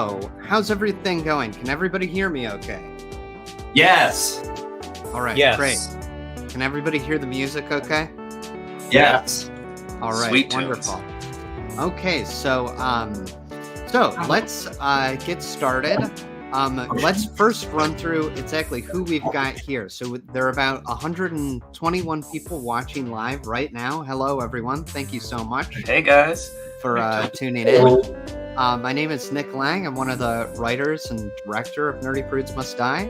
How's everything going? Can everybody hear me okay? Yes. All right, Yes. great. Can everybody hear the music okay? Yes. All right, Sweet wonderful. Okay, so let's get started. Let's first run through exactly who we've got here. So there are about 121 people watching live right now. Hello, everyone. Thank you so much. Hey, guys. For tuning in. My name is Nick Lang. I'm one of the writers and director of Prudes Must Die.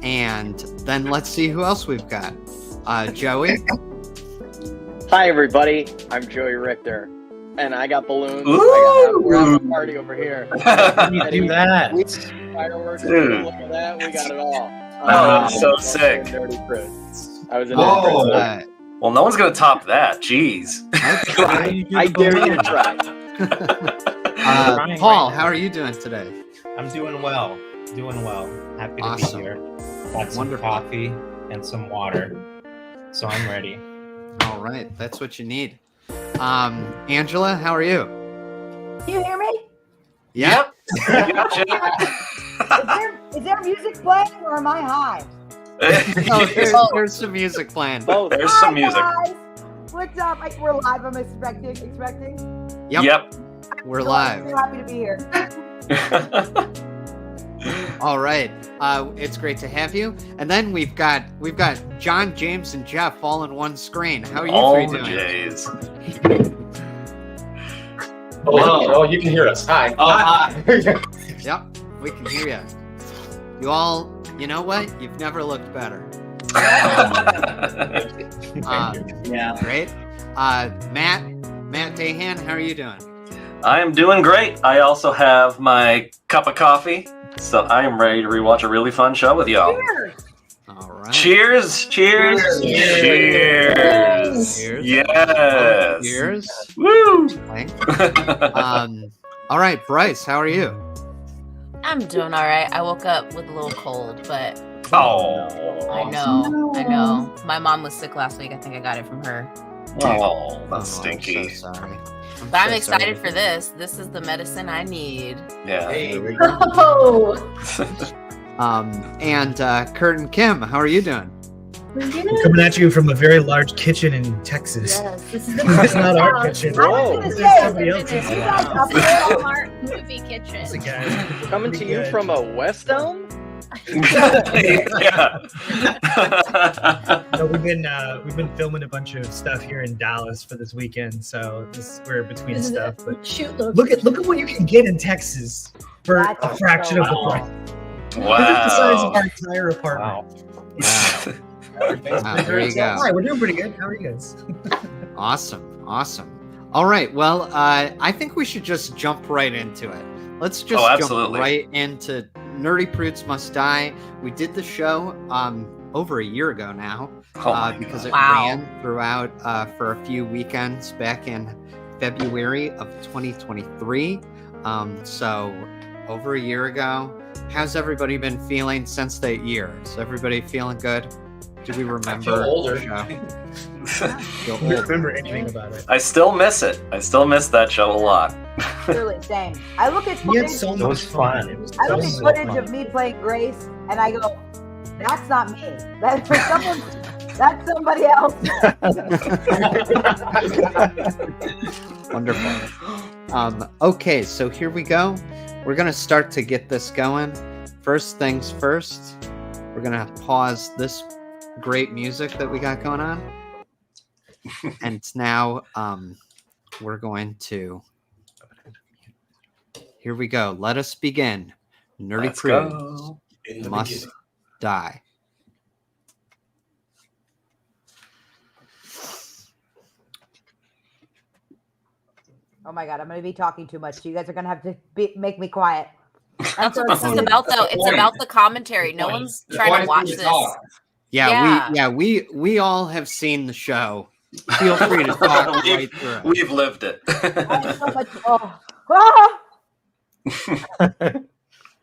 And then let's see who else we've got. Joey. Hi, everybody. I'm Joey Richter, and I got balloons. We're having a party over here. You do that. Fireworks. Dude. Look at that. We got it all. Oh, so sick. Dirty Prudes. I was in Whoa. Dirty Prudes. Well, no one's going to top that. Jeez. I dare you to try. Paul, how are you doing today? I'm doing well. Happy to Awesome. be here. Got some Wonderful. coffee and some water. So I'm ready. All right, that's what you need. Angela, how are you? Can you hear me? Yeah. Is there music playing or am I high? Oh, there's some music playing. Both. There's some music. Guys, what's up? We're live. I'm expecting. Yep. We're live. I'm so happy to be here. All right. It's great to have you. And then we've got John, James, and Jeff all in one screen. How are you All three the doing? J's. Oh, you can hear us. Hi. Hi. Yep, we can hear you. You all, you know what? You've never looked better. Yeah. Great. Matt Dahan, how are you doing? I am doing great. I also have my cup of coffee, so I am ready to rewatch a really fun show with y'all. Cheers. All right. Cheers! Cheers! Cheers! Cheers. Yes! Cheers. Woo! All right, Bryce, how are you? I'm doing all right. I woke up with a little cold, but Oh. I know. My mom was sick last week. I think I got it from her. Oh, that's I'm stinky. so sorry. But I'm so excited sorry. for this. This is the medicine I need. Yeah. There we go. Oh, And Kurt and Kim, how are you doing? I'm coming at you from a very large kitchen in Texas. yes. This is the It's not our kitchen. I was gonna It's say, somebody else's. you guys up there? Walmart movie kitchen. It's a guy. Coming to you from a West Elm? Yeah. No, we've been filming a bunch of stuff here in Dallas for this weekend, so we're between stuff. But look at what you can get in Texas for That's a fraction of the Wow. price. Look at the size of Wow. our entire apartment. Wow, there you go. Hi, we're doing pretty good. How are you guys? Awesome. All right, well, I think we should just jump right into it. Let's just jump absolutely. right into Nerdy Prudes Must Die. We did the show over a year ago now Oh my because God. it Wow. ran throughout for a few weekends back in February of 2023. So over a year ago. How's everybody been feeling since that year? Is everybody feeling good? Do we remember feel older. the show? Feel I don't older. remember anything about it. I still miss it. I still miss that show a lot. Truly, same. I look at We had footage. so It much was fun. It was I look so at much footage fun. of me playing Grace, and I go, "That's not me. That's for someone. That's somebody else." Wonderful. Okay, so here we go. We're gonna start to get this going. First things first, we're gonna pause this great music that we got going on. And now we're going to, here we go. Let us begin. Nerdy Let's Prudes go. In the Must beginning. Die. Oh my god, I'm gonna be talking too much. So you guys are gonna have to make me quiet. That's what this is about, though. It's about the commentary. No one's trying to watch this. Yeah, we all have seen the show. Feel free to talk right through it. We've lived it. I have so much.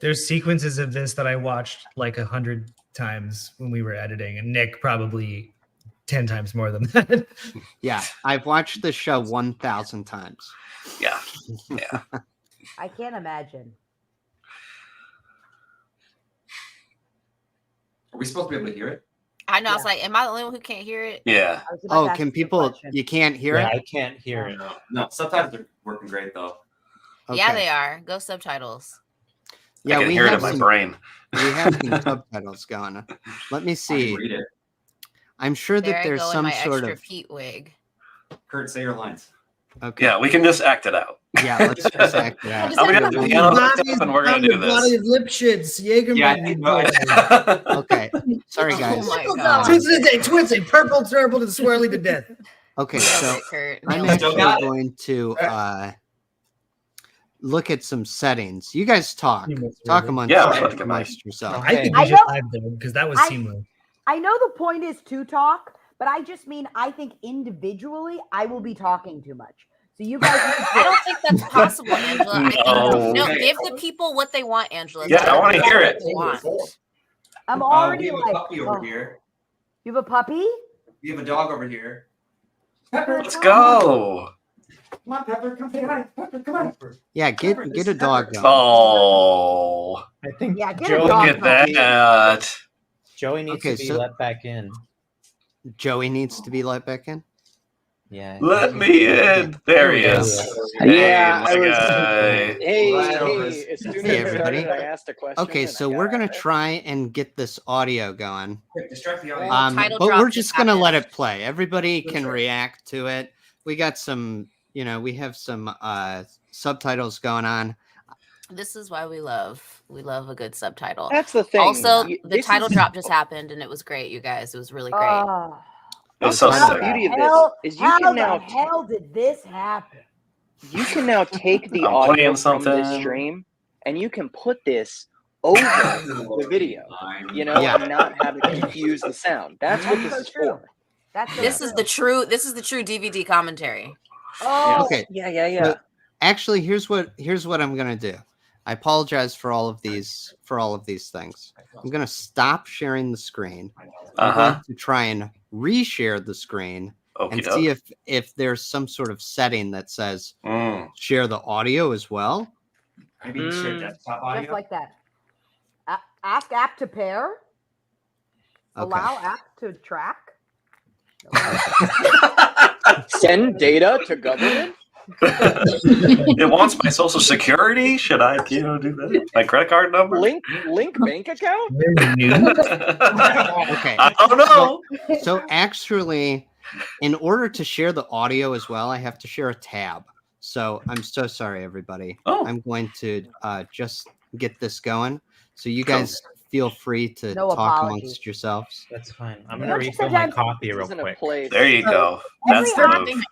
There's sequences of this that I watched like 100 times when we were editing, and Nick probably 10 times more than that. Yeah, I've watched the show 1,000 times. Yeah. I can't imagine. Are we supposed to be able to hear it? I know. I was like, am I the only one who can't hear it? Yeah. I was about to Oh, ask can you a people? question. You can't hear Yeah, it? I can't hear it. No, subtitles are working great though. Yeah, Okay. they are. Go subtitles. Yeah, I can we hear it have in my some. brain. We have some subtitles going. Let me I can see. read it. I'm sure There that I there's go in some my sort extra of. Pete wig. Kurt, say your lines. Okay. Yeah, we can just act it out. Yeah, let's just act it out. I'm gonna get the piano hooked up and we're gonna do this. Lipschitz, Jägermeister. Okay. Sorry, guys. Oh my god. Twisted, purple, turble, and swirly to death. Okay, Nailed so it, Kurt. I'm Nailed it. Still actually got it. going to look at some settings. You guys talk. Seamless, Talk really. amongst, Yeah, let's think about it. amongst yourself. I think I we should know- live though, because that was I- seamless. I know the point is to talk, but I just mean I think individually I will be talking too much. So you guys need I don't think that's possible, Angela. I think No. no, give the people what they want, Angela. Yeah, Let I wanna them hear know it. what they want. I'm already we have like, a puppy over oh, here. you have a puppy? We have a dog over here. Pepper, Let's go. come on, Pepper, come say hi. Pepper, come on. Yeah, get a dog going. Oh, I think Yeah, get a Joey, dog. look at that. Joey needs Okay, to be so- let back in. Joey needs to be let back in. Yeah. Let me in. There he is. Yeah, Hey, I my was. guy. Hey, as soon as Hey, I everybody. started, I asked a question. Okay, and so I we're got gonna it. try and get this audio going. Quick, distract the audience. Title But drop we're just just gonna let happened. it play. Everybody can That's right. react to it. We got some, we have some subtitles going on. This is why we love a good subtitle. That's the thing. Also, You- the this title is- drop just happened and it was great, you guys. It was really great. Oh, It was so That's the sick. beauty of hell, this is you how can the now hell did this happen? you can now take the I'm audio playing from this something. stream and you can put this over the video, Yeah. and not have it confuse the sound. That's what That's this so is true. for. That's so This is true. the true DVD commentary. Oh, Okay. Yeah. So, actually, here's what I'm gonna do. I apologize for all of these things. I'm gonna stop sharing the screen. I'm Uh-huh. going to try and reshare the screen and Okay. see if there's some sort of setting that says share the audio as well. Maybe share desktop just audio. like that. Ask app to pair. Okay. Allow app to track. Send data to government. It wants my social security. Should I, do that? My credit card number? Link bank account. Okay. I don't know. So actually, in order to share the audio as well, I have to share a tab. So I'm so sorry, everybody. Oh. I'm going to just get this going. So you guys feel free to No talk apologies. amongst yourselves. That's fine. I'm You gonna know, refill my sometimes- coffee This real isn't a quick. place. There you go. Every That's the app, move.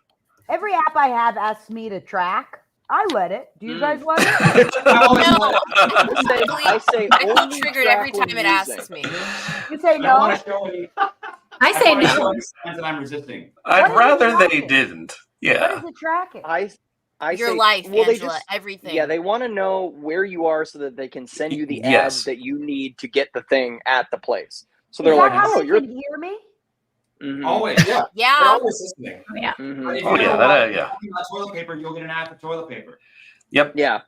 every app I have asks me to track. I let it. Do you guys let it? No, I say I feel only triggered track every when time it using. asks me. You say I no. want to show you. I say wanna show no. you signs that I'm resisting. I'd What is rather it they tracking? didn't. What Yeah. is it tracking? I Your say, life, well, they Angela, just- everything. Yeah, they want to know where you are so that they can send you the Yes. ads that you need to get the thing at the place. So Is they're that like, how "Oh, they you're." can hear me? Mhm. Always, yeah. They're Yeah. always listening. Yeah. Mhm. If Oh, you yeah, ever that, watch yeah. something about toilet paper, you'll get an ad for toilet paper. Yeah.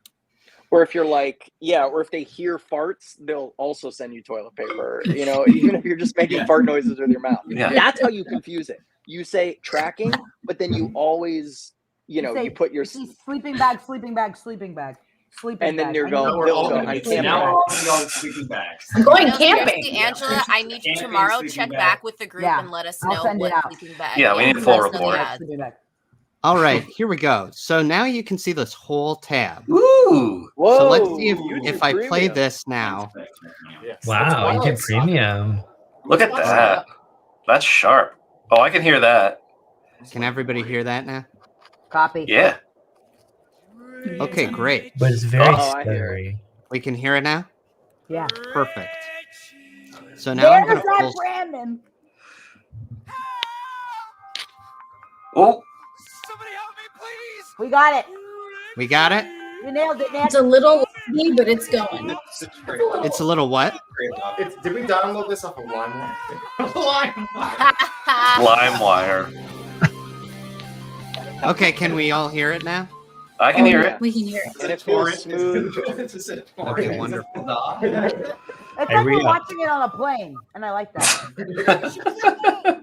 Or if you're like, or if they hear farts, they'll also send you toilet paper. Even if you're just making fart noises with your mouth. Yeah. That's how you confuse it. You say tracking, but then you always, say- you put your, See, sleeping bag, sleeping bag, sleeping bag, sleeping and then bag. they're I going, know We're they'll all go, gonna I be can't. now we're all gonna be on sleeping bags. I'm going No, camping. seriously, Angela, I need you Camping, tomorrow. sleeping Check bag. back with the group Yeah, and let us I'll know send it what out. sleeping bag. Yeah, we need let full us know the report. ads. Sleeping bag. All right, here we go. So now you can see this whole tab. Ooh. Whoa, So let's see YouTube if I play Premium. this now. Wow, you get premium. Look at that. That's sharp. Oh, I can hear that. Can everybody hear that now? Copy. Yeah. Okay, great. But it's very Oh, I hear scary. We can hear it now? Yeah. Perfect. So now I'm There's going to that pull. Brandon. Oh, We got it. We got it? You nailed it, Nick. It's a little laggy, but it's going. It's a little what? Did we download this off of LimeWire? LimeWire. Okay, can we all hear it now? I can hear it. We can hear it. And it feels smooth. Okay, wonderful. It's like we're watching it on a plane, and I like that.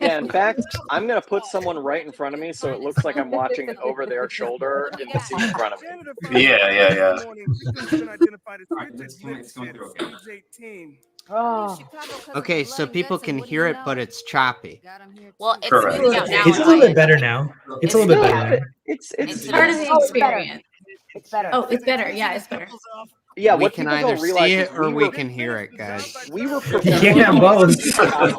Yeah, in fact, I'm gonna put someone right in front of me so it looks like I'm watching it over their shoulder in the seat in front of me. Yeah. Oh. Okay, so people can hear it, but it's choppy. Well, it's Correct. smoothing out now. It's a little bit better now. It's a little bit better now. It's Part of the experience. It's better. Oh, it's better. Yeah, it's better. Yeah, We what can people either don't realize see is it or we were- can hear it, guys. We were You can't have both.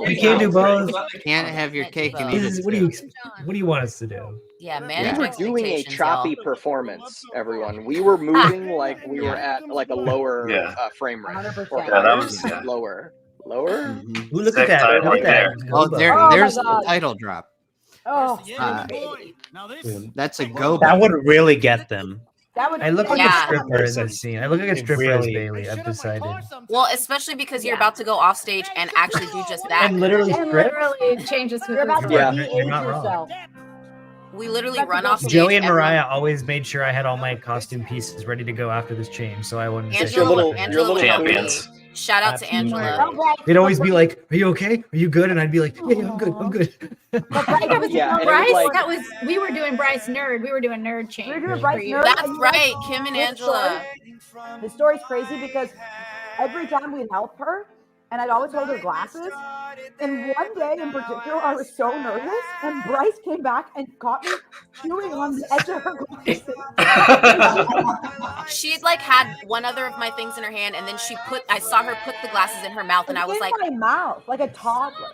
You can't do both. Can't have your cake and eat This it. is, what do you want us to do? Yeah, We manage were doing a expectations, choppy y'all. performance, everyone. We were moving like we were at like a lower frame rate. 100%. Or Yeah, that was lower. Mhm. Ooh, look Sick at that. time Look right at that. Oh, Oh my there's the God. title drop. Oh, That's a go. That would really get them. that would. I look like Yeah. a stripper as I've seen. I look like a stripper as Really- Bailey. I've decided. Well, especially because you're about to go off stage and actually do just that. And literally And strip. literally changes with You're about to Yeah. de-age You're not wrong. yourself. We literally That's run a off good stage. Joey and everyone- Mariah always made sure I had all my costume pieces ready to go after this change, so I wouldn't. Your say Angela, little- anything. Angela your would little help me. Champions. Shout out to Angela. Oh, Bryce, They'd always be like, "Are you okay? Are you good?" And I'd be like, "Yeah, I'm good. I'm good." but Bryce, That was Yeah, and it was Bryce. like- That was we were doing Bryce Nerd. We were doing Nerd Change. We were doing for Bryce you. Nerd. That's And right, Kim and this Angela. The story's crazy because every time we'd help her, and I'd always hold her glasses. And one day in particular, I was so nervous, and Bryce came back and caught me chewing on the edge of her glasses. She'd like had one other of my things in her hand, and then I saw her put the glasses in her mouth, and I was in like, my mouth, like a toddler.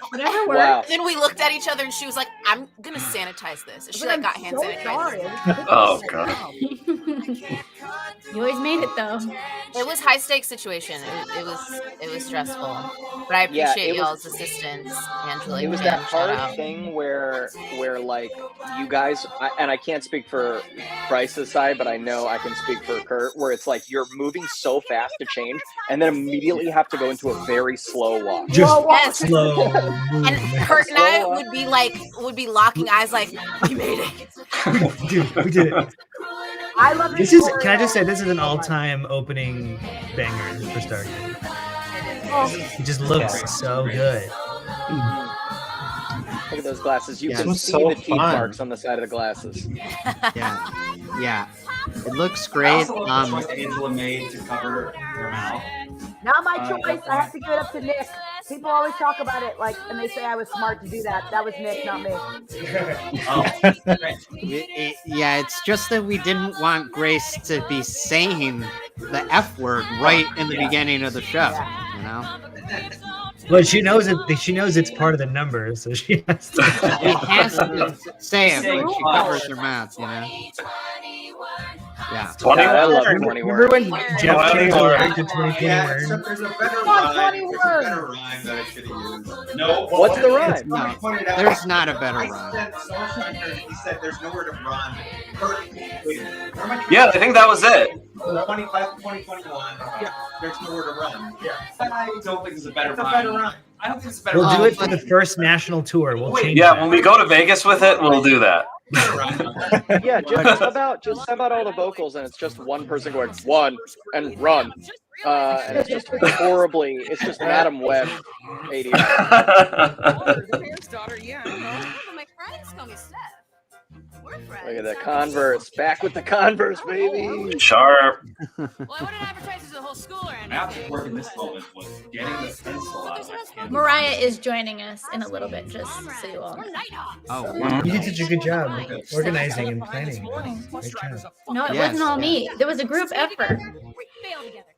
Whatever works. Wow. then we looked at each other, and she was like, "I'm gonna sanitize this." And she like I'm got hand so sanitizer. sorry. I just- Oh, God. You always made it though. It was high stakes situation. It was stressful, but I Yeah, appreciate it was- y'all's assistance, Angela. It was Kim, that shout hard out. thing where like you guys, and I can't speak for Bryce's side, but I know I can speak for Kurt, where it's like you're moving so fast to change, and then immediately have to go into a very slow walk. Just Yes. slow. And Kurt and I would be locking eyes, like, "We made it." Dude, we did it. I love This this is. story Can I just say so this is an much. all-time opening banger for StarKid. Oh, It just looks so good. Look at those glasses. You Yeah, can it was see so the teeth fun. marks on the side of the glasses. Yeah. It looks I great. also love the choice Angela made to cover her mouth. not my choice. I have to give it up to Nick. People always talk about it, like, and they say I was smart to do that. That was Nick, not me. Yeah, it's just that we didn't want Grace to be saying the F word right in the beginning of the show. You know, Well, she knows it. She knows it's part of the number, so she has to. she has to say it when she covers her mouth. You know. Yeah. God, I love 21. 20 Remember words. when Jeff changed the word to 2020 Yeah, word? except there's a better Come on, rhyme. 20 There's a better words. rhyme that I should have used. No. What's the rhyme? No, Somebody pointed out- there's not a better I rhyme. said someone tried to- he said there's nowhere to run. Kurt, wait, where am I- Yeah, I think that was it. 2021. Yeah, there's nowhere to run. Yeah. I don't think there's a better rhyme. I don't think it's a better We'll rhyme. do it for the first national tour. We'll change Yeah, that. when we go to Vegas with it, we'll do that. Yeah, just sub out all the vocals, and it's just one person going one and run, and it's just horribly. It's just Madam Web, 80. My friends call me Steph. We're friends. Look at the Converse, back with the Converse, baby. Sharp. Well, I wouldn't advertise to the whole school or anything. After work in this moment was getting the pencil out of my hand. Mariah is joining us in a little bit, just so you all know. Oh, You did such a good job organizing and planning. Great job. No, it Yes, wasn't all me. There was a group effort. We fail together.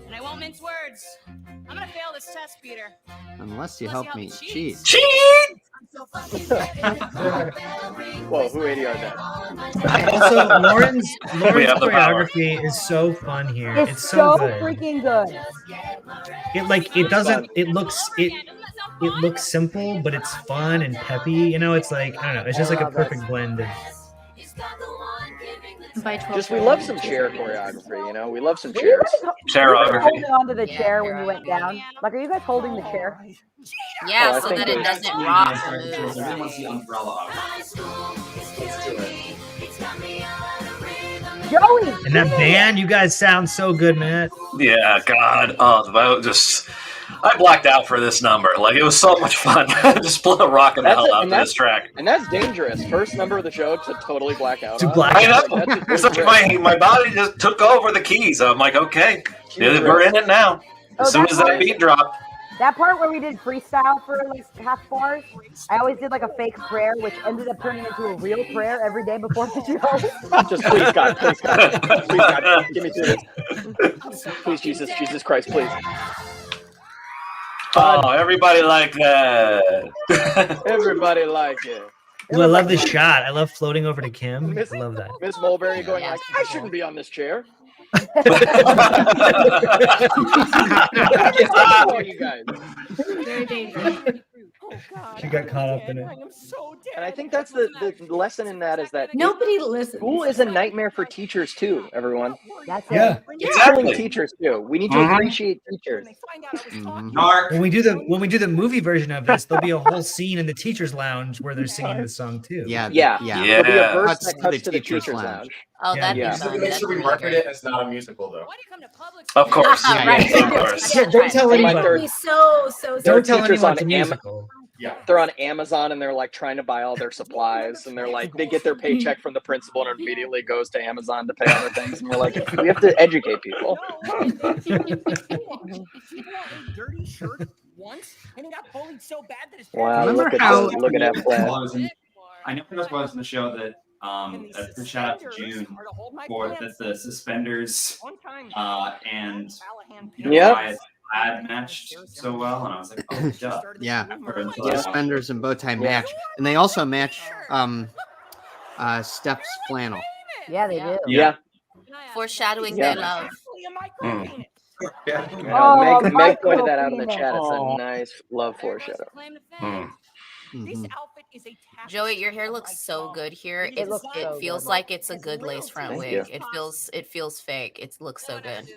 And I won't mince words. I'm gonna fail this test, Peter. unless you help me cheat. Cheat! Whoa, who ADR'd that? Also, Lauren's We have the power. choreography is so fun here. It's It's so so good. freaking good. It doesn't. It looks simple, but it's fun and peppy. You know, it's like I don't know. It's just like a perfect blend. By 12. Just we love some chair choreography, you know. We love some chairs. Were you guys Chairography. holding onto the chair when you went down? Like, are you guys holding the chair? Yeah, I so think that it there's- doesn't rock or I move. really want to see Umbrella up. Let's do it. Joey. And that band, you guys sound so good, man. Yeah, God. Oh, that just. I blacked out for this number. Like, it was so much fun. Just rocking the That's hell it, out and to this track. And that's dangerous. First number of the show to totally black out. To on. black I know. That's a It's big like risk. my body just took over the keys. I'm like, okay, Huge we're risk. in it now. As Oh, soon that's as that right. beat dropped. That part where we did freestyle for like half bars, I always did like a fake prayer, which ended up turning into a real prayer every day before the show. Just please God, please God, please God, get me through this. Please Jesus Christ, please. Oh, everybody like that. Everybody like it. Ooh, I love this shot. I love floating over to Kim. Miss- I love that. Miss Mulberry going like, I shouldn't be on this chair. Oh, you guys. Very dangerous. She got caught up in it. And I think that's the lesson in that is that Nobody listens. school is a nightmare for teachers too, everyone. That's it. Yeah. Exactly. Killing teachers too. We need to Mhm. appreciate teachers. Narc. When we do the movie version of this, there'll be a whole scene in the teachers' lounge where they're singing the song too. Yeah. Yeah. Yeah. There'll be a Yeah. verse Cuts that to cuts the to the teacher's teacher's lounge. lounge. Oh, that'd Yeah. be So fun. we make That'd sure we be market great. it as not a musical, though. Of course. Yeah, Right. Of course. Yeah, don't tell And anyone. like It would be so Don't tell teachers anyone on it's a musical. Yeah. they're on Amazon and they're like trying to buy all their supplies and they're like they get their paycheck from the principal and immediately goes to Amazon to pay other things and we're like we have to educate people. Wow, Remember look at how- those, look at that plaid. I know there was in the show that a shout out to June for the suspenders and Yep. Wyatt's plaid matched so well, and I was like, oh, duh. Yeah. Yeah. Suspenders and bow tie match, and they also match Steph's flannel. Yeah, they do. Yeah. Foreshadowing Yeah. their love. Mm. Oh, Meg Mike pointed that will out in the be in chat. It's it. a nice love foreshadow. Mm. Mhm. Joey, your hair looks so good here. It It looks so feels good. like it's a good lace front Thank wig. you. It feels fake. It looks so good.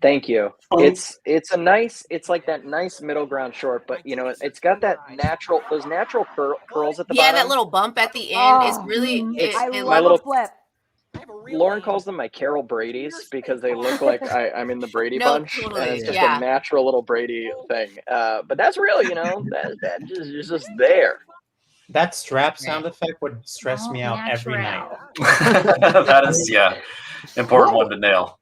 Thank you. It's a nice, it's like that nice middle ground short, but you know, it's got that natural, those natural curls at the Yeah, bottom. that little bump at the end is Oh, really. I It my love little- a flip. Lauren calls them my Carol Brady's because they look like I'm in the Brady No, bunch. totally, And it's just yeah. a natural little Brady thing. But that's real, you know, that is just there. That strap sound effect would stress me out every night. That is, important one to nail.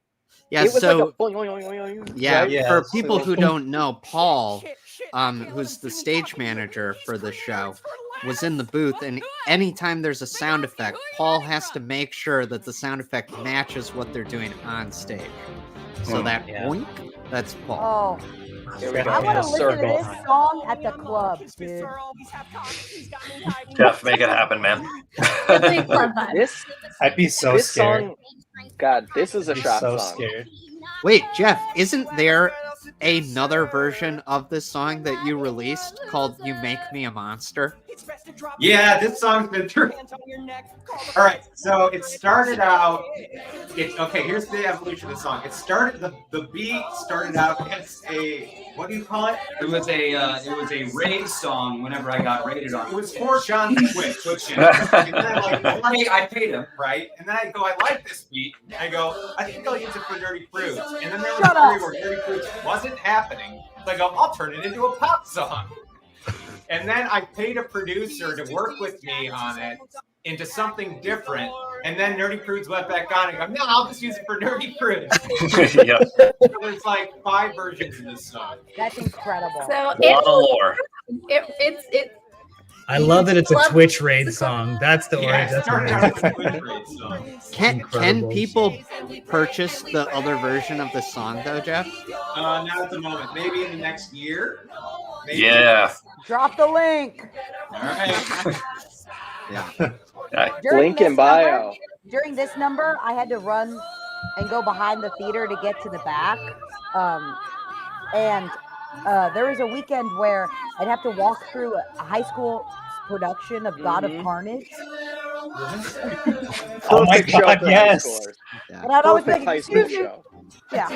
Yeah. It was So like a boing, boing, boing, boing, yeah, right? Yeah, for so- people who don't know, Paul, who's the stage manager for the show, was in the booth, and anytime there's a sound effect, Paul has to make sure that the sound effect matches what they're doing on stage. So that Yeah. boink, that's Paul. Oh, Here we go. I want to Yeah, listen to circle. this song at the club, dude. Jeff, make it happen, man. Definitely club vibe. This I'd be so this scared. song, God, this is a I'd be shot so song. scared. Wait, Jeff, isn't there another version of this song that you released called "You Make Me a Monster"? Yeah, this song's been through. All right, so it started out. Okay. Here's the evolution of the song. It started the beat started out as a what do you call it? It was a raid song. Whenever I got raided on, it was for John Twitch. And then I'm like, I paid him right, and then I go, I like this beat. I go, I think I'll use it for Dirty Prudes. And then there was Shut a up. period where Dirty Prudes wasn't happening. So I go, I'll turn it into a pop song. And then I paid a producer to work with me on it into something different. And then Nerdy Prudes went back on and go, no, I'll just use it for Nerdy Prudes. Yep. So there's like 5 versions of this song. That's incredible. So A lot of lore. it's I love that it's a Love- Twitch raid song. That's the Yeah, origin. it That's started amazing. out as a Twitch raid song. Can Incredible. people purchase the other version of the song though, Jeff? Not at the moment. Maybe in the next year. Maybe. Yeah. Drop the link. All right. Yeah. Link in bio. During this number, I had to run and go behind the theater to get to the back. And there was a weekend where I'd have to walk through a high school production of God of Carnage. Oh my Perfect show God, for high yes. schoolers. Yeah. And I'd always Perfect be high like, school excuse me. show. Yeah.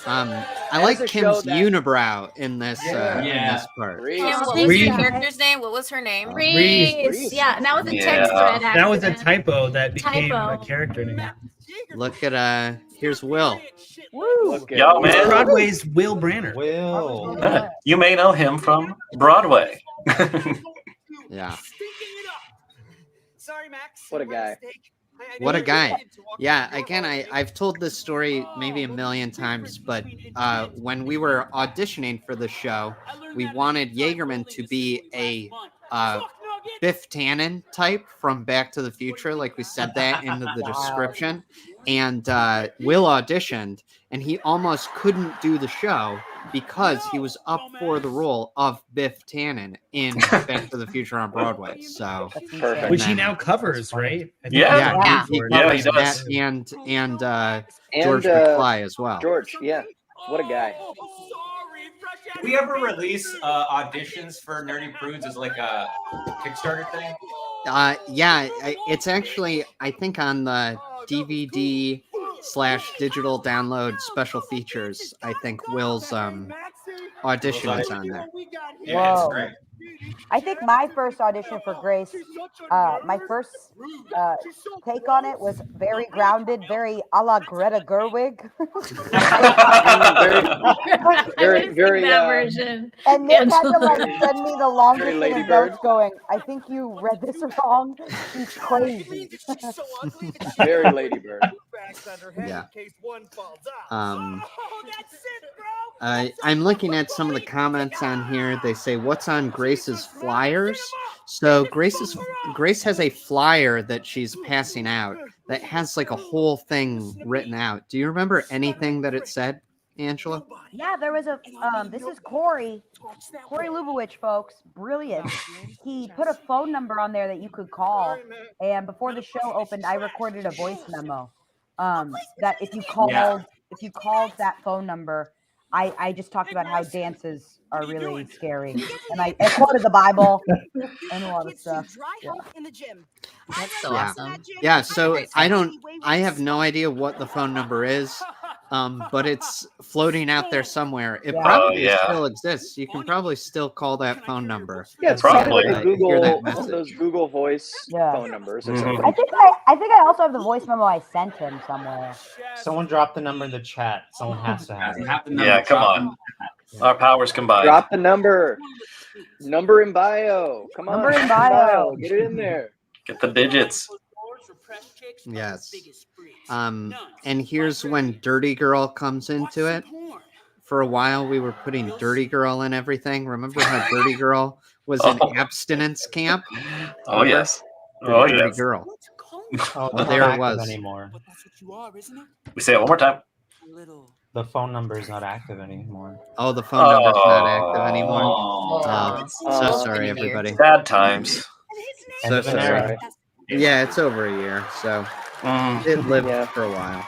I like a Kim's show that- unibrow in this in Yeah. this part. Reese. Kim, what was Reese. your character's name? What was her name? Reese. Yeah, and that was a text thread. That was a accident. typo that became a Typo. character name. Look at here's Will. Woo! Look at Yo, Will. man. Broadway's Will Branner. Will. You may know him from Broadway. Yeah. What a guy. What a guy. Yeah, again, I've told this story maybe a million times, but when we were auditioning for the show, we wanted Jaegerman to be a Biff Tannen type from Back to the Future, like we said that into the description. And Will auditioned, and he almost couldn't do the show because he was up for the role of Biff Tannen in Back to the Future on Broadway. So, Perfect. Which he now covers, right? I think Yeah. yeah, he Yeah, covers he does. that and And George McFly as well. George, yeah. What a guy. Did we ever release auditions for Nerdy Prudes as like a Kickstarter thing? Yeah, it's actually, I think, on the DVD/digital download special features. I think Will's audition is on there. Yeah, it's Whoa. great. I think my first audition for Grace, my first take on it was very grounded, very a la Greta Gerwig. Very, that version. And Nick had to Angela. like send me the longest Very thing Lady of Bird. notes going, I think you read this wrong. She's crazy. Very Ladybird. Yeah. I'm looking at some of the comments on here. They say, "What's on Grace's flyers?" So Grace has a flyer that she's passing out that has like a whole thing written out. Do you remember anything that it said, Angela? Yeah, there was a this is Corey Lubowich, folks. Brilliant. He put a phone number on there that you could call, and before the show opened, I recorded a voice memo. That if you called that phone number, I just talked about how dances are really scary, and I quoted the Bible and a lot of stuff. Yeah. That's so Yeah. awesome. Yeah, so I have no idea what the phone number is, but it's floating out there somewhere. It Yeah. probably Oh, yeah. still exists. You can probably still call that phone number. Yeah, it's Probably. probably Hear Google, that one of message. those Google Voice Yeah. phone numbers or Mhm. something. I think I also have the voice memo I sent him somewhere. Someone dropped the number in the chat. Someone has to have it. Yeah, come on. Our powers combined. Drop the number. Number in bio. Come on. Number in bio. Get it in there. Get the digits. Yes. And here's when Dirty Girl comes into it. For a while, we were putting Dirty Girl in everything. Remember how Dirty Girl was an Oh. abstinence camp? Oh, yes. For Oh, Dirty yes. Girl. Oh, Well, they're there not it active was. anymore. We say it one more time. The phone number is not active anymore. Oh, the phone number's not active anymore. Oh. Oh, so Oh. sorry, everybody. Sad times. End So of an era. sorry. Yeah, it's over a year, so Mm. it lived Yeah. for a while.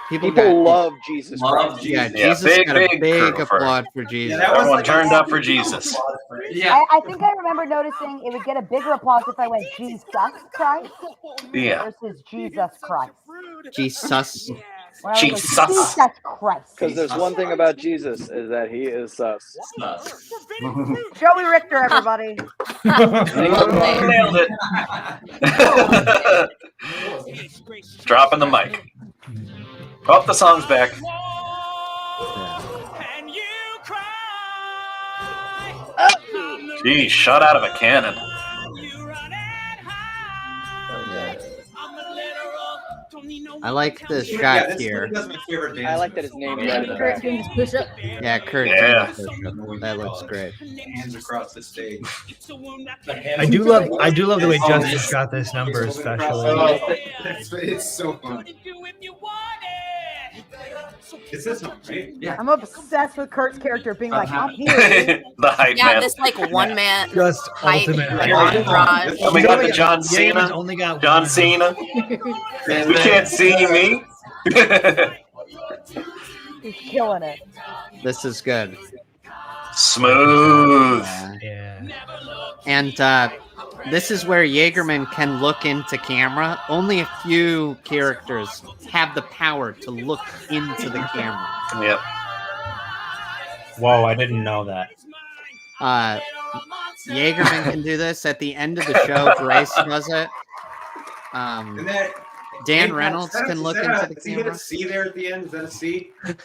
People love Jesus Christ. Yeah, Yeah, Jesus big, got a big big crew for- applaud for Jesus. that was Everyone like turned a- up for Jesus. Yeah. I think I remember noticing it would get a bigger applause if I went Jesus Christ Yeah. versus Jesus Christ. Jesus. When I was like, Jesus. Jesus Christ. Because there's one thing about Jesus is that he is sus. Joey Richter, everybody. Nailed it. Dropping the mic. Oh, the song's back. Geez, shot out of a cannon. I like this Yeah, shot this here. does my favorite dance. I like that his name is Yeah, right Kurt there. doing his push-up. Yeah, Kurt. Yeah. That looks great. Hands across the stage. I do love the way Justice got this number especially. Oh, it's so funny. It's this one, right? Yeah. I'm obsessed with Kurt's character being like, I'm here. The hype Yeah, man. this like one man Just hype ultimate hype. entourage. And we got the John Cena. Only got John one. Cena. You can't see me. He's killing it. This is good. Smooth. Yeah. And this is where Jaegerman can look into camera. Only a few characters have the power to look into the camera. Yep. Whoa, I didn't know that. Jaegerman can do this. At the end of the show, Grace does it. And that, Dan hey, Reynolds is that a- can is look that into a- the Is he hit camera. a C there at the end? Is that a C? Dan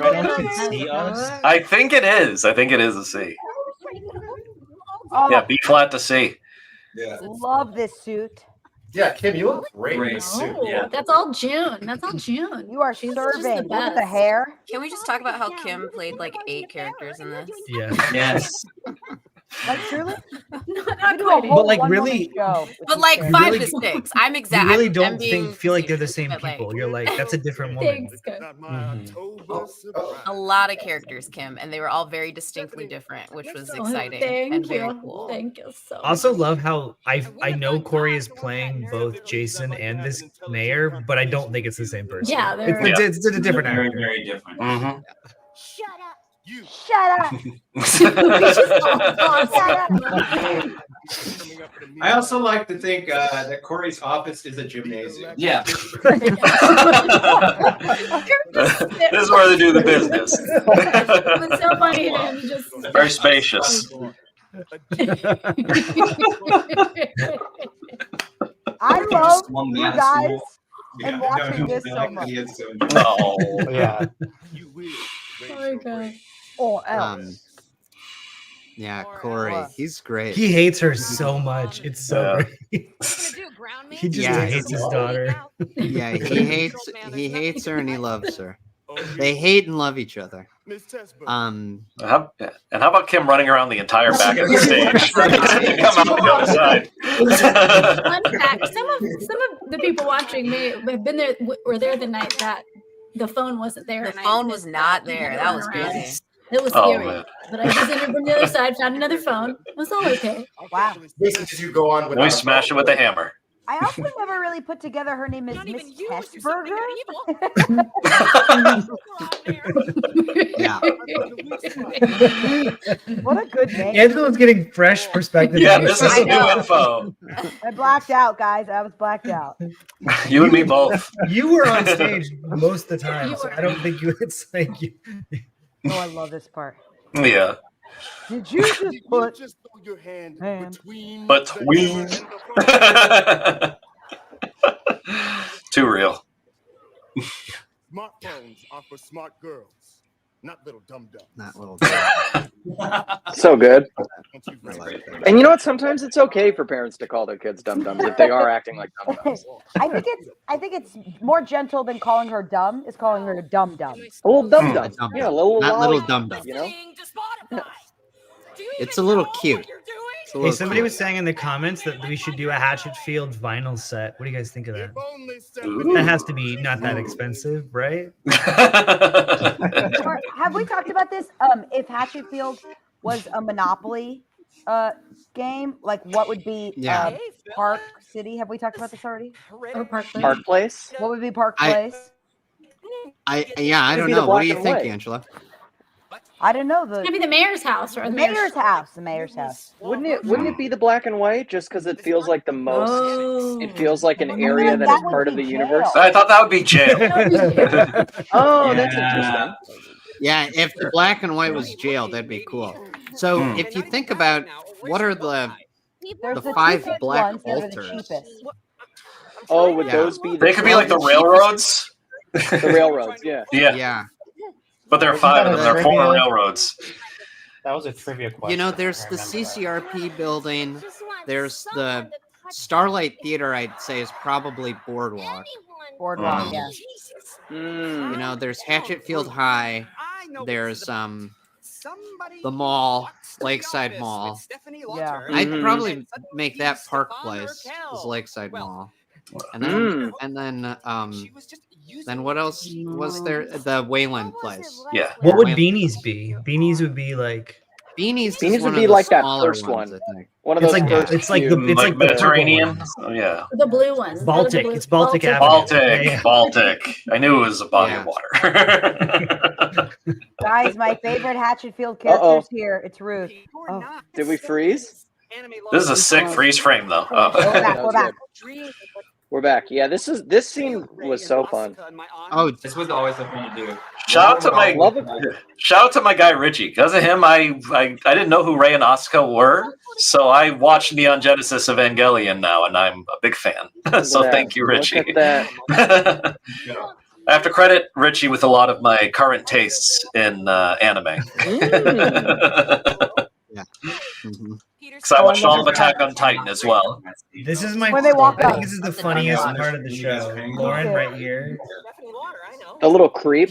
Reynolds can see us. I think it is. I think it is a C. Oh, Yeah, B flat to C. Yeah. love this suit. Yeah, Kim, you look great in Great this suit. Oh, Yeah. that's all June. That's all June. You are She's just the serving. Look at the best. hair. Can we just talk about how Kim played like 8 characters in this? Yeah. Yes. Like truly, Not you do a quite. whole But, like, one-woman really- show. But like You 5 really- to 6. I'm exact. You really I'm don't being feel like they're the same serious, but, people. like, You're like, that's a different woman. Thanks, guys. a lot of characters, Kim, and they were all very distinctly different, which was exciting and Thank very you. cool. Thank you so much. Also love how I know Corey is playing both Jason and this mayor, but I don't think it's the same person. Yeah, they're it's a different Very, actor. very different. Mm-hmm. Shut up. I also like to think that Corey's office is a gymnasium. Yeah. This is where they do the business. It was so funny to him just Very spacious. I love Swung you me out of guys school. and watching this so much. He is so Oh. Yeah. Oh my god. Or else. Yeah, Corey, he's great. He hates her so much. It's so Yeah. great. He just Yeah, hates his daughter. Yeah, he hates her and he loves her. They hate and love each other. And how about Kim running around the entire back of the stage? Come out the other side. Fun fact: some of the people watching may have been there. Were there the night that the phone wasn't there. The and I phone missed was not that. there. That was crazy. It was Oh, scary. man. But I just entered from the other side, found another phone. It was all okay. Wow. Basically, just you go on with. We smash it with a hammer. I also never really put together her name is Miss Testburger. Yeah. What a good name. Angela's getting fresh perspective. Yeah, on this this. is new info. I blacked out, guys. I was blacked out. You and me both. You were on stage most of the time, You so were. I don't think you. It's like you. Oh, I love this part. Yeah. Did you just put hand? Between. Too real. Smartphones are for smart girls, not little dum dums. Not little. So good. I like that. And you know what? Sometimes it's okay for parents to call their kids dum dums if they are acting like dum dums. I think it's more gentle than calling her dumb. Is calling her dum dum. A little dum Dum dum. dum. Yeah, a little Not lolly, little dum dum. You know. It's a little cute. It's a Hey, little somebody cute. was saying in the comments that we should do a Hatchetfield vinyl set. What do you guys think of that? That has to be not that expensive, right? Or have we talked about this? If Hatchetfield was a Monopoly game, like what would be Yeah. Park City? Have we talked about this already? Or Park Place. Park Place. What would be Park I- Place? I Could don't be the know. What do black you and think, white. Angela? I don't know. Maybe the mayor's house or The the mayor's house. The mayor's house. Wouldn't it be the black and white just because it feels like the most? Oh. It feels like an I area mean, that that is would part of be the jail. universe. I thought that would be jail. Oh, that's Yeah. interesting. Yeah, if the black and white was jail, that'd be cool. So if you think about what are the There's The 5 cheapest black ones that are the altars. cheapest. Oh, would Yeah. those be? They could be like the railroads. The railroads. Yeah. Yeah, yeah, but there are 5 of them. There are 4 railroads. That was a trivia question. you know, I there's the remember that. CCRP building. There's the Starlight Theater. I'd say is probably Boardwalk. Boardwalk. Mm. Yeah. You know, there's Hatchetfield High. There's the mall, Lakeside Mall. Yeah. I'd Mhm. probably make that Park Place as Lakeside Mall. And then then what else was there? The Wayland place. Yeah. What would beanies be? Beanies would be like Beanies Beanies is would one be of the like that smaller first ones, one. I think. One of It's those like first it's like few. the like the purple Mediterranean. ones. Oh yeah. The blue ones. They're the Baltic. blue- It's Baltic Avenue. Baltic. Yeah. Baltic. I knew it was a body Yeah. of water. Guys, my favorite Hatchetfield Uh-oh. character's here. It's Ruth. Oh, Did we freeze? This is a sick freeze frame, though. we're Oh. back. We're back. We're back. Yeah, this scene was so fun. Oh, This was always the fun to do. Shout out to my Love it. shout out to my guy Richie. Because of him, I didn't know who Rey and Asuka were, so I watched Neon Genesis Evangelion now, and I'm a big fan. So thank you, Richie. Look at that. I have to credit Richie with a lot of my current tastes in anime. yeah. Mhm. Because I watched all of Attack on Titan as well. This is my. When they walk I up. think this is the funniest part of the show. Lauren right here. The little creep.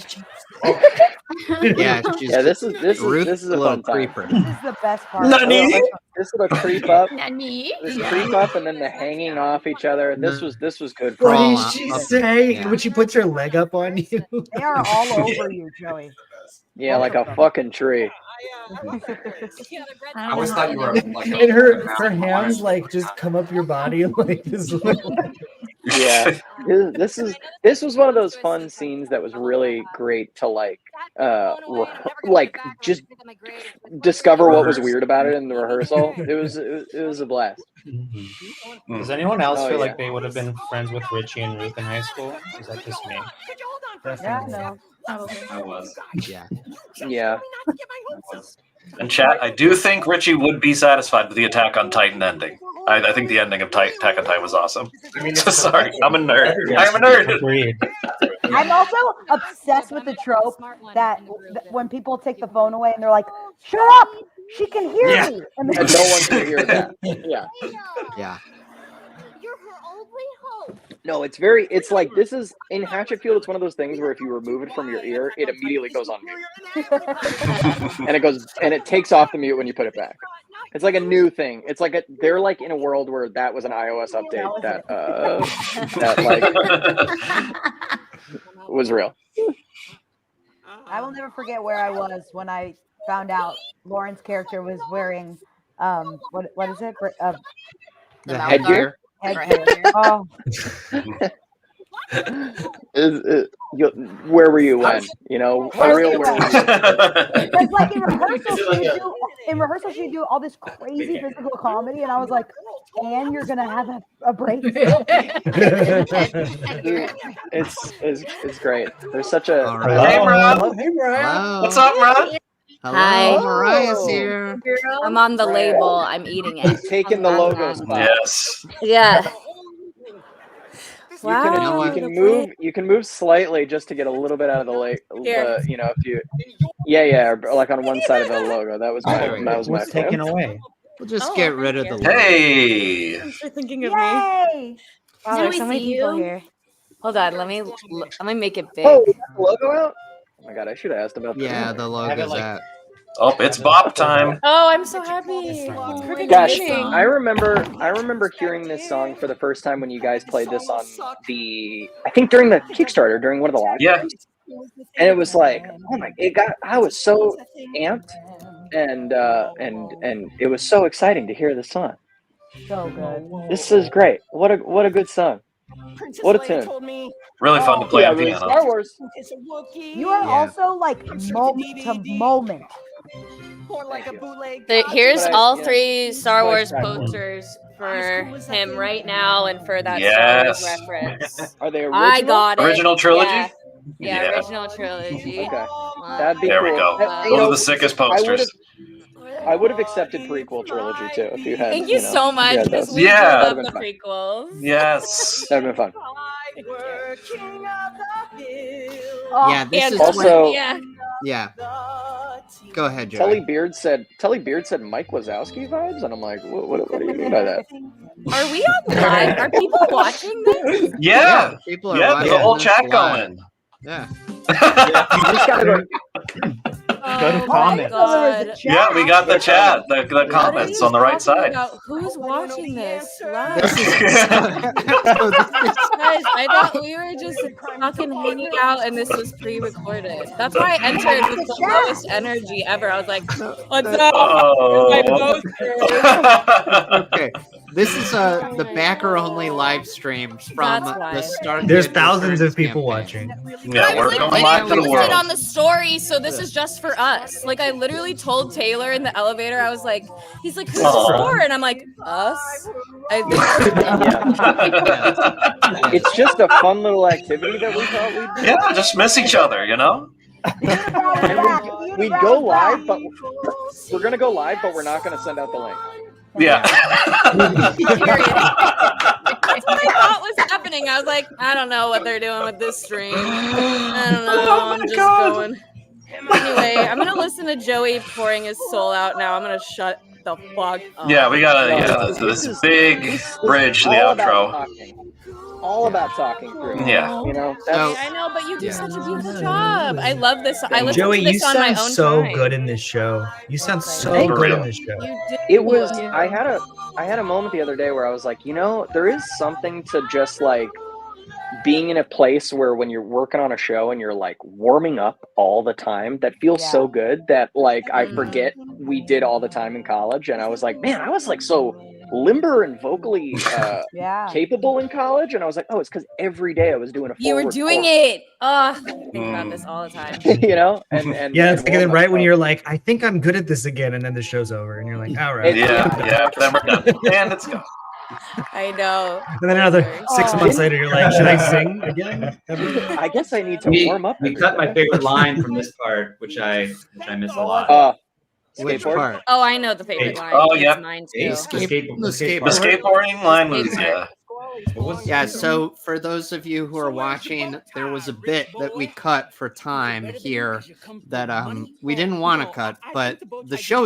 Yeah, she's Yeah, this is Ruth, this is the a little fun time. creeper. This is the best part. Nani? This little creep up. Nani? This creep up and then the hanging off each other. This was good. What Crawl did up, she up. say Yeah. when she puts her leg up on you? They are all over you, Joey. Yeah, like a fucking tree. I always thought you were like And her hands like just come up your body like this. Yeah, this was one of those fun scenes that was really great to like just discover what was weird about it in the rehearsal. It was a blast. Does anyone else Oh, feel yeah. like they would have been friends with Richie and Ruth in high school? Is that just me? Yeah, no. I was. Yeah. Yeah. And chat, I do think Richie would be satisfied with the Attack on Titan ending. I think the ending of Attack on Titan was awesome. Sorry, I'm a nerd. I'm a nerd. Agreed. I'm also obsessed with the trope that when people take the phone away and they're like, "Shut up! She can hear me," and And no one can hear that. Yeah. Yeah. No, it's like this is in Hatchetfield. It's one of those things where if you remove it from your ear, it immediately goes on mute, and it takes off the mute when you put it back. It's like a new thing. It's like they're like in a world where that was an iOS update that like was real. I will never forget where I was when I found out Lauren's character was wearing what is it? The Headgear? Headgear. Oh, Where were you when? You know, a real where were you? Because like in rehearsal she'd do all this crazy physical comedy, and I was like, "And you're gonna have a break." It's great. There's such a All right. Hey, bro. Hey, Brian. Hello. What's up, bro? Hello, Hi. Mariah's here. I'm on the label. I'm eating it. taking the logo spot. Yes. Yeah. You can move. You can move slightly just to get a little bit out of the lake. Here. You know, if you. Yeah, or like on one side of the logo. That was my. That was my. What's taken plan. away? We'll just Oh, get rid of thank the logo. Hey. Thanks for thinking of me. Yay! Wow, Do there's we so many see people you? here. Hold on, let me make it big. Oh, you got the logo out. Oh my god, I should have asked about that. Yeah, the logo's out. Oh, it's bop time. Oh, I'm so happy. Gosh, I remember hearing this song for the first time when you guys played this on I think during the Kickstarter, during one of the live Yeah. streams. And it was like, oh my, I was so amped, and it was so exciting to hear the song. So good. This is great. What a good song. What a tune. Really fun to play Yeah, on really piano. Star Wars. You are also like moment to moment. Here's But all yeah. 3 Star But I Wars tried. posters for him right now and for that Yes. Star Wars reference. Are they original? I got it. Original trilogy? Yeah, Yeah. original trilogy. Okay. That'd be There cool. we go. You Those know, are the sickest posters. I would have accepted prequel trilogy too if you had. Thank you know, so much yeah, because those. we Yeah. love That'd the have been prequels. Yes. That'd have been fun. Yeah, this And is Also- yeah. yeah. Go ahead, Joey. Telly Beard said Mike Wazowski vibes, and I'm like, what do you mean by that? Are we on live? Are people watching this? Yeah. People are Yeah, watching there's a whole this chat live. going. Yeah. You just gotta go. Go to comments. God. Yeah, we got the chat, the comments on the right side. Who's watching this? This is Guys, I thought we were just fucking hanging out and this was pre-recorded. That's why I entered with the lowest energy ever. I was like, what's up? My posters. Okay. This is the backer only live stream from That's why. the StarKid. There's thousands Returns of people campaign. watching. Yeah, we're going live to the Posted world. on the story, so this is just for us. Like I literally told Taylor in the elevator, I was like, he's like, who's this for? And I'm like, us? I think It's just a fun little activity that we thought we'd do. Yeah, just miss each other, you know? And we'd go live, but we're gonna go live, but we're not gonna send out the link. Yeah. That's what I thought was happening. I was like, I don't know what they're doing with this stream. I don't know. I'm just going. Anyway, I'm gonna listen to Joey pouring his soul out now. I'm gonna shut the fuck up. Yeah, we gotta this big bridge to the outro. All about talking through. Yeah. You know. I know, but you do such a beautiful job. I love this. I listen Joey, to you this on my sound own so time. good in this show. You sound so Thank good you. in this show. It was. I had a moment the other day where I was like, you know, there is something to just like being in a place where when you're working on a show and you're like warming up all the time, that feels so good that like I forget we did all the time in college. And I was like, man, I was like so limber and vocally capable in college. And I was like, oh, it's because every day I was doing a You were forward doing fold. it. I think about this all the time. You know? And Yeah, it's like then right when you're like, I think I'm good at this again, and then the show's over, and you're like, all right. Yeah, then we're done. And it's gone. I know. And then another 6 months later, you're like, should I sing again? I guess I need to warm up. We cut my favorite line from this part, which I miss a lot. Which Skateboard? part? Oh, I know the favorite line. Oh, It's yeah. mine The too. skateboarding line was, yeah. Yeah, so for those of you who are watching, there was a bit that we cut for time here that we didn't want to cut, but the show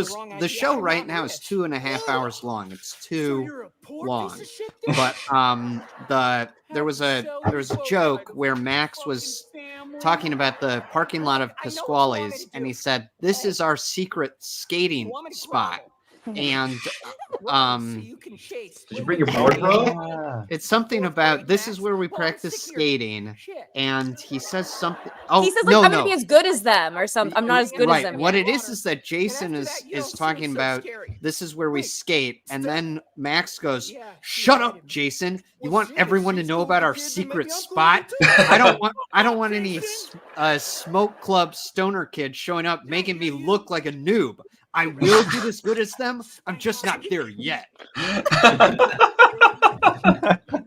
right now is 2.5 hours long. It's too long. But there was a joke where Max was talking about the parking lot of Pasquale's, and he said, "This is our secret skating spot." And did you bring your board, bro? It's something about this is where we practice skating, and he says something. Oh, He says like, I'm gonna be as good as them or something. I'm not as good as them. What yet. it is that Jason is talking about. This is where we skate, and then Max goes, "Shut up, Jason! You want everyone to know about our secret spot? I don't want any smoke club stoner kid showing up making me look like a noob. I will do as good as them. I'm just not there yet."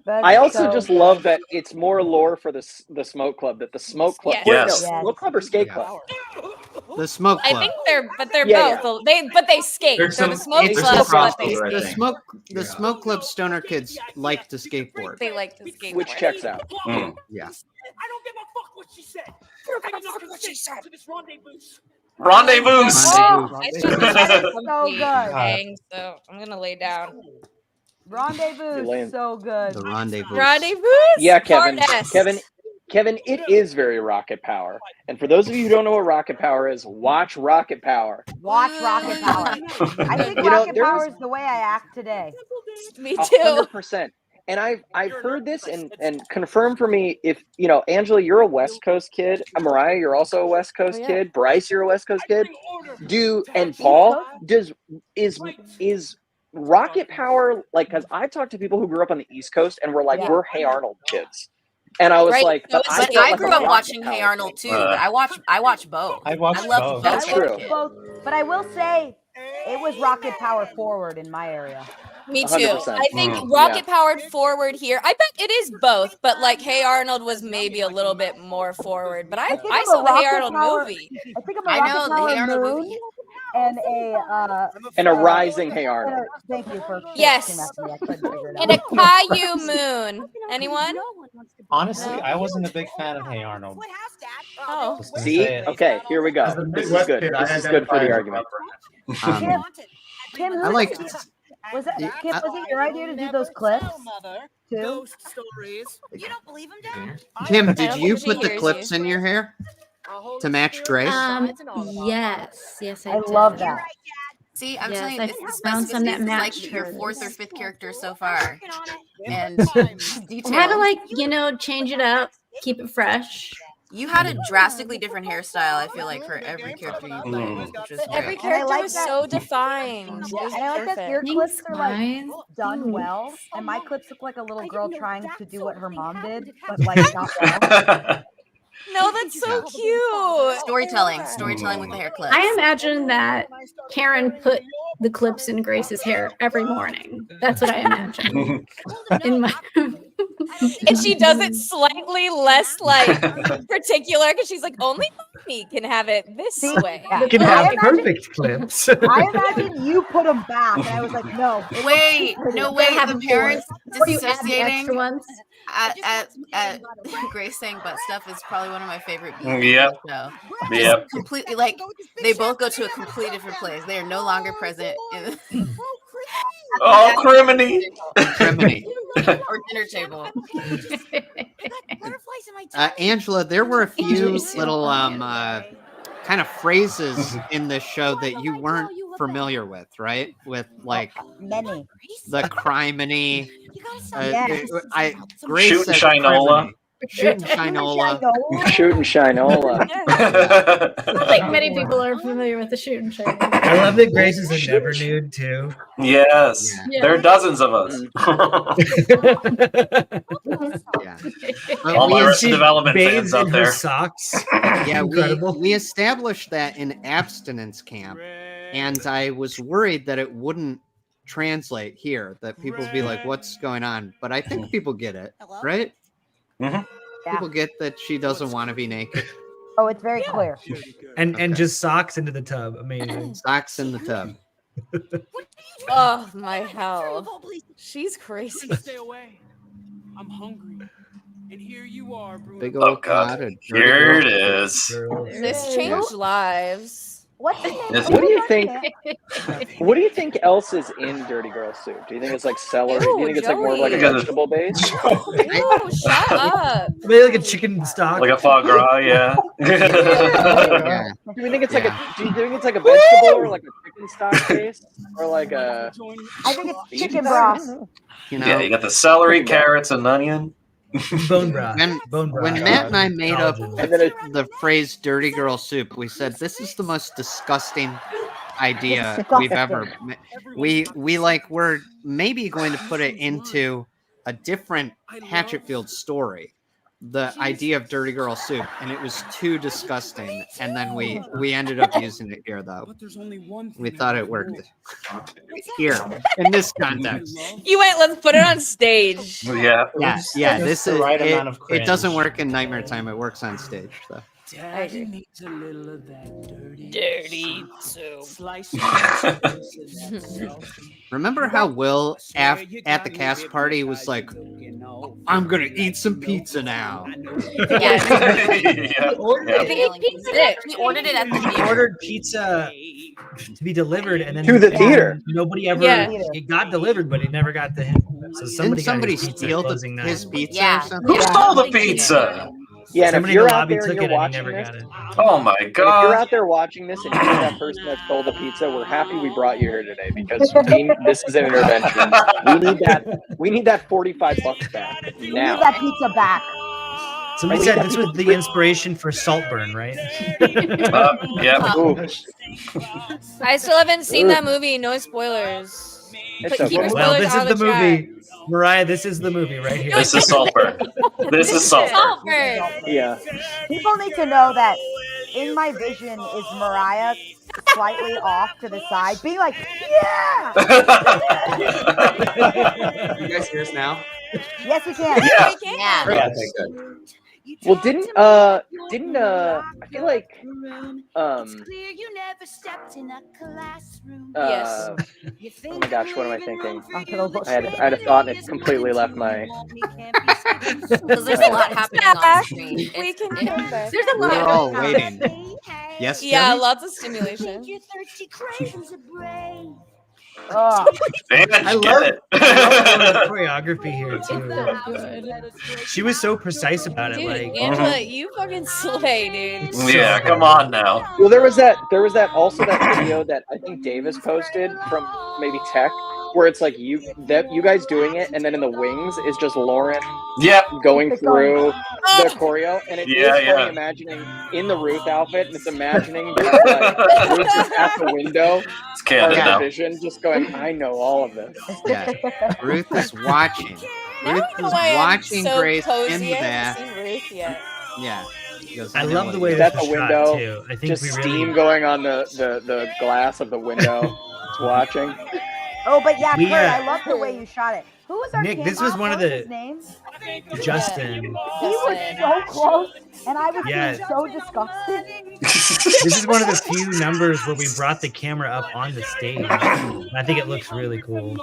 I also just love that it's more lore for the smoke club, that the smoke club. Yes. No, smoke club or skate club? The smoke club. I think they're Yeah, both. But they skate. There's They're the some- smoke there's club, some but they crossover, I skate. think. The smoke club stoner kids like to skateboard. They like to skate. Which checks out. Yeah. I don't give a fuck what she said. I don't give a fuck what she said. To this rendezvous. Rendezvous. Oh, I should So good. hang, so I'm gonna lay down. Rendezvous, so good. The rendezvous. Rendezvous. Yeah, Kevin. Hardest. Kevin, it is very Rocket Power. And for those of you who don't know what Rocket Power is, watch Rocket Power. Watch Rocket Power. I think You know, Rocket there Power was- is the way I act today. Me too. 100%. And I've heard this and confirm for me if, you know, Angela, you're a West Coast kid. Mariah, you're also a West Coast kid. Bryce, you're a West Coast kid. And Paul, is Rocket Power, like, because I've talked to people who grew up on the East Coast and were like, we're Hey Arnold kids. And I was like, so but but felt I like grew a up Rocket watching Power Hey Arnold kid. too. I watch both. I watched love both. That's true. But I will say, it was Rocket Power forward in my area. Me too. 100%. I think Rocket Powered forward here. I bet it is both, but like Hey Arnold was maybe a little bit more forward. But I saw the Hey Arnold movie. I think I'm a Rocket Power Moon and a rising Hey Arnold. Thank you for Yes. me. I couldn't figure it out. And a Caillou Moon. Anyone? Honestly, I wasn't a big fan of Hey Arnold. Oh. Just gonna See? say it. Okay, here we go. This is good. This is good for the argument. Kim, I like. Was it Kim? Was it your idea to do those clips too? You don't believe him, Dad? Kim, I did don't you think she put the hears clips you. in your hair? to match Grace? Yes, I did. love that. See, I'm Yes, telling you, I it's the found some specificity. that It's matched like your hers. 4th or 5th character so far. And I had to like, change it up, keep it fresh. you had a drastically different hairstyle, I feel like, for every character you played, which was Every great. character like was that- so defined. It Yeah, was and I like that perfect. your clips are like Guys. done well, and my clips look like a little girl trying to do what her mom did, but like not well. No, that's so cute. Storytelling with the hair clips. I imagine that Karen put the clips in Grace's hair every morning. That's what I imagine. In my And she does it slightly less like particular because she's like, only mommy can have it this way. You can have perfect clips. I imagine you put them back, and I was like, no. Wait, no, wait. The parents Or you add the extra dissociating ones. at Grace saying butt stuff is probably one of my favorite beats. Yep. So Yep. completely like they both go to a completely different place. They are no longer present in Oh, criminy. Criminy. or dinner table. Angela, there were a few little kind of phrases in this show that you weren't familiar with, right? With like Many. the criminy. Yes. Grace Shooting said Shinola. criminy. Shooting Shinola. Shooting Shinola. I don't think many people are familiar with the shoot and shine. I love that Grace is a never nude too. Yes. Yeah. There are dozens of us. Yeah. All my Arrested Development bathes fans out in her there. socks. Yeah, Incredible. we established that in abstinence camp, and I was worried that it wouldn't translate here, that people would be like, what's going on? But I think people get it, right? Mhm. People get that she doesn't want to be naked. Oh, it's very clear. And just socks into the tub. Amazing. Socks in the tub. Oh my hell. She's crazy. Stay away. I'm hungry. And here you are, Bruno. Big Oh, old God. cottage. Here it is. This changed lives. What's the name? Yes. What do you think? What do you think else is in Dirty Girl Soup? Do you think it's like celery? Do you think it's like more of like a Joey. vegetable base? Oh, shut up. Maybe like a chicken stock. Like a foie gras, yeah. Yeah. Do you think it's like a? Do you think it's like a vegetable or like a chicken stock base or like a? I think it's chicken broth. You know, Yeah, you got the celery, carrots, and onion. Bone broth. when, Bone broth. when Matt and I made up Collagen. And then the phrase dirty girl soup, we said this is the most disgusting idea Disgusting. we've ever we're maybe going to put it into a different Hatchetfield story, the idea of dirty girl soup, and it was too disgusting, and then we ended up using it here though. We thought it worked here in this context. You went, let's put it on stage. Yeah. Yeah, this the is right it, amount of it doesn't cringe. work in Nightmare Time, it works on stage though. Daddy needs a little of that Dirty soup. slice. Remember how Will at the cast party was like, I'm gonna eat some pizza now. Yeah. Yeah. He ordered it at the He theater. ordered pizza to be delivered, and then To the theater. Nobody ever. Yeah. It got delivered, but it never got to him. So Didn't somebody got his pizza steal closing night. his pizza Yeah. or something? Who stole the pizza? Yeah, and if Somebody in you're the out lobby there and took you're it, and he watching never this, got it. Oh my if you're god. out there watching this and you're that person that stole the pizza, we're happy we brought you here today because this is an intervention. We need that $45 back We now. need that pizza back. Somebody said this was the inspiration for Saltburn, right? Yeah. Ooh. I still haven't seen that movie. No spoilers. It's But keep okay. your Well, spoilers this out is of the movie. Mariah, this is the movie right here. This is Saltburn. This is Saltburn. Saltburn. Yeah. People need to know that in my vision is Mariah slightly off to the side, being like, yeah! You guys hear us now? Yes, we can. Yeah. Yeah. Okay, good. Well, didn't I feel like Yes. oh my gosh, what am I thinking? I had a thought and it completely left my. Because there's a lot happening on screen. We can It's- come back. There's a We're lot. all waiting. Yes, Yeah, Jimmy? lots of stimulation. Vange, I get love, it. I love the choreography here too. She was so precise about it. Dude, Like Angela, you fucking slay, dude. Yeah, come on now. Well, there was that also that video that I think Davis posted from maybe Tech, where it's like you guys doing it, and then in the wings is just Lauren going through the choreo, and it is funny imagining in the Ruth outfit, and it's imagining just like Ruth is at the window, It's canon now. vision, just going, I know all of this. Yeah. Ruth is watching. Ruth is watching Grace in the I back. haven't seen Ruth yet. Yeah. He goes, I know love what the he way is. this At the was window, shot too. I think just we steam really going on the glass of the window. It's watching. Oh, but yeah, We, Kurt, I love the way you shot it. Who was our Nick, this was one of What was the- his name? Justin. He was so close, and I was Yeah. being so disgusted. This is one of the few numbers where we brought the camera up on the stage. And I think it looks really cool.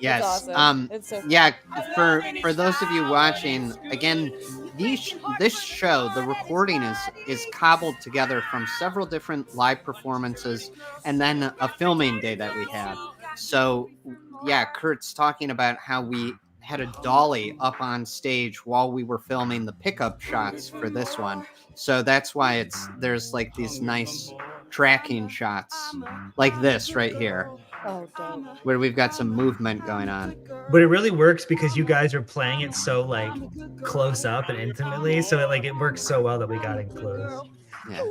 Yes. awesome. It's so Yeah. For those of you watching, again, this show, the recording is cobbled together from several different live performances, and then a filming day that we had. So, yeah, Kurt's talking about how we had a dolly up on stage while we were filming the pickup shots for this one. So that's why there's like these nice tracking shots like this right here, Oh, dope. where we've got some movement going on. But it really works because you guys are playing it so like close up and intimately. So it works so well that we got in close. Yeah.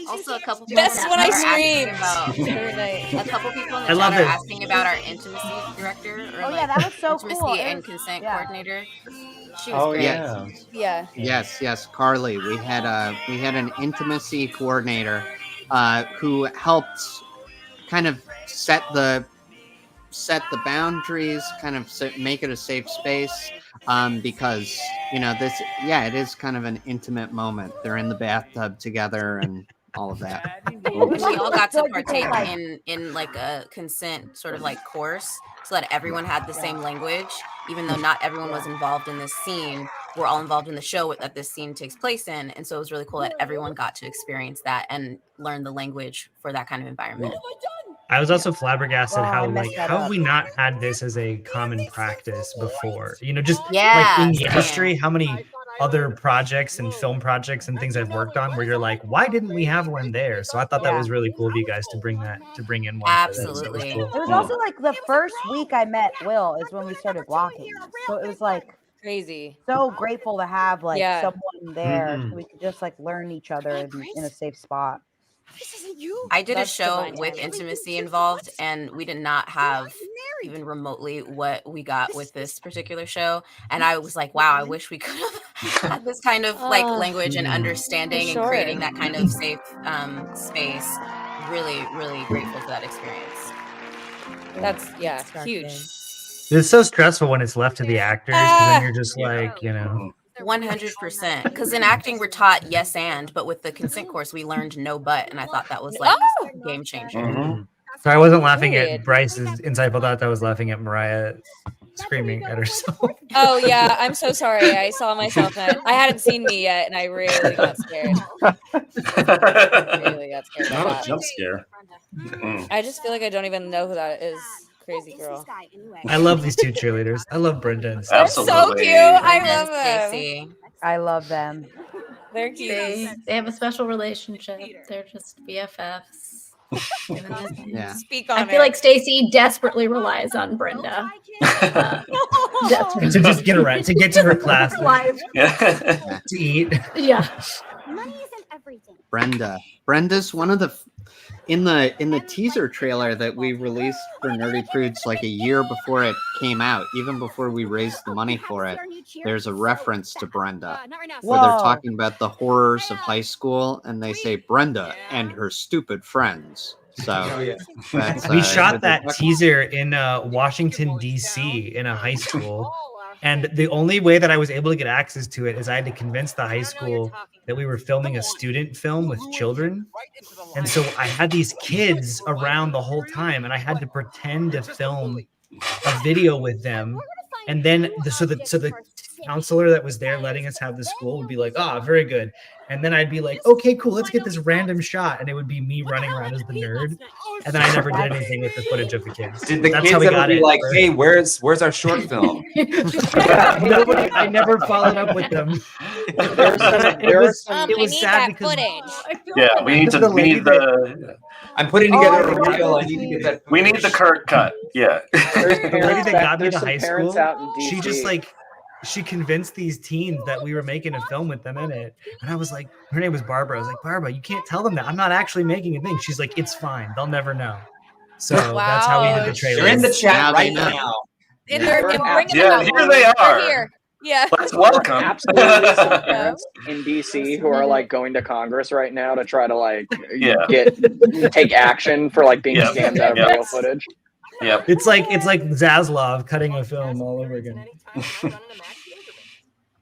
Also, a couple people Best when I are asking screamed about every night. a couple people in I the love chat are it. asking about our intimacy director or Oh, like yeah, that was so intimacy cool. and consent Yeah. coordinator. She was Oh great. yeah. Yeah. Yes, Carly. We had an intimacy coordinator who helped kind of set the boundaries, kind of make it a safe space, because it is kind of an intimate moment. They're in the bathtub together and all of that. We all got to partake in like a consent sort of like course so that everyone had the same language, even though not everyone was involved in this scene. We're all involved in the show that this scene takes place in, and so it was really cool that everyone got to experience that and learn the language for that kind of environment. I was also flabbergasted Oh, I how messed that have up. we not had this as a common practice before? Just Yeah, like in the same. industry, how many other projects and film projects and things I've worked on where you're like, why didn't we have one there? So I thought that was really cool of you guys to bring in one. Absolutely. For this. It was also like the first week I met Will is when we started blocking. So it was like Crazy. so grateful to have like Yeah. someone there Mhm. so we could just like learn each other in a safe spot. I did That's a show divine with timing. intimacy involved, and we did not have even remotely what we got with this particular show. And I was like, wow, I wish we could have had this kind of like language and understanding and sure. creating that kind of safe space. Really, really grateful for that experience. That's huge. It's so stressful when it's left to the actors because then you're just like, 100%. Because in acting, we're taught yes and, but with the consent course, we learned no but, and I thought that was like game changer. So I wasn't laughing Period. at Bryce's insightful thought. I was laughing at Mariah screaming at herself. Oh yeah, I'm so sorry. I saw myself and I hadn't seen me yet, and I really got scared. Really got scared Not about a jump that. scare. I just feel like I don't even know who that is. Crazy girl. I love these two cheerleaders. I love Brenda and They're Stacey. so cute. I And love them. Stacey. I love them. They're cute. They have a special relationship. They're just BFFs. Yeah. Speak on I feel like Stacey desperately relies on Brenda. To just get around, to get to her class, Live. to eat. Yeah. Money isn't everything. Brenda's one of the in the teaser trailer that we released for Nerdy Prudes like a year before it came out, even before we raised the money for it. There's a reference to Brenda where they're talking about the horrors of high school, and they say Brenda and her stupid friends. So that's, We shot what that they're talking teaser in Washington, D.C. in a high school. And the only way that I was able to get access to it is I had to convince the high school that we were filming a student film with children. And so I had these kids around the whole time, and I had to pretend to film a video with them. And then the counselor that was there letting us have the school would be like, "Ah, very good," and then I'd be like, "Okay, cool, let's get this random shot," and it would be me running around as the nerd, and then I never did anything with the footage of the kids. Did the That's kids how we ever got be it. like, "Hey, where's our short film?" Nobody, I never followed up with them. It was I need sad that because footage. Yeah, we need the. I'm putting together a reel. I need to get that. We need the Kurt cut. Yeah. the lady that got me There's to some high parents school, out in she just DC. like she convinced these teens that we were making a film with them in it. And I was like, her name was Barbara. I was like, Barbara, you can't tell them that. I'm not actually making a thing. She's like, it's fine. They'll never know. So that's how we did the trailer. They're in the chat Now right they know. now. And they're bringing Yeah, them here out. they are. They're here. Yeah. Let's welcome. Absolutely some parents in DC who are like going to Congress right now to try to like take action for like being scammed out of real footage. Yep. It's like Zaslav cutting a film all over again.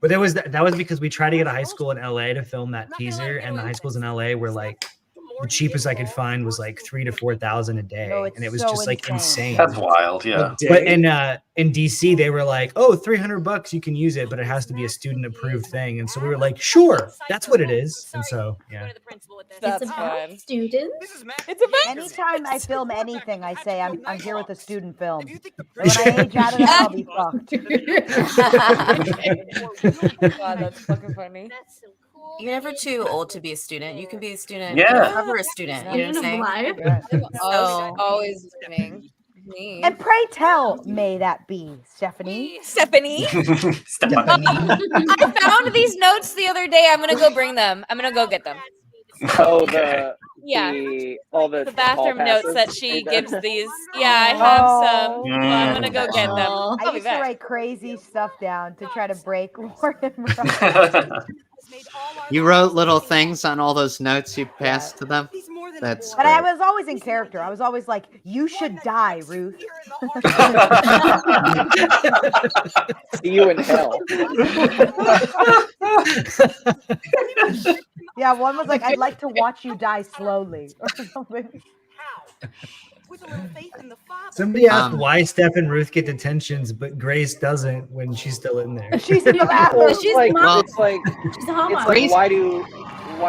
But that was because we tried to get a high school in LA to film that teaser, and the high schools in LA were like the cheapest I could find was like $3,000 to $4,000 a day, and it was just like insane. That's wild, yeah. But in DC, they were like, "Oh, $300, you can use it, but it has to be a student-approved thing." And so we were like, "Sure, that's what it is." And so, yeah. It's about students. It's about Anytime I film anything, I say I'm here with a student film. And when I age out of that, I'll be fucked. God, that's fucking funny. You're never too old to be a student. You can be a student. Yeah. Forever a student. You know what I'm saying? Always listening. Me. And pray tell, may that be, Stephanie. Stephanie. I found these notes the other day. I'm gonna go bring them. I'm gonna go get them. Oh, the the bathroom hall notes passes that she like that? gives these. Yeah, I have some. So I'm gonna go get them. I I'll be used to back. write crazy stuff down to try to break Lauren and Ryan. You wrote little things on all those notes you passed to them? That's But I great. was always in character. I was always like, "You should die, Ruth." See you in hell. Yeah, one was like, "I'd like to watch you die slowly," or something. Somebody asked why Steph and Ruth get detentions, but Grace doesn't when she's still in there. She's in the bathroom. Well, She's like, mom. it's like She's a homo. it's like why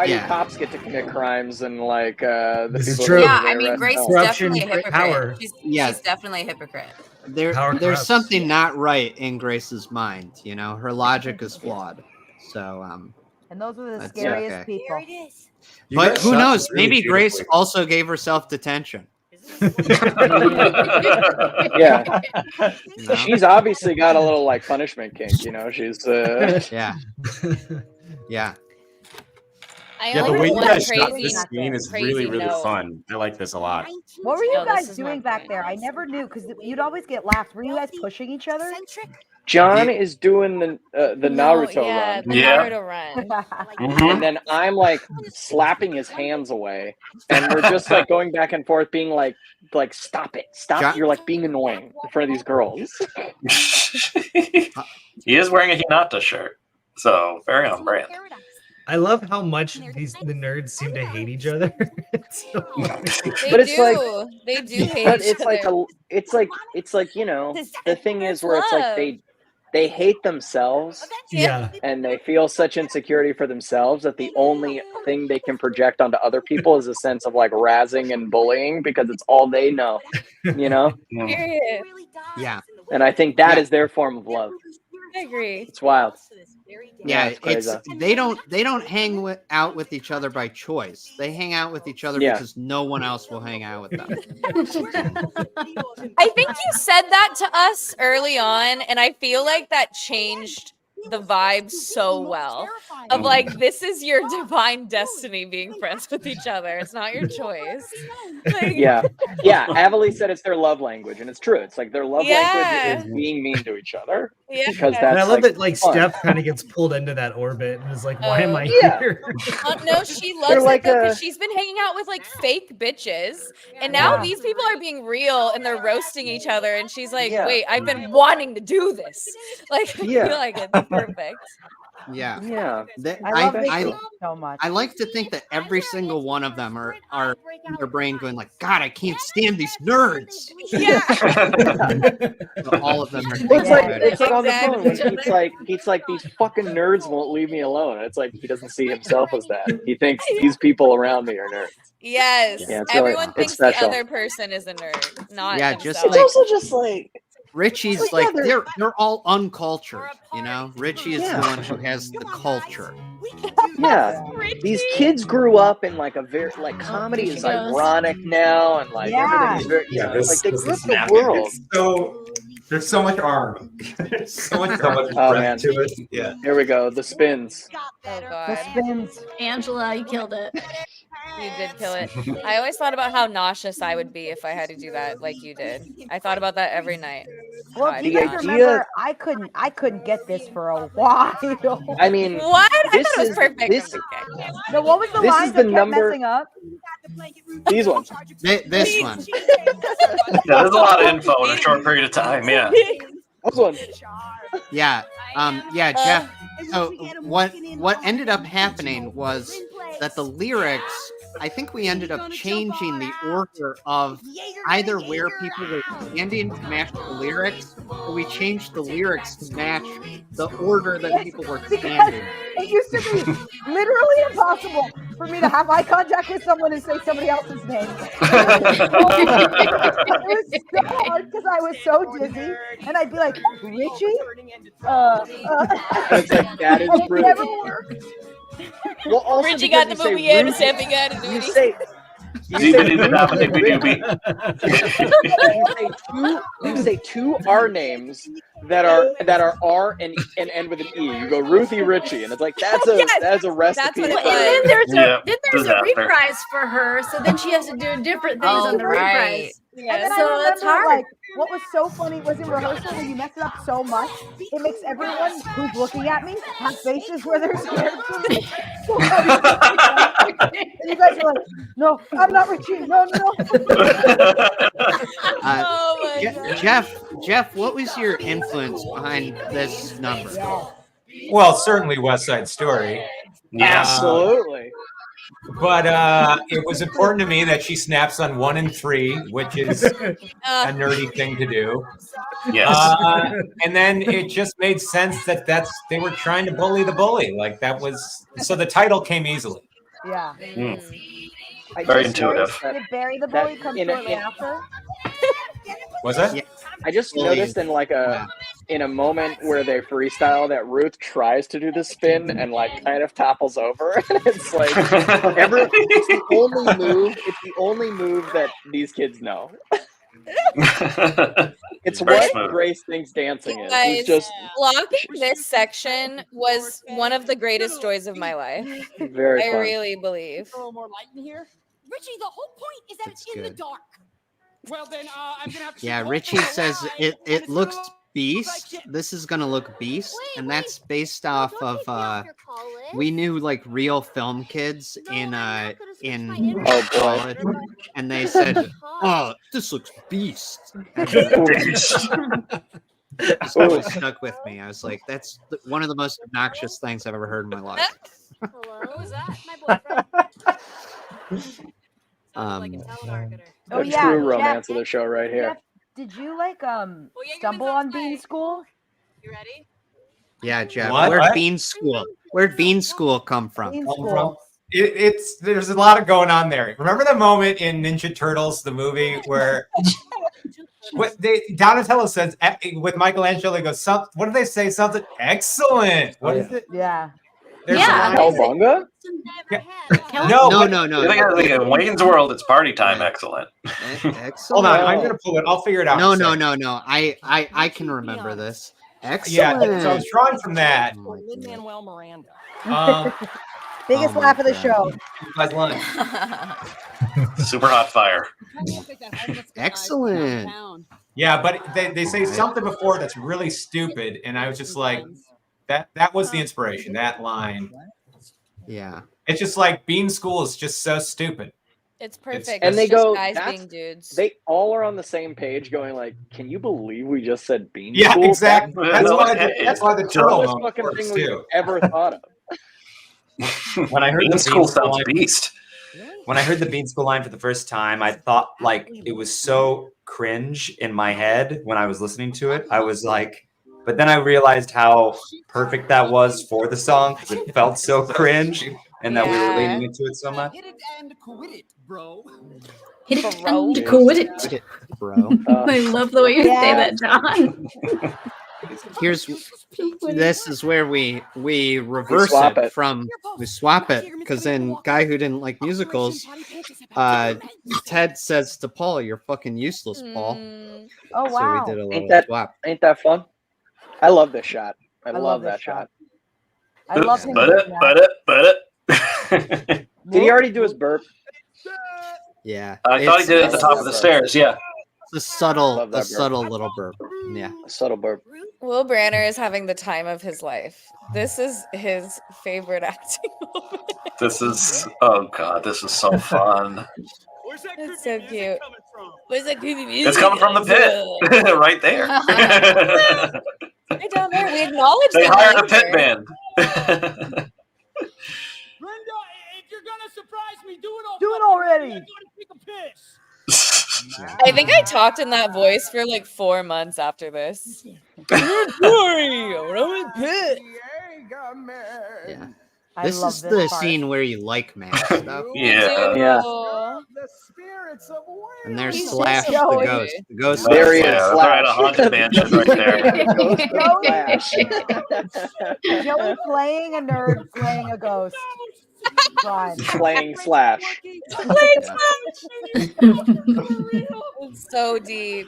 do Yeah. cops get to commit crimes and like the This is people true. that Yeah, they I mean, arrest Grace is don't? Corruption, definitely a hypocrite. power. She's definitely a hypocrite. There's corrupts. something not right in Grace's mind. You know, her logic is flawed. So, And those were the That's scariest okay. people. You but guys who shot knows? really Maybe Grace beautifully. also gave herself detention. Yeah, You know? she's obviously got a little like punishment kink. You know, she's Yeah. Yeah. I Yeah, the only way have you one guys shot crazy, this scene is crazy really, really note. fun. I like this a lot. What were you No, this guys is my doing back point. there? I never knew because you'd always get laughs. Were you guys pushing each other? John is doing the Naruto yeah, run, the Yeah. Naruto run. Mhm. and then I'm like slapping his hands away, and we're just like going back and forth, being like stop it, stop! John- You're like being annoying in front of these girls. He is wearing a Hinata shirt, so very on brand. I love how much the nerds seem to hate each other. It's so funny. They But it's do. like- They do hate But each it's like other. it's like you know, the thing is where it's like they hate themselves Yeah. and they feel such insecurity for themselves that the only thing they can project onto other people is a sense of like razzing and bullying because it's all they know, you know. Period. Yeah. And I think that is their form of love. I agree. It's wild. Yeah, it's crazy. they don't hang out with each other by choice. They hang out with each other Yeah. because no one else will hang out with them. I think you said that to us early on, and I feel like that changed the vibe so well. Of like, this is your divine destiny being friends with each other. It's not your choice. Like, Yeah. Avalie said it's their love language, and it's true. It's like their love Yeah. language is being mean to each other. Yeah. Because And I that's love that like fun. Steph kind of gets pulled into that orbit and is like, why am I Yeah. here? No, she loves They're it like because she's been hanging out with like fake bitches, and now Yeah. these people are being real and they're roasting each other, and she's like, Yeah. "Wait, I've been wanting to do this." Like, I Yeah. feel like it's perfect. Yeah. Yeah. I love Richie so much. I like to think that every single one of them are in their brain going like, God, I can't stand these nerds. Yeah. All of them are. Well, it's like on the Exactly. phone when Pete's like these fucking nerds won't leave me alone. It's like he doesn't see himself as that. He thinks these people around me are nerds. Yes. Yeah, it's Everyone it's thinks the special. other person is a nerd, not Yeah, themselves. just It's also just like Richie's like they're all uncultured, you know. Richie is the one who has the culture. Yeah, these kids grew up in like a very like comedy is ironic now, and like everything's very like they grew up in the world. So there's so much arm. There's so much Oh breath man, to it. Yeah. Here we go. The spins. Oh The god. spins. Angela, you killed it. You did kill it. I always thought about how nauseous I would be if I had to do that like you did. I thought about that every night. Well, God, do you guys idea- remember? I couldn't get this for a while. I mean, what? I this thought it was is- perfect. this- No, what was the This line is that the kept number- messing up? These ones. This one. Yeah, there's a lot of info in a short period of time. Yeah. This one. Yeah. Yeah, Jeff. So what ended up happening was that the lyrics, I think we ended up changing the order of either where people were standing to match the lyrics, or we changed the lyrics to match the order that people were standing. It used to be literally impossible for me to have eye contact with someone and say somebody else's name. It was so hard because I was so dizzy, and I'd be like, Richie? It's like, that is and it rude. never worked. Well, also Richie because got the you say movie and Ruth- Sammy got it. You say you say two R names that are R and end with an E. You go Ruthie Richie, and it's like that's a recipe. what it And then there's a disaster. reprise for her, so then she has to do different things on the reprise. And then So I it's remember, hard. like, what was so funny was in rehearsal when you mess it up so much, it makes everyone who's looking at me have faces where they're scared for me. So you guys are like, no, I'm not Richie. No. Jeff, what was your influence behind this number? Well, certainly West Side Story. Absolutely. But it was important to me that she snaps on 1 and 3, which is a nerdy thing to do. Yes. And then it just made sense that they were trying to bully the bully. Like that was so the title came easily. Yeah. Very intuitive. Did Barry the Bully come shortly after? Was that? Yeah. I just noticed in a moment where they freestyle that Ruth tries to do the spin and like kind of topples over. And it's like it's the only move that these kids know. It's Very what smooth. Grace thinks dancing is. Guys, It's just blocking this section was one of the greatest joys of my life. very I fun. really believe. A little more light in here. Richie, the whole point is that it's in the good. dark. Well, then I'm gonna have to. Yeah, Richie says it looks beast. This is gonna look beast, and that's based off of we knew like real film kids in college, and they said, "Oh, this looks beast." This always stuck with me. I was like, "That's one of the most obnoxious things I've ever heard in my life." Hello? Who's that? My boyfriend. Oh The yeah, true Jeff, romance of the show right here. Jeff, did you like stumble on Bean School? You ready? Yeah, Jeff. What? Where'd Bean School come from? Bean From- School. There's a lot of going on there. Remember the moment in Ninja Turtles, the movie, where Donatello says with Michelangelo, he goes, "What do they say? Something excellent." What is it? Yeah. There's Yeah. a line- Cowabunga? No. I think in Wayne's World, it's party time. Excellent. Excellent. Hold on, I'm gonna pull it. I'll figure it out. No. in a second. I can remember this. Excellent. Yeah, so I was drawing from that. Lin-Manuel Miranda. Biggest laugh of the show. Guys, lunch. Super hot fire. Excellent. Yeah, but they say something before that's really stupid, and I was just like, that was the inspiration. That line. Yeah. It's just like Bean School is just so stupid. It's perfect. And It's they just go, guys that's, being dudes. they all are on the same page going like, can you believe we just said bean Yeah, school? exactly. That's why the turtle Dumbest moment fucking works thing we've too. ever thought of. When I heard Bean the School Bean School sounds line, beast. when I heard the Bean School line for the first time, I thought like it was so cringe in my head when I was listening to it. I was like, but then I realized how perfect that was for the song because it felt so cringe and that we were leaning into it so much. Hit it and quit it, bro. Hit it and quit it. Bro. I love the way you say that, John. This is where we reverse swap it it. from we swap it because in Guy Who Didn't Like Musicals, Ted says to Paul, "You're fucking useless, Paul." Oh So wow. we did a little Ain't that swap. ain't that fun? I love this shot. I love this that shot. I love him. Did he already do his burp? Yeah, I thought he did it at the top of the stairs. Yeah. It's a subtle, Love that burp. subtle little burp. Yeah. A subtle burp. Will Branner is having the time of his life. This is his favorite acting moment. This is, oh god, this is so fun. It's so cute. Where's that creepy music? It's coming from the pit, right there. Right down there. We acknowledge They them hired a later. pit band. Brenda, if you're gonna surprise me, do it already. I'm gonna take a piss. I think I talked in that voice for like 4 months after this. Sorry, I'm in pit. Yeah. I This love is this the part. scene where you like Matt stuff. Yeah. Yeah. The spirits of And there's He's Slash just the so ghost. The ghost. There he is. Yeah, they're at a haunted mansion right there. Joey playing a nerd, playing a ghost. Fun. Playing Slash. It's so deep.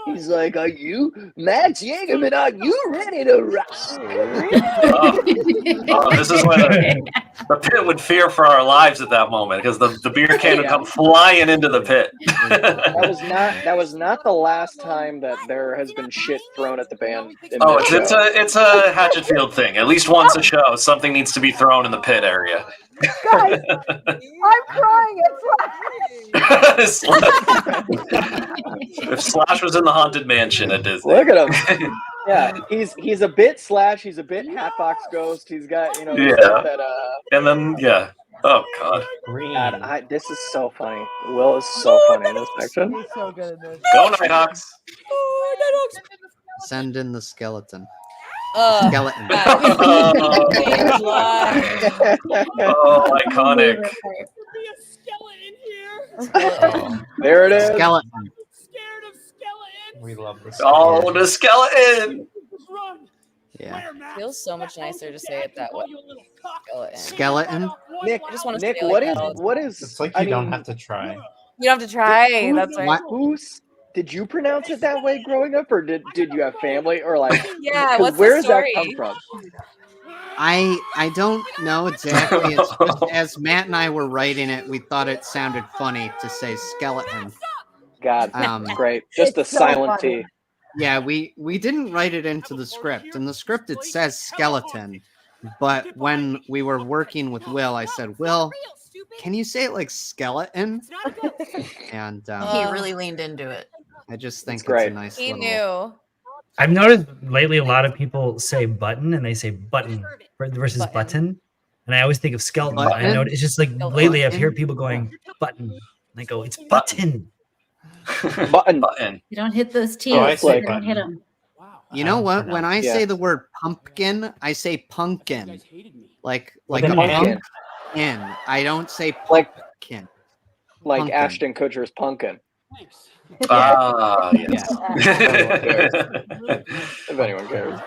He's like, are you, Max Yeagerman, are you ready to rock? Oh, this is when the pit would fear for our lives at that moment because the beer can would come flying into the pit. That was not the last time that there has been shit thrown at the band. In Oh, this show. it's a Hatchetfield thing. At least once a show, something needs to be thrown in the pit area. Guys, I'm crying. It's If Slash was in the haunted mansion at Disney, Look at him. Yeah, he's a bit Slash. He's a bit Hatbox Ghost. He's got Yeah. that. And then oh god, God, this is so funny. Will is so funny in this section. He's so good at this. go Nighthawks! Send in the skeleton. Oh, Skeleton. Oh, iconic. There it is. Skeleton. We love this. Oh, the skeleton! Yeah. Feels so much nicer to say it that way. Skeleton. Skeleton. Nick, I just want to Nick, say it what like is that. what is? It's like I you don't mean, have to try. You don't have to try. That's right. Did you pronounce it that way growing up, or did you have family, or like? Yeah. 'cause What's where the does story? that come from? I don't know exactly. It's just as Matt and I were writing it, we thought it sounded funny to say skeleton. God, great. Just the It's so silent funny. T. Yeah, we didn't write it into the script. In the script, it says skeleton. But when we were working with Will, I said, Will, can you say it like skeleton? And He really leaned into it. I just think it's great. a nice He little. knew. I've noticed lately a lot of people say button and they say button versus button. And I always think of skeleton. But I Button? know it's just like lately I've heard people going button. And I go, it's button. Button. You don't hit those T's. I say You don't hit them. You know what? When I Yeah. say the word pumpkin, I say pumpkin. Like With a an N? pumpkin. I don't say Like pumpkin. like Pumpkin. Ashton Kutcher's Pumpkin. Ah, yes. If anyone cares.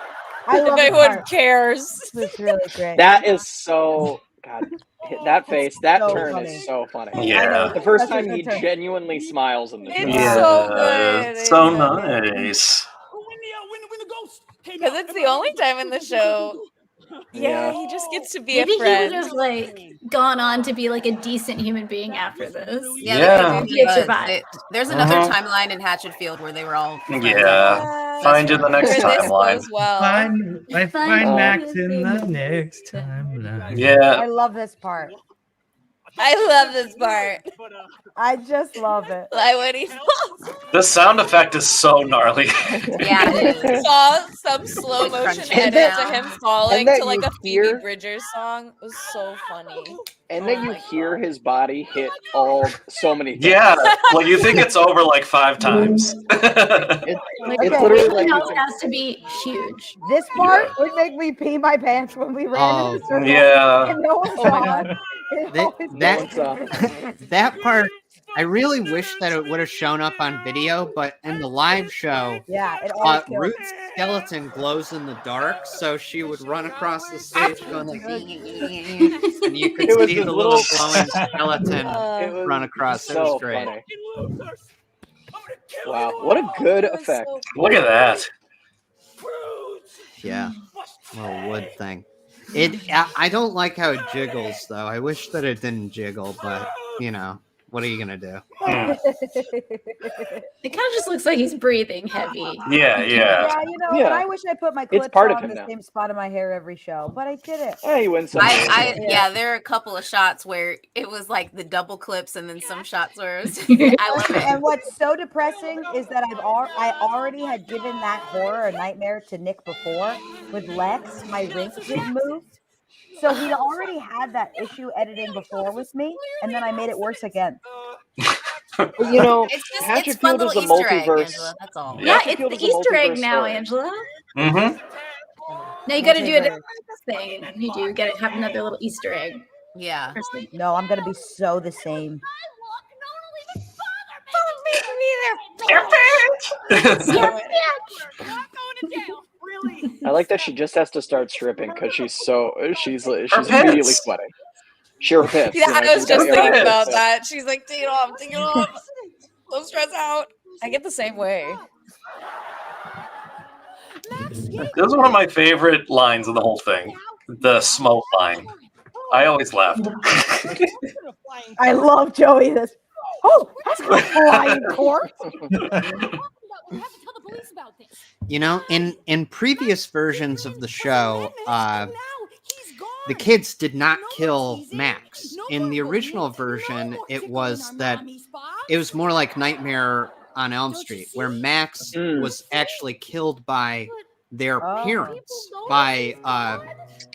I If love this anyone part. cares. This is really great. That is so. God, that face, that so turn funny. is so funny. Yeah. The first Such a time good he turn. genuinely smiles in this It's movie. Yeah, so good. it's so nice. Because it's the only time in the show. Yeah, Yeah. he just gets to be Maybe a he would friend. have like gone on to be like a decent human being after this. Yeah. He had survived. There's another timeline in Hatchetfield where they were all friends. Yeah. Find you in the next Where this timeline. goes well. I find Max in the next timeline. I Yeah. love this part. I love this part. I just love it. Like when he falls. The sound effect is so gnarly. Yeah, it is. Saw some slow motion crunching edit down. to him falling that to like you a Phoebe hear- Bridgers song. It was so funny. And Oh then you my hear God. his body hit so many things. Yeah, like you think it's over like 5 times. Like, Okay. literally like everything you else can- has to be huge. This part would make me pee my pants when we ran Oh, in the circle. yeah. And no one Oh my saw God. it. It That- always that- goes down. That part, I really wish that it would have shown up on video, but in the live show, Yeah, it always kills. Root's skeleton glows in the dark, so she would run across the stage going like, and you could It was see this the little little- glowing skeleton It was run across. It so was great. funny. Wow, what a good effect. Look at that. Yeah, little wood thing. I don't like how it jiggles though. I wish that it didn't jiggle, but you know, what are you gonna do? It kind of just looks like he's breathing heavy. Yeah, yeah. Yeah, you know, Yeah. and I wish I put my It's clips part of on him the now. same spot of my hair every show, but I did it. Hey, you win some. Yeah, there are a couple of shots where it was like the double clips, and then some shots where it was, I love it. And what's so depressing is that I already had given that horror a nightmare to Nick before with Lex. My rings getting moved, so he'd already had that issue editing before with me, and then I made it worse again. You know, It's just Hatchet it's fun Field is little a Easter egg, multiverse. Angela. That's all. Yeah, Hatchet it's Field the is a Easter egg multiverse now, story. Angela. Mm-hmm. Now you got to do a different thing. You do got to have another little Easter egg. Yeah. No, I'm gonna be so the same. I like that she just has to start stripping because she's pits. immediately sweating. Sure pits. Yeah, you know, I was she's got just the thinking pits. about that. She's like, take it off, take it off. Don't stress out. I get the same way. This is one of my favorite lines of the whole thing. The smoke line. I always laughed. I love Joey. This. Oh, that's a flying corpse. You know, in previous versions of the show, the kids did not kill Max. In the original version, it was more like Nightmare on Elm Street, where Max was actually killed by their parents.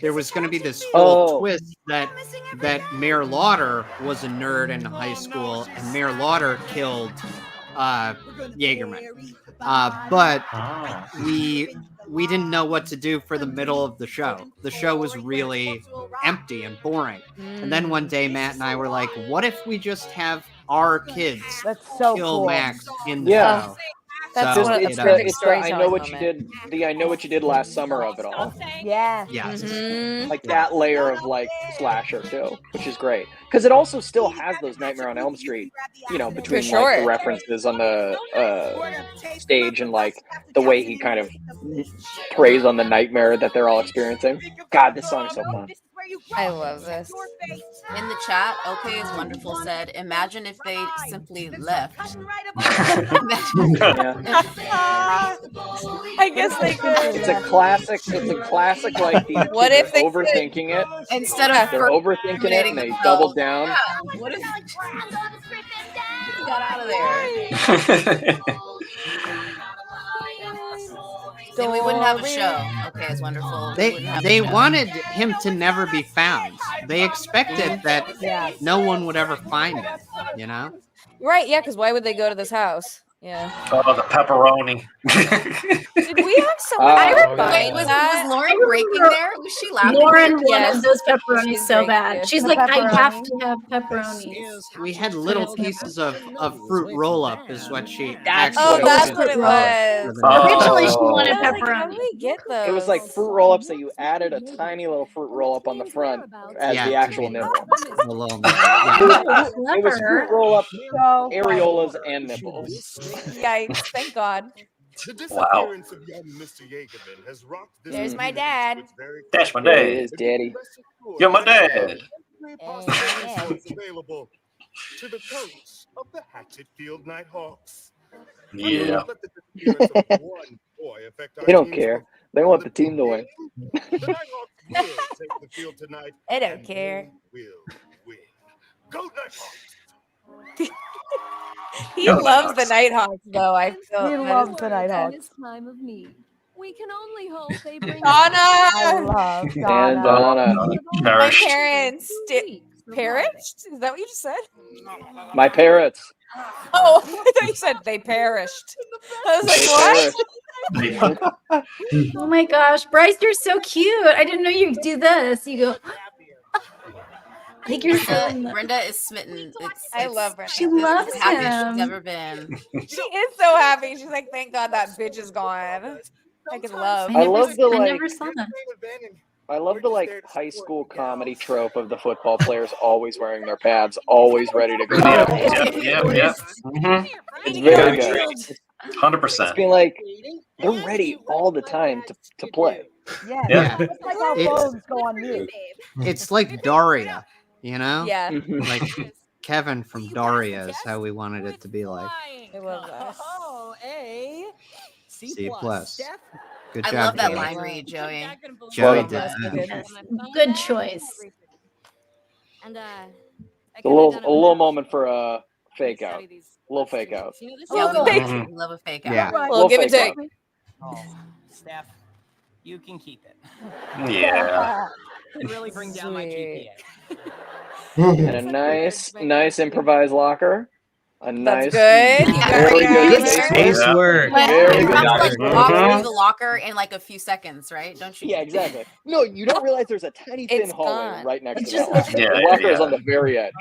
There was going to be this whole twist that Mayor Lauder was a nerd in high school, and Mayor Lauder killed Jaegerman. But we didn't know what to do for the middle of the show. The show was really empty and boring. And then one day, Matt and I were like, "What if we just have our kids so kill cool. Max in the Yeah. show?" That's So, one of you the know, perfect It's the I know storytelling what you moment. did. The I know what you did last summer of it all. Yeah. Yes. Mhm. Like that layer of like slasher too, which is great because it also still has those Nightmare on Elm Street, you know, between For like sure. the references on the stage and like the way he kind of preys on the nightmare that they're all experiencing. God, this song is so fun. I love this. In the chat, OK is Wonderful said, imagine if they simply left. I guess they could. It's a classic. It's a classic. Like the What if they could? overthinking it? Instead of They're overthinking it and they double down. Yeah. What if got out of there? Then we wouldn't have a show. OK is Wonderful. We wouldn't have a They show. wanted him to never be found. They expected that no one would ever find him, you know? Right, yeah, because why would they go to this house? Yeah. Oh, the pepperoni. Did we have someone Oh, ever yeah. find Was that? Lauren breaking there? Was she laughing? Lauren Yes. wanted those pepperonis She's so great, bad. too. She's The like, I have pepperoni. to have pepperonis. We had little pieces of fruit roll up, is what she That's actually Oh, what it that's was. what it was. Originally, she Oh. wanted I was like, how pepperoni. do we get those? It was like fruit roll-ups that you added a tiny little fruit roll-up on the front as Yeah, the to actual be- nibble. a little- yeah. It was fruit roll-up, So areolas, and nipples. Yikes, thank God. The Wow. disappearance of young Mr. Jagerman has rocked this There's my community dad. to its very That's my There dad. it is, Daddy. You're my dad. Every possible resource available to the coach of the Hatchetfield Nighthawks. Yeah. Let the disappearance of one boy affect our They don't team's care. They want the team to win. The Nighthawks will take the field tonight. I don't and care. we will win. Go Nighthawks! He loves the Nighthawks, though. I feel He loves the Nighthawks. Time of need. We can only hope they bring Donna! I love And Donna. My Cherished. parents perished? Is that what you just said? My parrots. Oh, I thought you said they perished. I was like, what? Oh my gosh, Bryce, you're so cute. I didn't know you could do this. You go. Like you're so. Brenda is smitten. I love Brenda. She This is loves the happiest him. she's ever been. She is so happy. She's like, thank God that bitch is gone. I can love. I love the I like. never saw that. I love the like high school comedy trope of the football players always wearing their pads, always ready to go. Yeah. Mm-hmm. It's very good. 100%. It's being like they're ready all the time to play. Yeah. Yeah. It's like how It's- phones go on mute. It's like Daria, you know? Yeah. Like Kevin from Daria is how we wanted it to be like. It was us. Oh, A. C plus. Good I job, love that Joey. line read, Joey. Joey Well did Yes, we did. that. Good choice. And A little moment for fake out. A little fake out. Yeah, we Mhm. love a fake out. Yeah. Well, give and take. Oh, Steph, you can keep it. Yeah. It really bring down my Sweet. GPA. And a nice improvised locker. A nice, good. You got very it. good Good space. Space work. Very You good. have to like walk Mhm. through the locker in like a few seconds, right? Don't you? Yeah, exactly. No, you don't realize there's a tiny thin It's hallway gone. right next It's to just that locker. Yeah, The locker is yeah. on the very edge.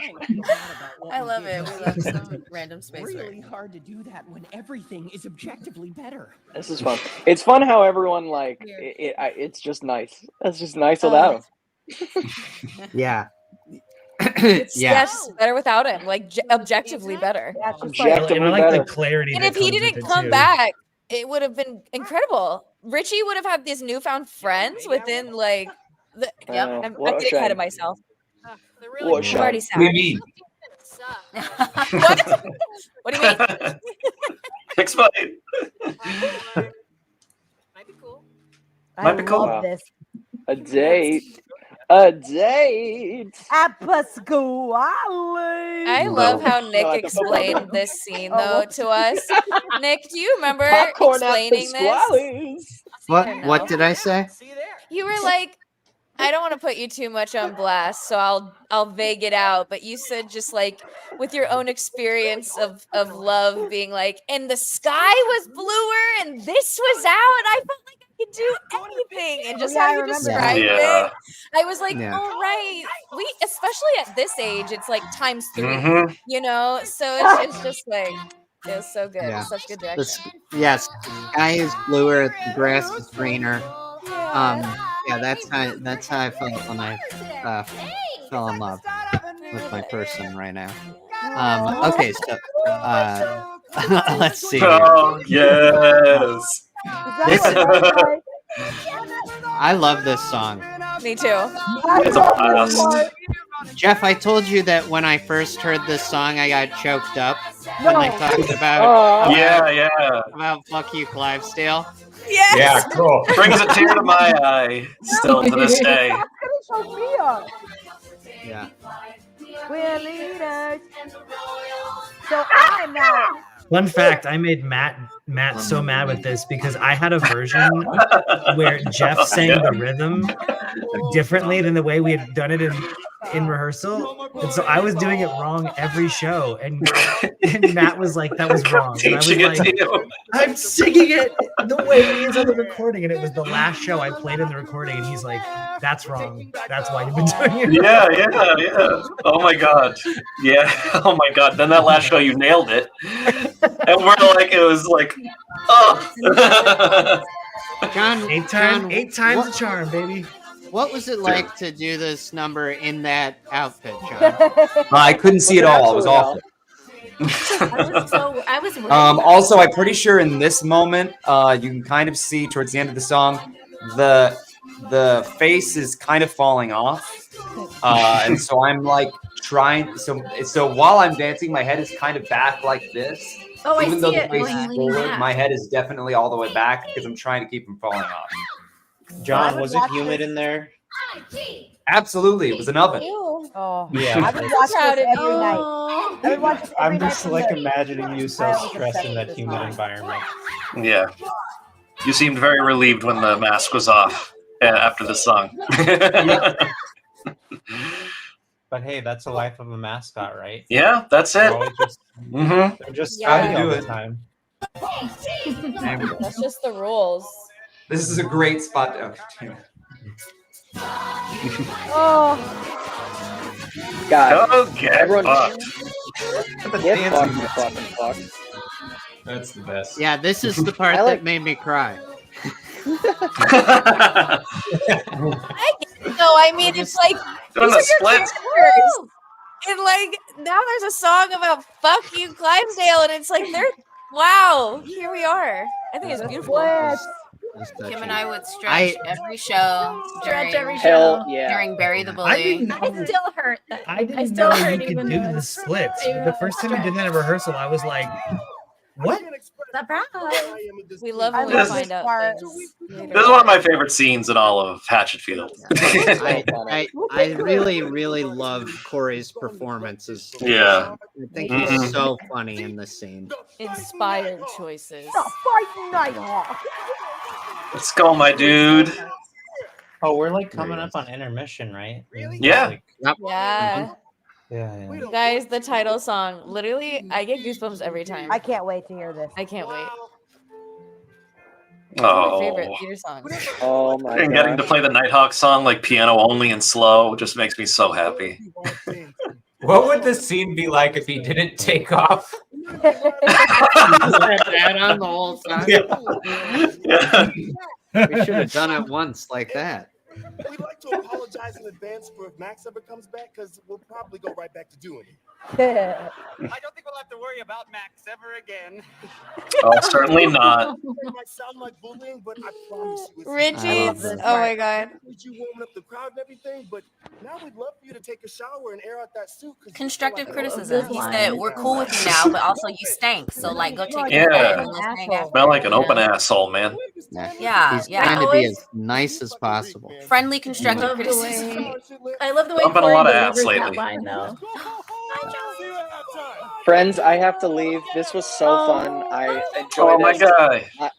I love it. We love some random space work. Really hard to do that when everything is objectively better. This is fun. It's fun how everyone like it's just nice. It's just nice without him. Yeah. It's yeah. yes, better without him. Like objectively better. Yeah, it's just like, Objectively And I like better. the clarity. And that if he comes with didn't it, come too. back, it would have been incredible. Richie would have had these newfound friends within like the. Yep. I'm What a getting ahead shame. of myself. What a I'm already shame. sad. mean? What? What do you mean? Explain. Might be cool. I Might be cool. love this. A date. A date. At Pasquale. I love how Nick No, explained this scene Oh, though what? to us. Nick, do you remember Popcorn at explaining this? Pasquale's. What did I say? See you there. You were like, I don't want to put you too much on blast, so I'll vague it out. But you said just like with your own experience of love being like, and the sky was bluer and this was out, and I felt like I could do anything. And just yeah, I how you remember described that. it, I was like, Yeah. oh right. We especially at this age, it's like times 3, Mhm. you know. So it's just like it was so good. Yeah. It's such good The direction. yes, the sky is bluer, the grass is greener. Yeah, that's how I felt when I fell in love with my person right now. Okay, so let's see. Here. Oh, yes. This I love this song. Me too. It's a blast. Jeff, I told you that when I first heard this song, I got choked up when they talked about about fuck you, Clivesdale. Yes. Yeah, cool. Brings a tear to my eye still to this day. Yeah. We're leaders. So I'm now. Fun fact: I made Matt so mad with this because I had a version where Jeff sang the rhythm differently than the way we had done it in rehearsal, and so I was doing it wrong every show, and Matt was like, "That was wrong." And I was Teaching it like, to you. "I'm singing it the way it is on the recording," and it was the last show I played in the recording, and he's like, "That's wrong. That's why you've been doing it." Yeah. Oh my god. Yeah. Oh my god. Then that last show you nailed it. And we're like, it was like, oh. John, eight John, times the charm, baby. What was it like to do this number in that outfit, John? I couldn't see it all. It was awful. I was ready. Also, I'm pretty sure in this moment, you can kind of see towards the end of the song, the face is kind of falling off, and so I'm like trying. So while I'm dancing, my head is kind of back like this. Oh, I Even see though the it face going is leaning forward, back. my head is definitely all the way back because I'm trying to keep from falling off. John, was it humid in there? Absolutely, it was an oven. Oh, Yeah, I would watch proud this of every you. night. I would watch this every I'm night just from like the- imagining you so I was stressed obsessed in with that this humid song. environment. Yeah. You seemed very relieved when the mask was off after the song. But hey, that's the life of a mascot, right? Yeah, that's They're it. always just, Mm-hmm. they're just Yeah. happy all do the it. time. That's just the rules. This is a great spot. Okay. Oh, God, Go get everyone, fucked. get fucked, you fucking fuck. That's the best. Yeah, this is the part I like- that made me cry. I get it, though. I mean, it's like Doing these the are your splits. characters. And like now there's a song about fuck you, Clivesdale, and it's like they're wow, here we are. I think it's beautiful. Kim and I would stretch every show Stretch every Hell show. yeah. during Bury the I Bully. didn't I know. still hurt. That. I didn't still know hurt you could even do though the it's splits. a The first time you did that at rehearsal, I was like, "What?" surprise. We love I when we love find this out part. things. This is one of my favorite scenes in all of Hatchetfield. I really, really love Corey's performances. Yeah. I think Mhm. he's so funny in this scene. Inspired choices. the fighting Nighthawk. Let's go, my dude. Oh, we're like coming up on intermission, right? Yeah. Like, Yeah. yeah. You guys, the title song. Literally, I get goosebumps every time. I can't wait to hear this. I can't wait. It's one of my favorite Oh. theater songs. Oh my And getting to god. play the Nighthawk song like piano only and slow just makes me so happy. What would this scene be like if he didn't take off? That on the whole time. Yeah. We should have done it once like that. We'd like to apologize in advance for if Max ever comes back, because we'll probably go right back to doing it. I don't think we'll have to worry about Max ever again. Oh, certainly not. It might sound like bullying, but I promise you, it's Richie's. Oh my god. You warming up the crowd and everything, but now we'd love for you to take a shower and air out that suit. Constructive like criticism. He said, "We're cool with you now, but also you stank. So like, go take Yeah. your bath and let's hang out." Smell like an open asshole, man. Yeah, He's yeah. trying to be as nice as possible. Friendly constructive criticism. I love the way Bumping a Corey lot of delivers ass that lately. line, though. Friends, I have to leave. This was so fun. I enjoyed Oh my it. guy.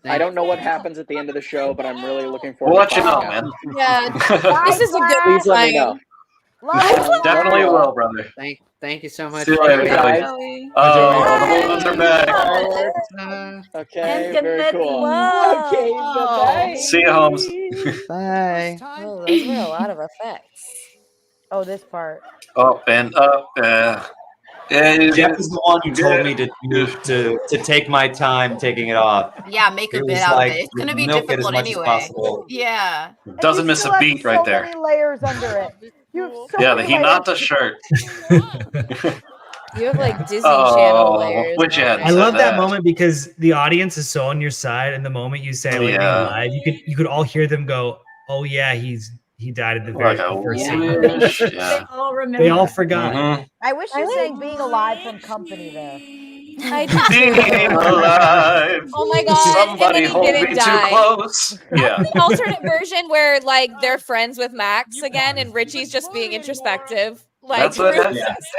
I don't know what happens at the end of the show, but I'm really looking forward We'll to let you know, finding out. man. Yeah. This is a good Please let me time. know. Definitely will, brother. Thank you so much. See you later, guys. Joey. Oh, the balloons are back. Okay, And very confetti. cool. Whoa. Okay, bye-bye. See you, Holmes. Bye. Oh, those were a lot of effects. Oh, this part. Up and up. Jeff is the one who told me to take my time taking it off. Yeah, make a It bit was out like, of it. It's gonna be milk it as difficult much as anyway. possible. Yeah. Doesn't miss a beat right there. Many layers under it. You have so Yeah, the many layers. Hinata shirt. You have like Disney Oh, Channel layers. wish you hadn't I said love that that. moment because the audience is so on your side, and the moment you say like Yeah. live, you could all hear them go, "Oh yeah, he died at the very Like a first scene." wish. They Yeah. all remember. They all forgot. Mhm. I wish you sang "Being Alive" from Company there. I did Being alive. Oh my god! Somebody and then hold he me didn't too die. close. Yeah. An alternate version where like they're friends with Max again, and Richie's just being introspective. Like That's what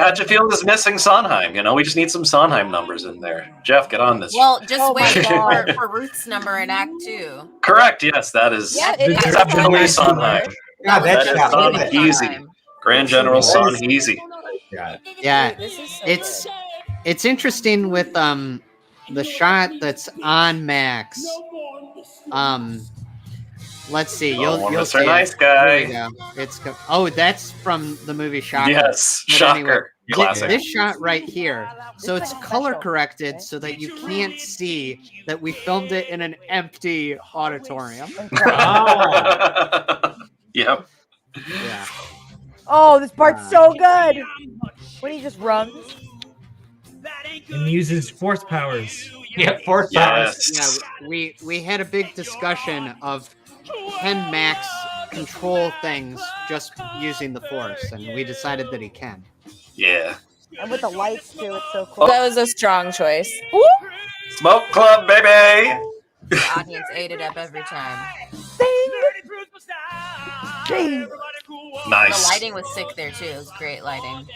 Hatchetfield is missing Sondheim. You know, we just need some Sondheim numbers in there. Jeff, get on this. Well, just Oh my wait God. for Ruth's number in Act 2. Correct. Yes, that is Yeah, it is definitely Sondheim. Sondheim. God, That that is shot. Son Easy. Grand General Son Easy. Yeah, This is so it's interesting with the shot that's on Max. Let's see. You'll Mr. see Nice it. Guy. Here we go. Oh, that's from the movie Shocker. Yes, But Shocker. anyway, Classic. this shot right here. So it's color corrected so that you can't see that we filmed it in an empty auditorium. Yep. Yeah. Oh, this part's so good. When he just runs. And uses force powers. Yeah, force powers. Yes. Yeah, we had a big discussion of can Max control things just using the force, and we decided that he can. Yeah. And with the lights too, it's so cool. That was a strong choice. Smoke Club, baby. The audience ate it up every time. Sing! Nice. The lighting was sick there too. It was great lighting.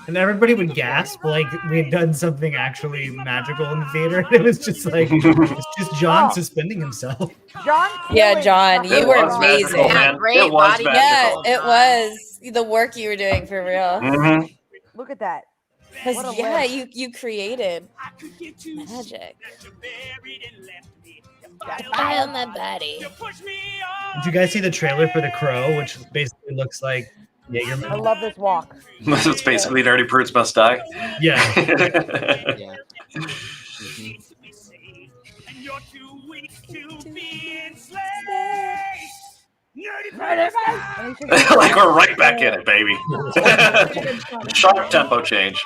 And everybody would gasp like we had done something actually magical in the theater. It was just like it's just John suspending himself. John. Yeah, John, you It were was amazing. magical, man. great It was body magical. Yeah, it was the work you were doing for real. Mhm. Look at that. Because What a yeah, lift. you created magic. File my body. Did you guys see the trailer for The Crow, which basically looks like Jaegerman? I love this walk. It's basically Dirty Prudes Must Die. Yeah. Yeah. Like we're right back in it, baby. Sharp tempo change.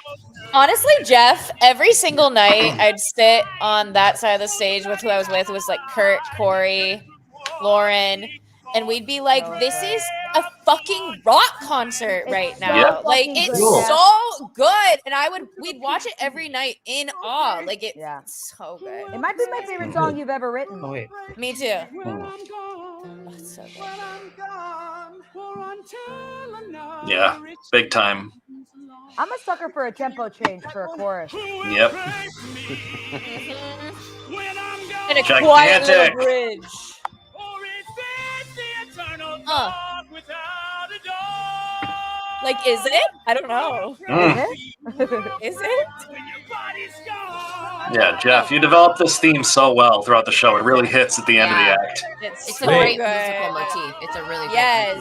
Honestly, Jeff, every single night I'd sit on that side of the stage with who I was with. It was like Kurt, Corey, Lauren, and we'd be like, "This is a fucking rock concert right now. Yeah. Like fucking it's good. so good." And we'd watch it every night in awe. Like it's so good. It might be my favorite song you've ever written. Oh wait. Me too. Hmm. It's so good. Yeah, big time. I'm a sucker for a tempo change for a chorus. Yep. And a quiet little Gigantic. bridge. Like, is it? I don't know. Is it? Yeah, Jeff, you developed this theme so well throughout the show. It really hits at the end of the act. It's so a great good. musical motif. It's a really good Yes.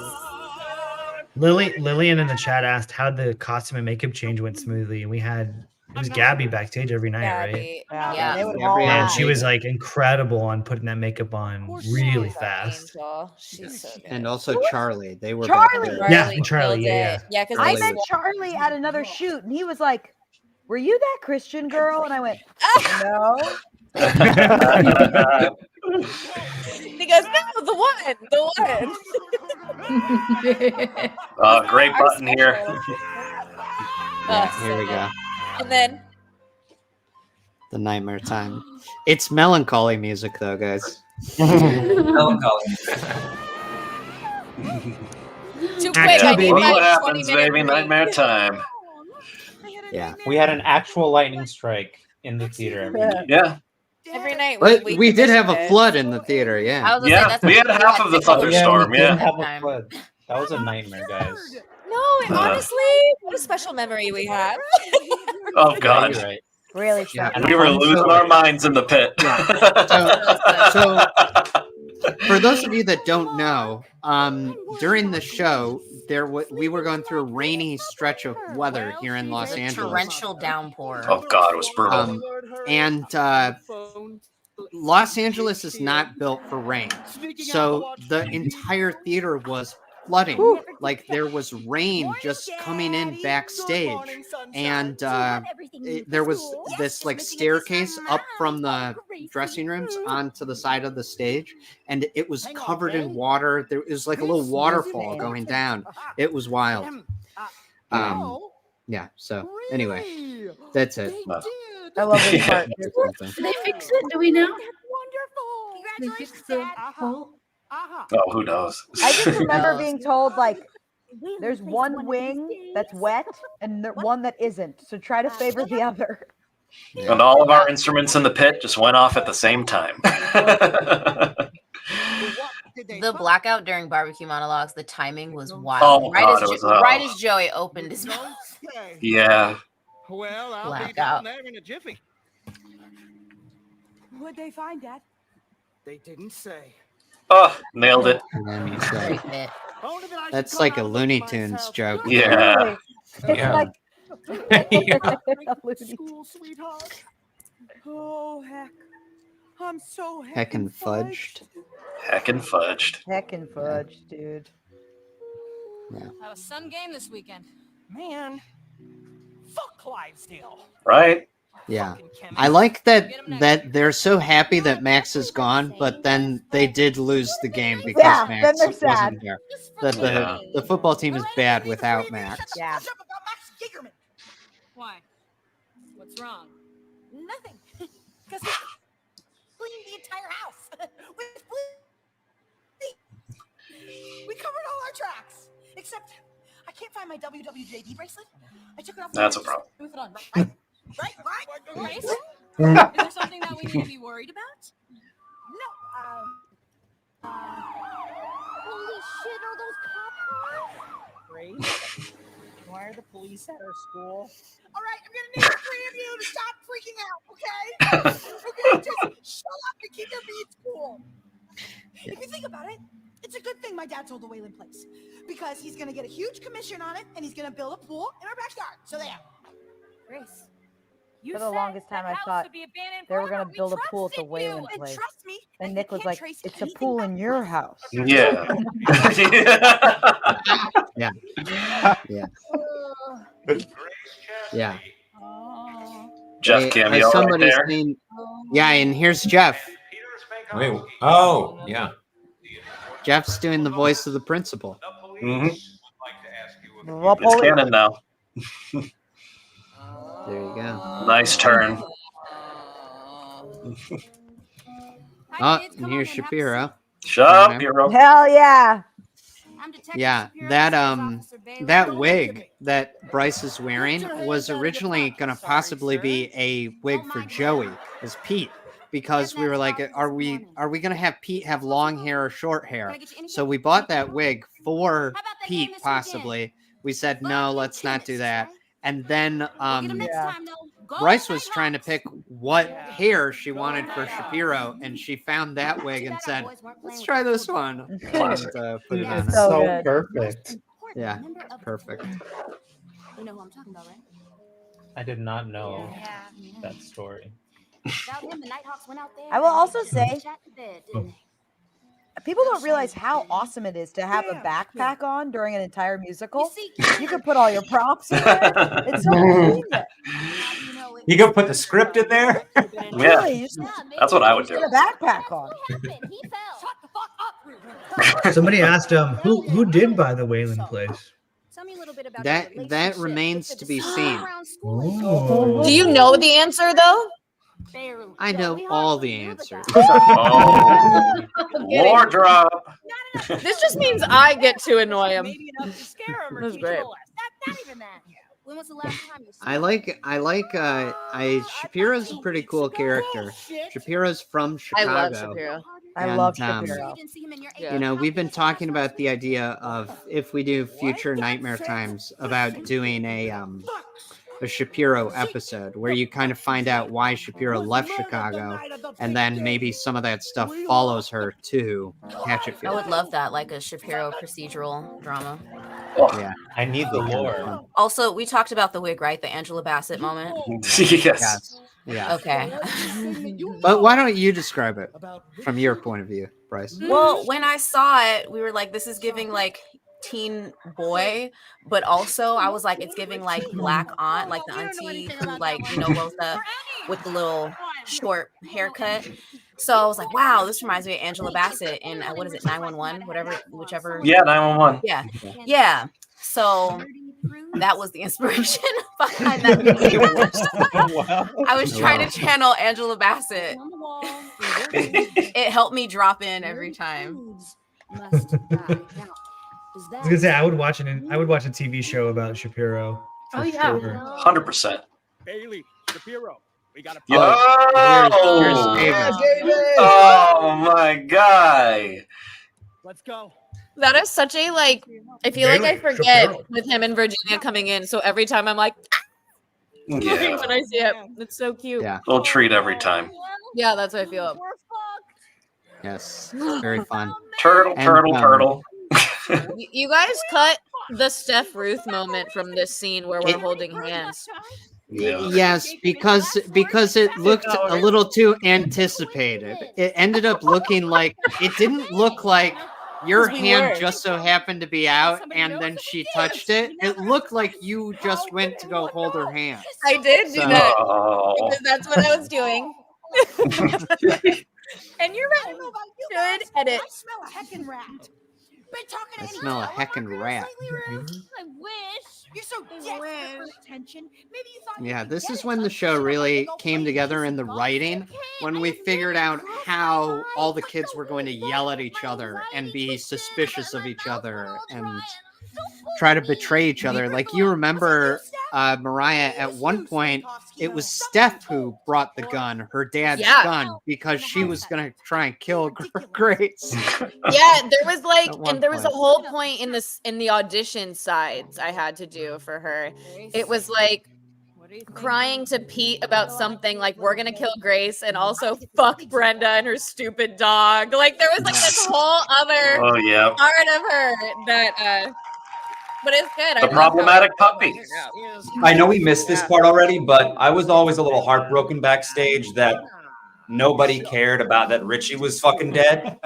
motif. Lillian in the chat asked how the costume and makeup change went smoothly, and it was Gabby backstage every night, right? Gabby. Yeah. They would Every haul night. And ass. she was like incredible on putting that makeup on really fast. Angel. She's so good. And also Charlie. They were Charlie! both good. Yeah, and Charlie, killed yeah, it. Yeah, because I Charlie met was- Charlie at another shoot, and he was like, "Were you that Christian girl?" And I went, "No." he goes, "No, the one." Great button here. Yeah, here we go. And then The nightmare time. It's melancholy music though, guys. Melancholy. too quick. Action, I need baby. Look my what happens, 20-minute baby. break. Nightmare time. Yeah. We had an actual lightning strike in the theater every night. Yeah. Every night. But we did have commissioned a it. flood in the theater, I yeah. was gonna Yeah, say, that's we what had half of the thunderstorm, we didn't yeah. have a flood. That was a nightmare, guys. No, honestly, what a special memory we have. Oh, God. You're right. Really Yeah. special. We were losing our minds in the pit. So for those of you that don't know, during the show, we were going through a rainy stretch of weather here in Los Angeles. torrential downpour. Oh, God, it was brutal. And Los Angeles is not built for rain. So the entire theater was flooding. Like there was rain just coming in backstage. And there was this like staircase up from the dressing rooms onto the side of the stage. And it was covered in water. There was like a little waterfall going down. It was wild. Yeah, so anyway, that's it. I love this part. Did they fix it? Do we know? They fixed the hole? Oh, who knows? I just remember being told like there's one wing that's wet and one that isn't. So try to favor the other. And all of our instruments in the pit just went off at the same time. The blackout during barbecue monologues, the timing was wild. Oh, right, God, as it was, right as Joey opened his mouth. Yeah. Well, I'll be Blackout. down there in a jiffy. What'd they find, Dad? They didn't say. Oh, nailed it. And then it's Great like, bit. that's like a Looney Tunes joke. Yeah. It's Yeah. like School sweetheart. Oh heck. I'm so Heckin' fudged. Heckin' fudged. heckin' fudge, dude. Have a sun game this weekend. Man. Fuck Clydesdale. Right? Yeah. I like that they're so happy that Max is gone, but then they did lose the game because Yeah, then Max they're sad. wasn't there. That the football team is bad without Max. Yeah. Why? What's wrong? Nothing. Because we cleaned the entire house. We covered all our tracks. Except I can't find my WWJD bracelet. I took it off. That's a problem. With it on, right? Right? Is there something that we need to be worried about? No. Holy shit! Are those cop cars? Grace, why are the police at our school? All right, I'm gonna need the three of you to stop freaking out, okay? Okay, just shut up and keep your beats cool. If you think about it, it's a good thing my dad sold the Wayland place because he's gonna get a huge commission on it and he's gonna build a pool in our backyard. So there. Grace. For the longest time, I thought they were going to build a pool at the Wayland place. And Nick was like, it's a pool in your house. Yeah. Yeah. Yeah. Yeah. Jeff cameo right there. Yeah, and here's Jeff. Wait. Oh, yeah. Jeff's doing the voice of the principal. Mm-hmm. It's canon now. There you go. Nice turn. Oh, and here's Shapiro. Shapiro. Hell yeah. Yeah, that wig that Bryce is wearing was originally going to possibly be a wig for Joey as Pete, because we were like, are we going to have Pete have long hair or short hair? So we bought that wig for Pete possibly. We said no, let's not do that. And then Bryce was trying to pick what hair she wanted for Shapiro, and she found that wig and said, let's try this one. Just, put it on. So perfect. Yeah, perfect. You know who I'm talking about, right? I did not know that story. I will also say, people don't realize how awesome it is to have a backpack on during an entire musical. You could put all your props in there. It's so convenient. You can put the script in there. Yeah, Really, that's what I would do. put a backpack on. Somebody asked who did buy the Wayland place. That remains to be seen. Do you know the answer though? I know all the answers. Oh. War drop. This just means I get to annoy him. That's great. When was the last time you saw Shapiro's a pretty cool character. Shapiro's from Chicago. I love Shapiro. I love Shapiro. You know, we've been talking about the idea of, if we do future Nightmare Times, about doing a Shapiro episode where you kind of find out why Shapiro left Chicago, and then maybe some of that stuff follows her to Hatchetfield. I would love that, like a Shapiro procedural drama. Yeah, I need the lore. Also, we talked about the wig, right? The Angela Bassett moment. Yes. Yeah. Okay. But why don't you describe it from your point of view, Bryce? Well, when I saw it, we were like, this is giving like teen boy, but also I was like, it's giving like black aunt, like the auntie who like, you know, rolls up with the little short haircut. So I was like, wow, this reminds me of Angela Bassett in what is it, 911, whichever. Yeah, 911. Yeah. So that was the inspiration behind that. I was trying to channel Angela Bassett. It helped me drop in every time. I was gonna say I would watch a TV show about Shapiro. Oh yeah, 100%. Bailey, Shapiro, we got a. Oh my guy. Let's go. that is such a like. I feel like I forget with him and Virginia coming in, so every time I'm like, Yeah. when I see it, it's so cute. Yeah. Little treat every time. Yeah, that's how I feel. Yes, very fun. Turtle. You guys cut the Steph Ruth moment from this scene where we're holding hands. Yes, because it looked a little too anticipated. It ended up looking like, it didn't look like your hand just so happened to be out and then she touched it. It looked like you just went to go hold her hand. I did do that because that's what I was doing. And you're right. Good edit. I smell a heckin' rat. Been talking to I any smell a girls heckin' rat. I wish. You're so desperate for attention. Maybe you thought. Yeah, this is when the show really came together in the writing, when we figured out how all the kids were going to yell at each other and be suspicious of each other. And try to betray each other. Like you remember, Mariah, at one point it was Steph who brought the gun, her dad's gun, because she was gonna try and kill Grace. Yeah, there was like, At one and there was a point. whole point in the audition sides I had to do for her. It was like crying to Pete about something like we're gonna kill Grace and also fuck Brenda and her stupid dog. Like there was like this whole other part of her that but it's good. The problematic puppy. I know we missed this part already, but I was always a little heartbroken backstage that nobody cared about that Richie was fucking dead.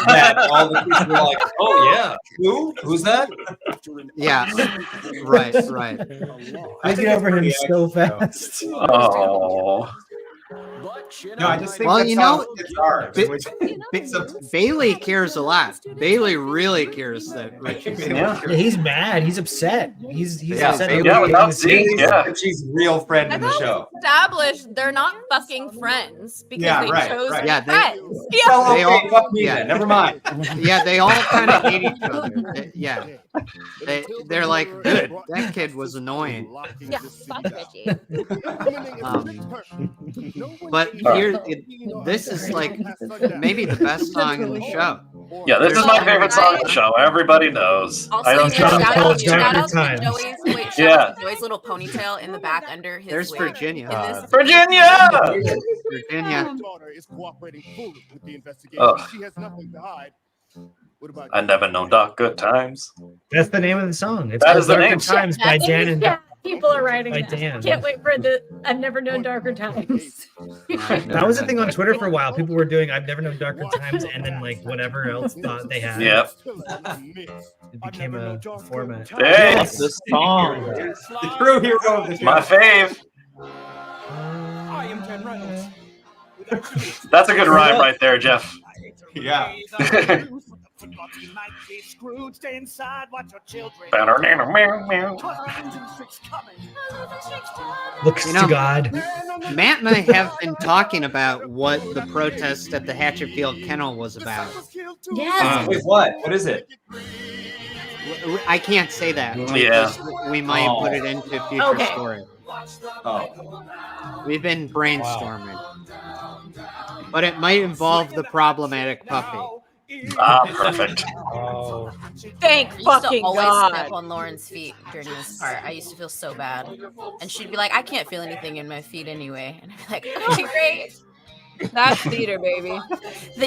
That all the people were like, "Oh yeah, who's that?" Yeah, right. I get over him so fast. Oh. No, I just think Well, that's you how know, it's Bailey cares a lot. Bailey really cares that Richie's Yeah, he's mad. He's upset. He's upset. She's real friend in the show. Established they're not fucking friends because they chose Yeah, friends. they all fuck me then. Never mind. Yeah, they all kind of hate each other. Yeah, they're like, good. That kid was annoying. Yeah, fuck Richie. But here, this is like maybe the best song in the show. Yeah, this is my favorite song in the show. Everybody knows. Also, I don't shout out care. to Joey's, Joey's little ponytail in the back under his There's wig. Virginia. Virginia! Virginia. Oh. I never know darker times. That's the name of the song. It's That is the Darker name. Times by Dan and Yeah, people are writing by that. Dan. Can't wait for the I've never known darker times. That was the thing on Twitter for a while. People were doing I've never known darker times and then like whatever else thought they had. Yep. It became a format. Hey, The song. the true hero of the show. my fave. That's a good rhyme right there, Jeff. Yeah. Looks to God. Matt and I have been talking about what the protest at the Hatchetfield Kennel was about. Yes. Wait, what? What is it? I can't say that. Yeah. We might put it into future Okay. story. Oh. We've been brainstorming. But it might involve the problematic puppy. Ah, perfect. Oh. Thank I used fucking to always God. step on Lauren's feet during this part. I used to feel so bad. And she'd be like, I can't feel anything in my feet anyway. And I'd be like, okay, great. That's theater, baby.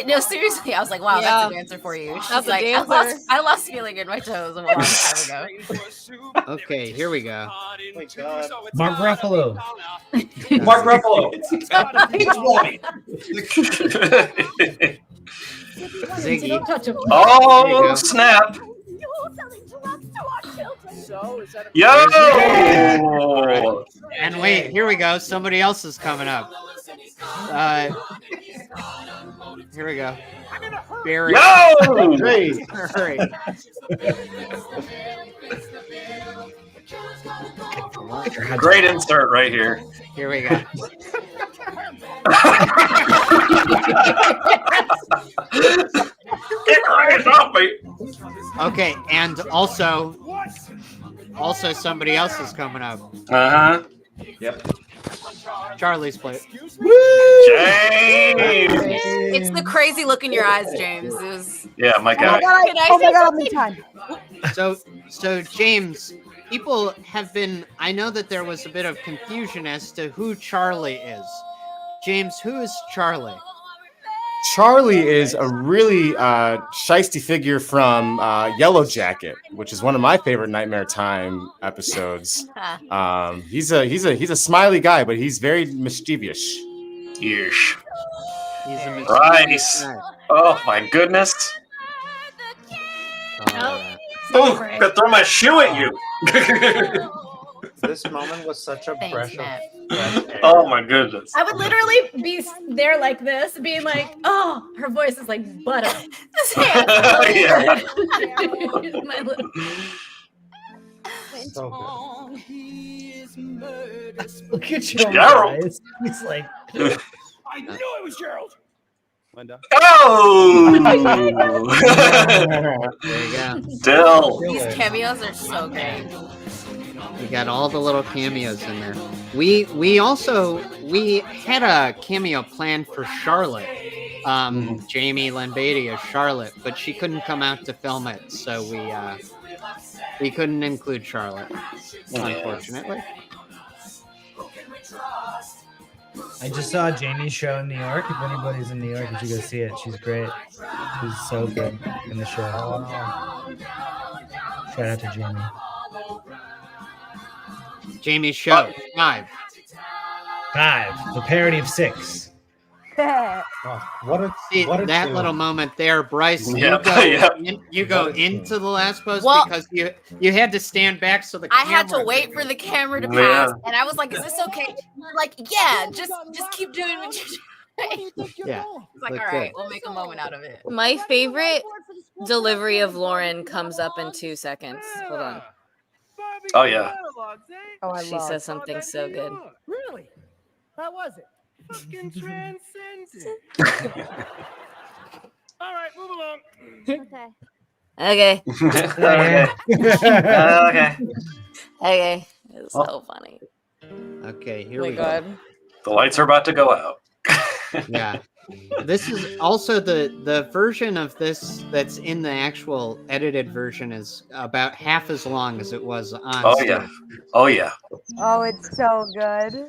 No, seriously, I was like, wow, that's an answer for you. She's That's a like, dancer. I lost feeling in my toes a long time ago. Okay, here we go. Mark Ruffalo. Mark Ruffalo. Ziggy. Don't touch him. Oh, snap. Yo! And wait, here we go. Somebody else is coming up. Here we go. Barry. Yo! Hurry. Great insert right here. Here we go. Get your hands off me. Okay, and also somebody else is coming up. Uh-huh. Yep. Charlie's plate. James! It's the crazy look in your eyes, James. It was... Yeah, my Oh my guy. god, oh my god, me time. So James, people have been, I know that there was a bit of confusion as to who Charlie is. James, who is Charlie? Charlie is a really shiesty figure from Yellow Jacket, which is one of my favorite Nightmare Time episodes. He's a smiley guy, but he's very mischievous. Yeesh. He's a Rice. Oh my goodness. Oh, I'm gonna throw my shoe at you. This moment was such a Thanks, breath Matt. of Oh my goodness. I would literally be there like this, being like, "Oh, her voice is like butter." Yeah. My lip- so Look at your Gerald. eyes. He's like, I knew it was Gerald. Oh! There you go. Still. These cameos are so great. We got all the little cameos in there. We had a cameo planned for Charlotte. Jamie Lynn Beatty as Charlotte, but she couldn't come out to film it, so we couldn't include Charlotte, unfortunately. I just saw Jamie's show in New York. If anybody's in New York, you should go see it. She's great. She's so good in the show. Shout out to Jamie. Jamie's show 5. The parody of 6. What a that tune. little moment there, Bryce. Yep, You go into the last post Well, because you had to stand back so the I camera had to wait for the camera to pass, Yeah. and I was like, "Is this okay?" You're like, "Yeah, just keep doing what you're doing." Yeah. It's like, Look all right, good. we'll make a moment out of it. My favorite delivery of Lauren comes up in 2 seconds. Hold on. Oh yeah. Oh, I She love says something so good. Really? How was it? Fucking transcendent. All right, move along. Okay. Okay. Okay. It's so funny. Okay, Oh here my we god. The lights are about to go out. go. Yeah. This is also the version of this that's in the actual edited version is about half as long as it was on Oh stage. yeah. Oh yeah. Oh, it's so good.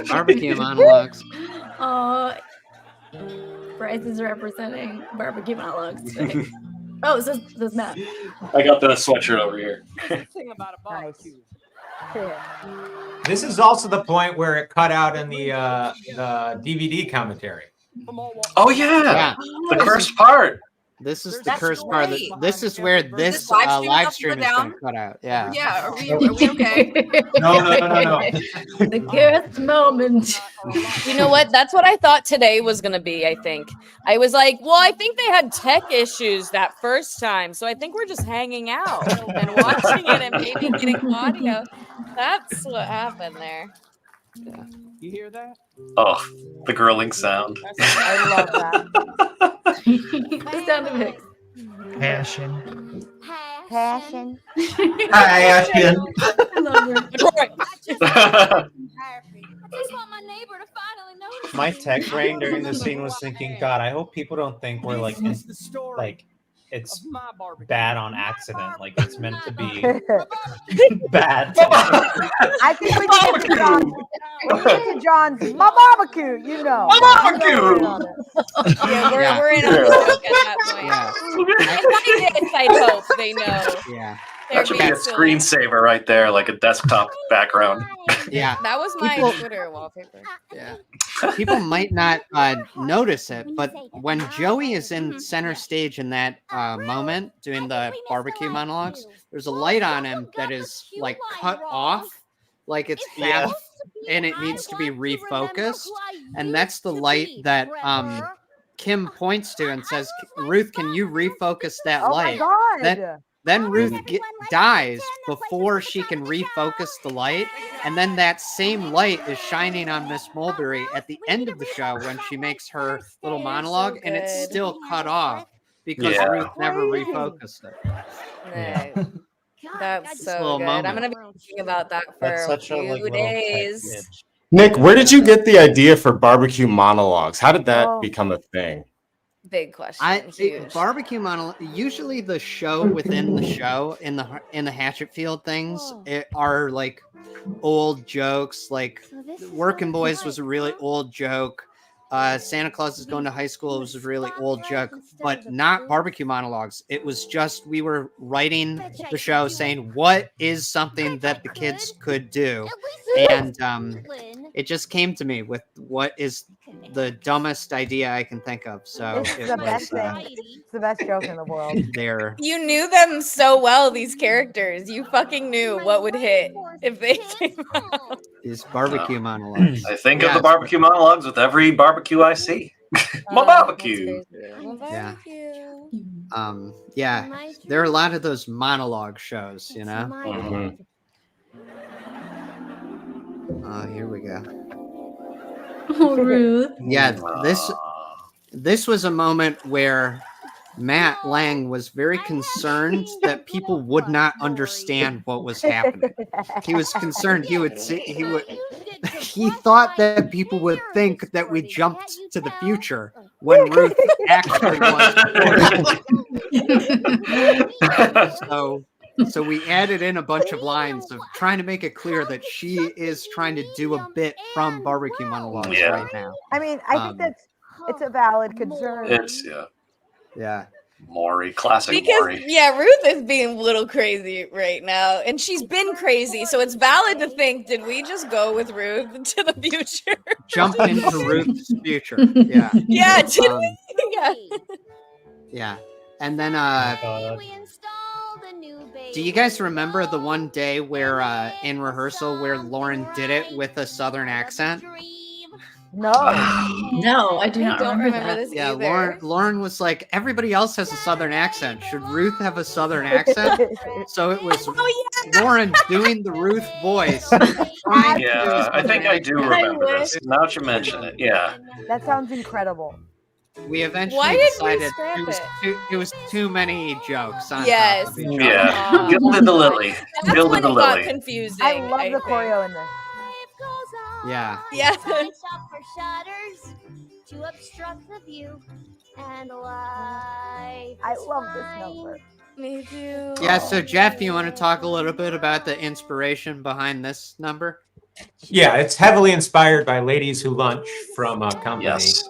Barbecue monologues. Oh, Bryce is representing barbecue monologues today. Oh, this is Matt. I got the sweatshirt over here. Nice. This is also the point where it cut out in the DVD commentary. Oh yeah. The cursed part. This is the That's cursed part. great. This is where this live stream live have to stream go is going down? to cut out. Yeah. Yeah, are we okay? No. The cursed moment. You know what? That's what I thought today was going to be, I think. I was like, well, I think they had tech issues that first time. So I think we're just hanging out and watching it and maybe getting audio. That's what happened there. Yeah. You hear that? Oh, the grilling sound. I love that. The sound effects. Passion. Passion. Hi, Ashton. I love her. My tech brain during this scene was thinking, God, I hope people don't think we're like it's bad on accident. Like it's meant to be bad. I think when you get to John, John's my barbecue, you know. My barbecue! Yeah, we're in on the joke at that point. Yeah. And by this, I hope they know. Yeah. That should be a screensaver right there, like a desktop background. Yeah. That was my People- Twitter wallpaper. Yeah. People might not notice it, but when Joey is in center stage in that moment doing the barbecue monologues, there's a light on him that is like cut off, like it's half, and it needs to be refocused. And that's the light that Kim points to and says, "Ruth, can you refocus that Oh light?" my God. Then Ruth dies before she can refocus the light, and then that same light is shining on Miss Mulberry at the end of the show when she makes her little monologue, and it's still cut off because Yeah. Ruth never refocused it. Nice. That's so little good. moment. I'm gonna be thinking about that for That's a such a few like little tech days. bitch. Nick, where did you get the idea for barbecue monologues? How did that become a thing? Big question. Huge. Barbecue monologue. Usually, the show within the show in the Hatchetfield things are like old jokes. Like Working Boys was a really old joke. Santa Claus is Going to High School was a really old joke, but not barbecue monologues. It was just we were writing the show saying what is something that the kids could do, and it just came to me with what is the dumbest idea I can think of. So It's it the was, best thing. It's the best joke in the world. there. You knew them so well, these characters. You fucking knew what would hit if they came out. These barbecue monologues. I think of Yeah, the barbecue monologues with every barbecue I see. My barbecue. Yeah. Yeah. There are a lot of those monologue shows, you know. Mhm. Oh, here we go. Oh, Ruth. Yeah, this this was a moment where Matt Lang was very concerned that people would not understand what was happening. He was concerned he would he thought that people would think that we jumped to the future when Ruth actually was. So we added in a bunch of lines of trying to make it clear that she is trying to do a bit from Barbecue Monologues right now. I mean, I think it's a valid concern. It's yeah. Maury, classic Because Maury. Ruth is being a little crazy right now, and she's been crazy, so it's valid to think, did we just go with Ruth to the future? Jump into Ruth's future. Yeah. Yeah, did we? Yeah. Yeah. And then do you guys remember the one day where in rehearsal where Lauren did it with a southern accent? No. No, I do not remember that. this Yeah, either. Lauren was like, everybody else has a southern accent. Should Ruth have a southern accent? So it was Lauren doing the Ruth voice. Yeah, I think I do remember this. Now that you mention it, yeah. That sounds incredible. We eventually Why did we decided scrap it was too many jokes on Yes. top of each other. Yeah, gilded the lily. That's Gilded when the it got lily. confusing. I love the think. choreo in this. Yeah. Yeah. To obstruct the view and life. I love this number. Me too. Yeah, so Jeff, you want to talk a little bit about the inspiration behind this number? Yeah, it's heavily inspired by Ladies Who Lunch from Company. Yes.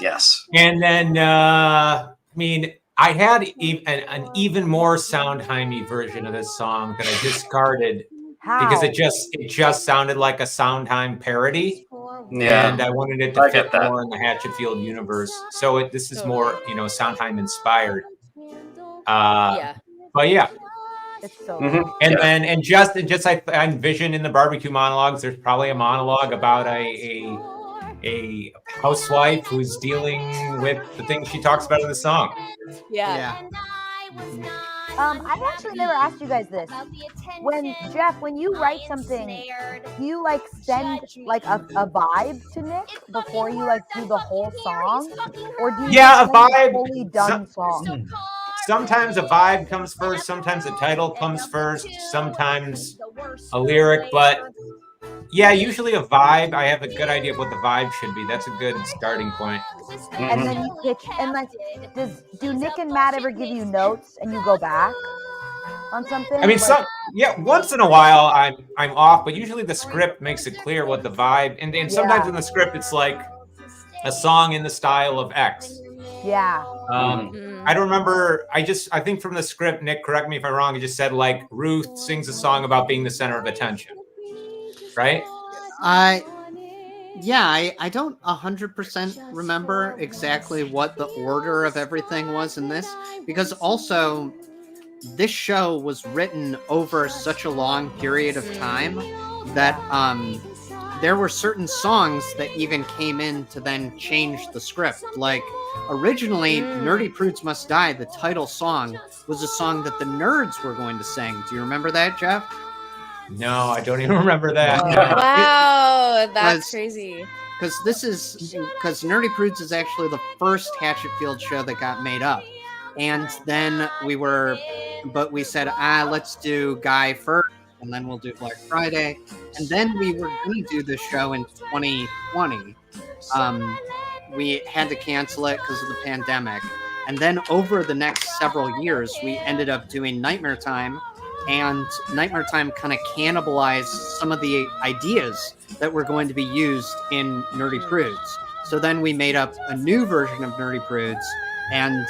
Yes. And then, I mean, I had an even more Sondheimy version of this song that I discarded because it just sounded like a Sondheim parody. Yeah. And I wanted it to fit more in the Hatchetfield universe. So this is more, Sondheim inspired. Yeah. But yeah. It's so And then and just I envision in the Barbecue Monologues, there's probably a monologue about a housewife who's dealing with the things she talks about in the song. Yeah. I actually never asked you guys this. When you write something, do you like send like a vibe to Nick before you like do the whole song? Or do you a send vibe. a fully done song? Sometimes a vibe comes first, sometimes a title comes first, sometimes a lyric, but yeah, usually a vibe. I have a good idea of what the vibe should be. That's a good starting point. And then you pitch, and like, do Nick and Matt ever give you notes and you go back on something? I mean, once in a while I'm off, but usually the script makes it clear what the vibe, and sometimes in the script it's like a song in the style of X. Yeah. I don't remember. I think from the script, Nick, correct me if I'm wrong, it just said like Ruth sings a song about being the center of attention. Right? Yeah, I don't 100% remember exactly what the order of everything was in this, because also this show was written over such a long period of time that there were certain songs that even came in to then change the script. Like originally, Nerdy Prudes Must Die, the title song, was a song that the Nerds were going to sing. Do you remember that, Jeff? No, I don't even remember that. Wow, that's crazy. Because Nerdy Prudes is actually the first Hatchetfield show that got made up. And then we said, let's do Guy first, and then we'll do Black Friday. And then we were going to do the show in 2020. We had to cancel it because of the pandemic. And then over the next several years, we ended up doing Nightmare Time. And Nightmare Time kind of cannibalized some of the ideas that were going to be used in Nerdy Prudes. So then we made up a new version of Nerdy Prudes, and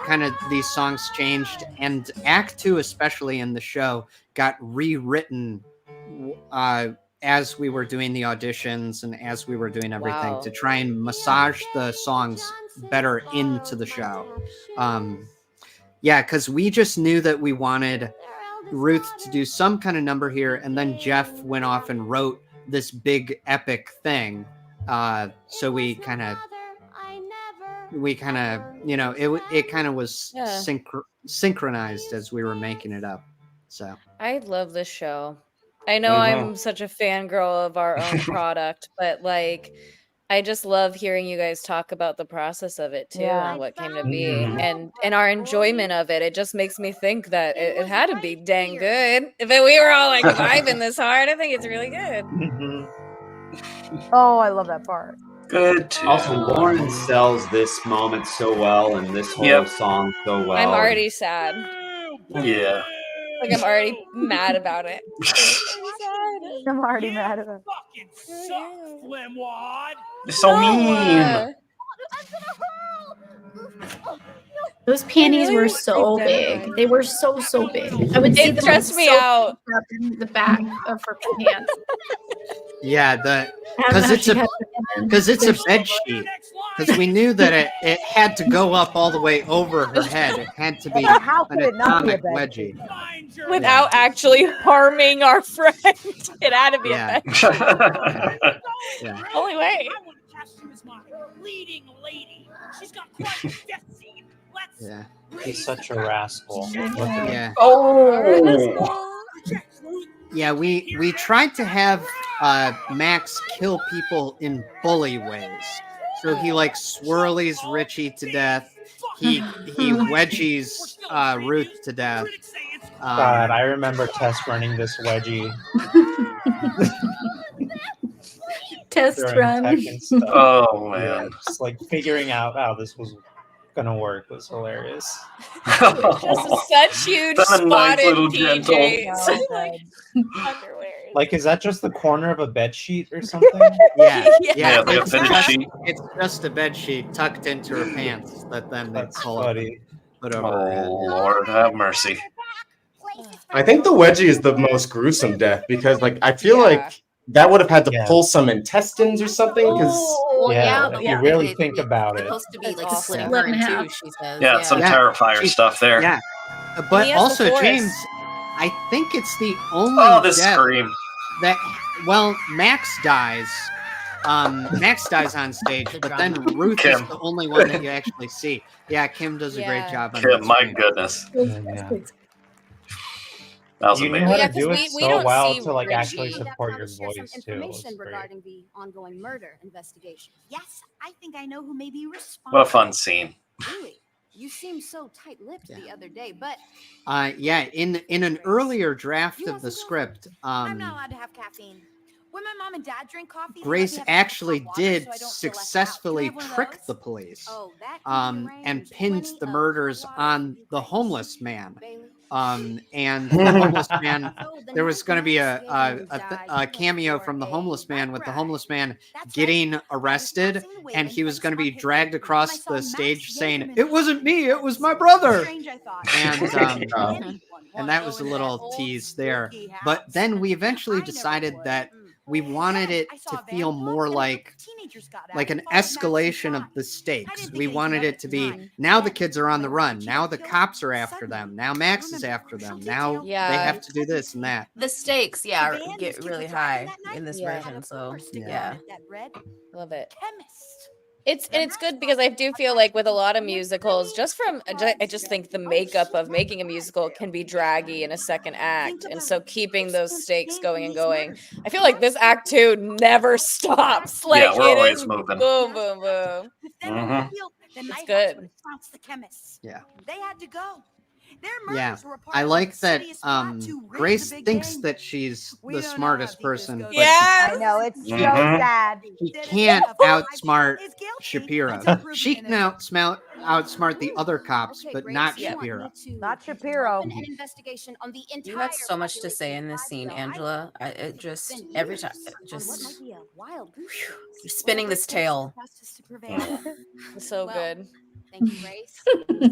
kind of these songs changed. And Act 2, especially in the show, got rewritten as we were doing the auditions and as we were doing everything to try and massage the songs better into the show. Yeah, because we just knew that we wanted Ruth to do some kind of number here, and then Jeff went off and wrote this big epic thing. So we kind of, it kind of was synchronized as we were making it up. So I love this show. I know I'm such a fangirl of our own product, but like, I just love hearing you guys talk about the process of it too Yeah. and what came to be Mhm. and our enjoyment of it. It just makes me think that it had to be dang good. If we were all like vibing this hard, I think it's really good. Mhm. Oh, I love that part. Good too. Also, Lauren sells this moment so well and this whole Yep. song so well. I'm already sad. Yeah. Like I'm already mad about it. I'm already mad at him. You're so mean. Those panties really were like so identify. big. They were so big. I would see It them stressed me so out. up in the back of her pants. Yeah, I don't know how she had them in. because it's a bed sheet. Because we knew that it had to go up all the way over her head. It had to be How an could it not be a atomic bed wedgie. Without actually harming our friend. It had to be Yeah. a bed. Yeah. Only way. Yeah. He's such a rascal. Look at him. Yeah. Oh. Yeah, we tried to have Max kill people in bully ways. So he like swirlies Richie to death. He wedgies Ruth to death. God, I remember test running this wedgie. Test during run. tech and stuff. Oh Yeah, man. just like figuring out how this was gonna work was hilarious. Just such huge That's a nice spotted little gentle. PJs. Like, underwear. Like, is that just the corner of a bed sheet or something? Yeah, Yeah. yeah. like a It's fitted just, sheet. it's just a bed sheet tucked into her pants that then they That's pull up and funny. put over her head. Oh Lord, have mercy. I think the wedgie is the most gruesome death because, like, I feel Yeah. like that would have had to Yeah. pull some intestines or something. Because Oh, Yeah, yeah, if yeah. you really think about It's it. supposed to be That's like a awesome. slit Split in burn too, half. she says. Yeah, some Yeah. Terrifier She- stuff there. Yeah, he but has the also force. James, I think it's the only Oh, this death scream. that Max dies. Max dies on stage, but then Ruth is Kim. the only one that you actually see. Yeah, Kim does a great Yeah. job on Kim, that my screen. goodness. Yeah. That was You knew amazing. how Yeah, to 'cause do we it so don't well see to like actually Richie. support your voice too. It was Information great. regarding the ongoing murder investigation. Yes, I think I know who may be responsible. What a fun scene. Really? You seemed so tight-lipped the other day, but Yeah, in an earlier draft of the script, I'm not allowed to have caffeine. When my mom and dad drink coffee, they let Grace me have actually hot water did so I don't feel left out. successfully Can I have one of trick those? the police, Oh, that can be and arranged. pinned Plenty the of murders hot water on for you, the Grace. homeless man. Bailey. And the homeless man, So the there was night going to be Max Galen died, a you cameo went from the for homeless a man bike with the ride. homeless man That's getting right. arrested, passing the and Wayland he was place going to be on Paper dragged Road, across and I saw the Max stage saying, Galen "It wasn't in me, the it was my audience. brother." Strange, I thought. And that was a little tease there. But then we eventually decided that we wanted it to feel more like an escalation of the stakes. We wanted it to be, now the kids are on the run. Now the cops are after them. Now Max is after them. Now they Yeah. have to do this and that. The stakes, yeah, get really high in this Yeah. version. So Yeah. yeah. Love it. It's good because I do feel like with a lot of musicals, I just think the makeup of making a musical can be draggy in a second act, and so keeping those stakes going and going. I feel like this act 2 never stops. Like Yeah, we're it always is moving. boom, boom, boom. Mhm. It's good. The chemists. Yeah. They had to go. Their Yeah, murders were a part I of like the that insidious plot to rig Grace the big thinks game. that she's We the don't know how smartest deep this person, goes. but Yes. I know it's so Mhm. sad. she Citizen can't of five outsmart is guilty Shapiro. until proven She can outsmart the other cops, Okay, but Grace, not you want me Shapiro. to Not Shapiro. open an investigation on the entire You had so much to say population in this of scene, Live Well. Angela. It just Spent every years time, on what just might be a wild goose chase. you're spinning this tale. Justice to prevail. It's so Well, good. Thank you, Grace.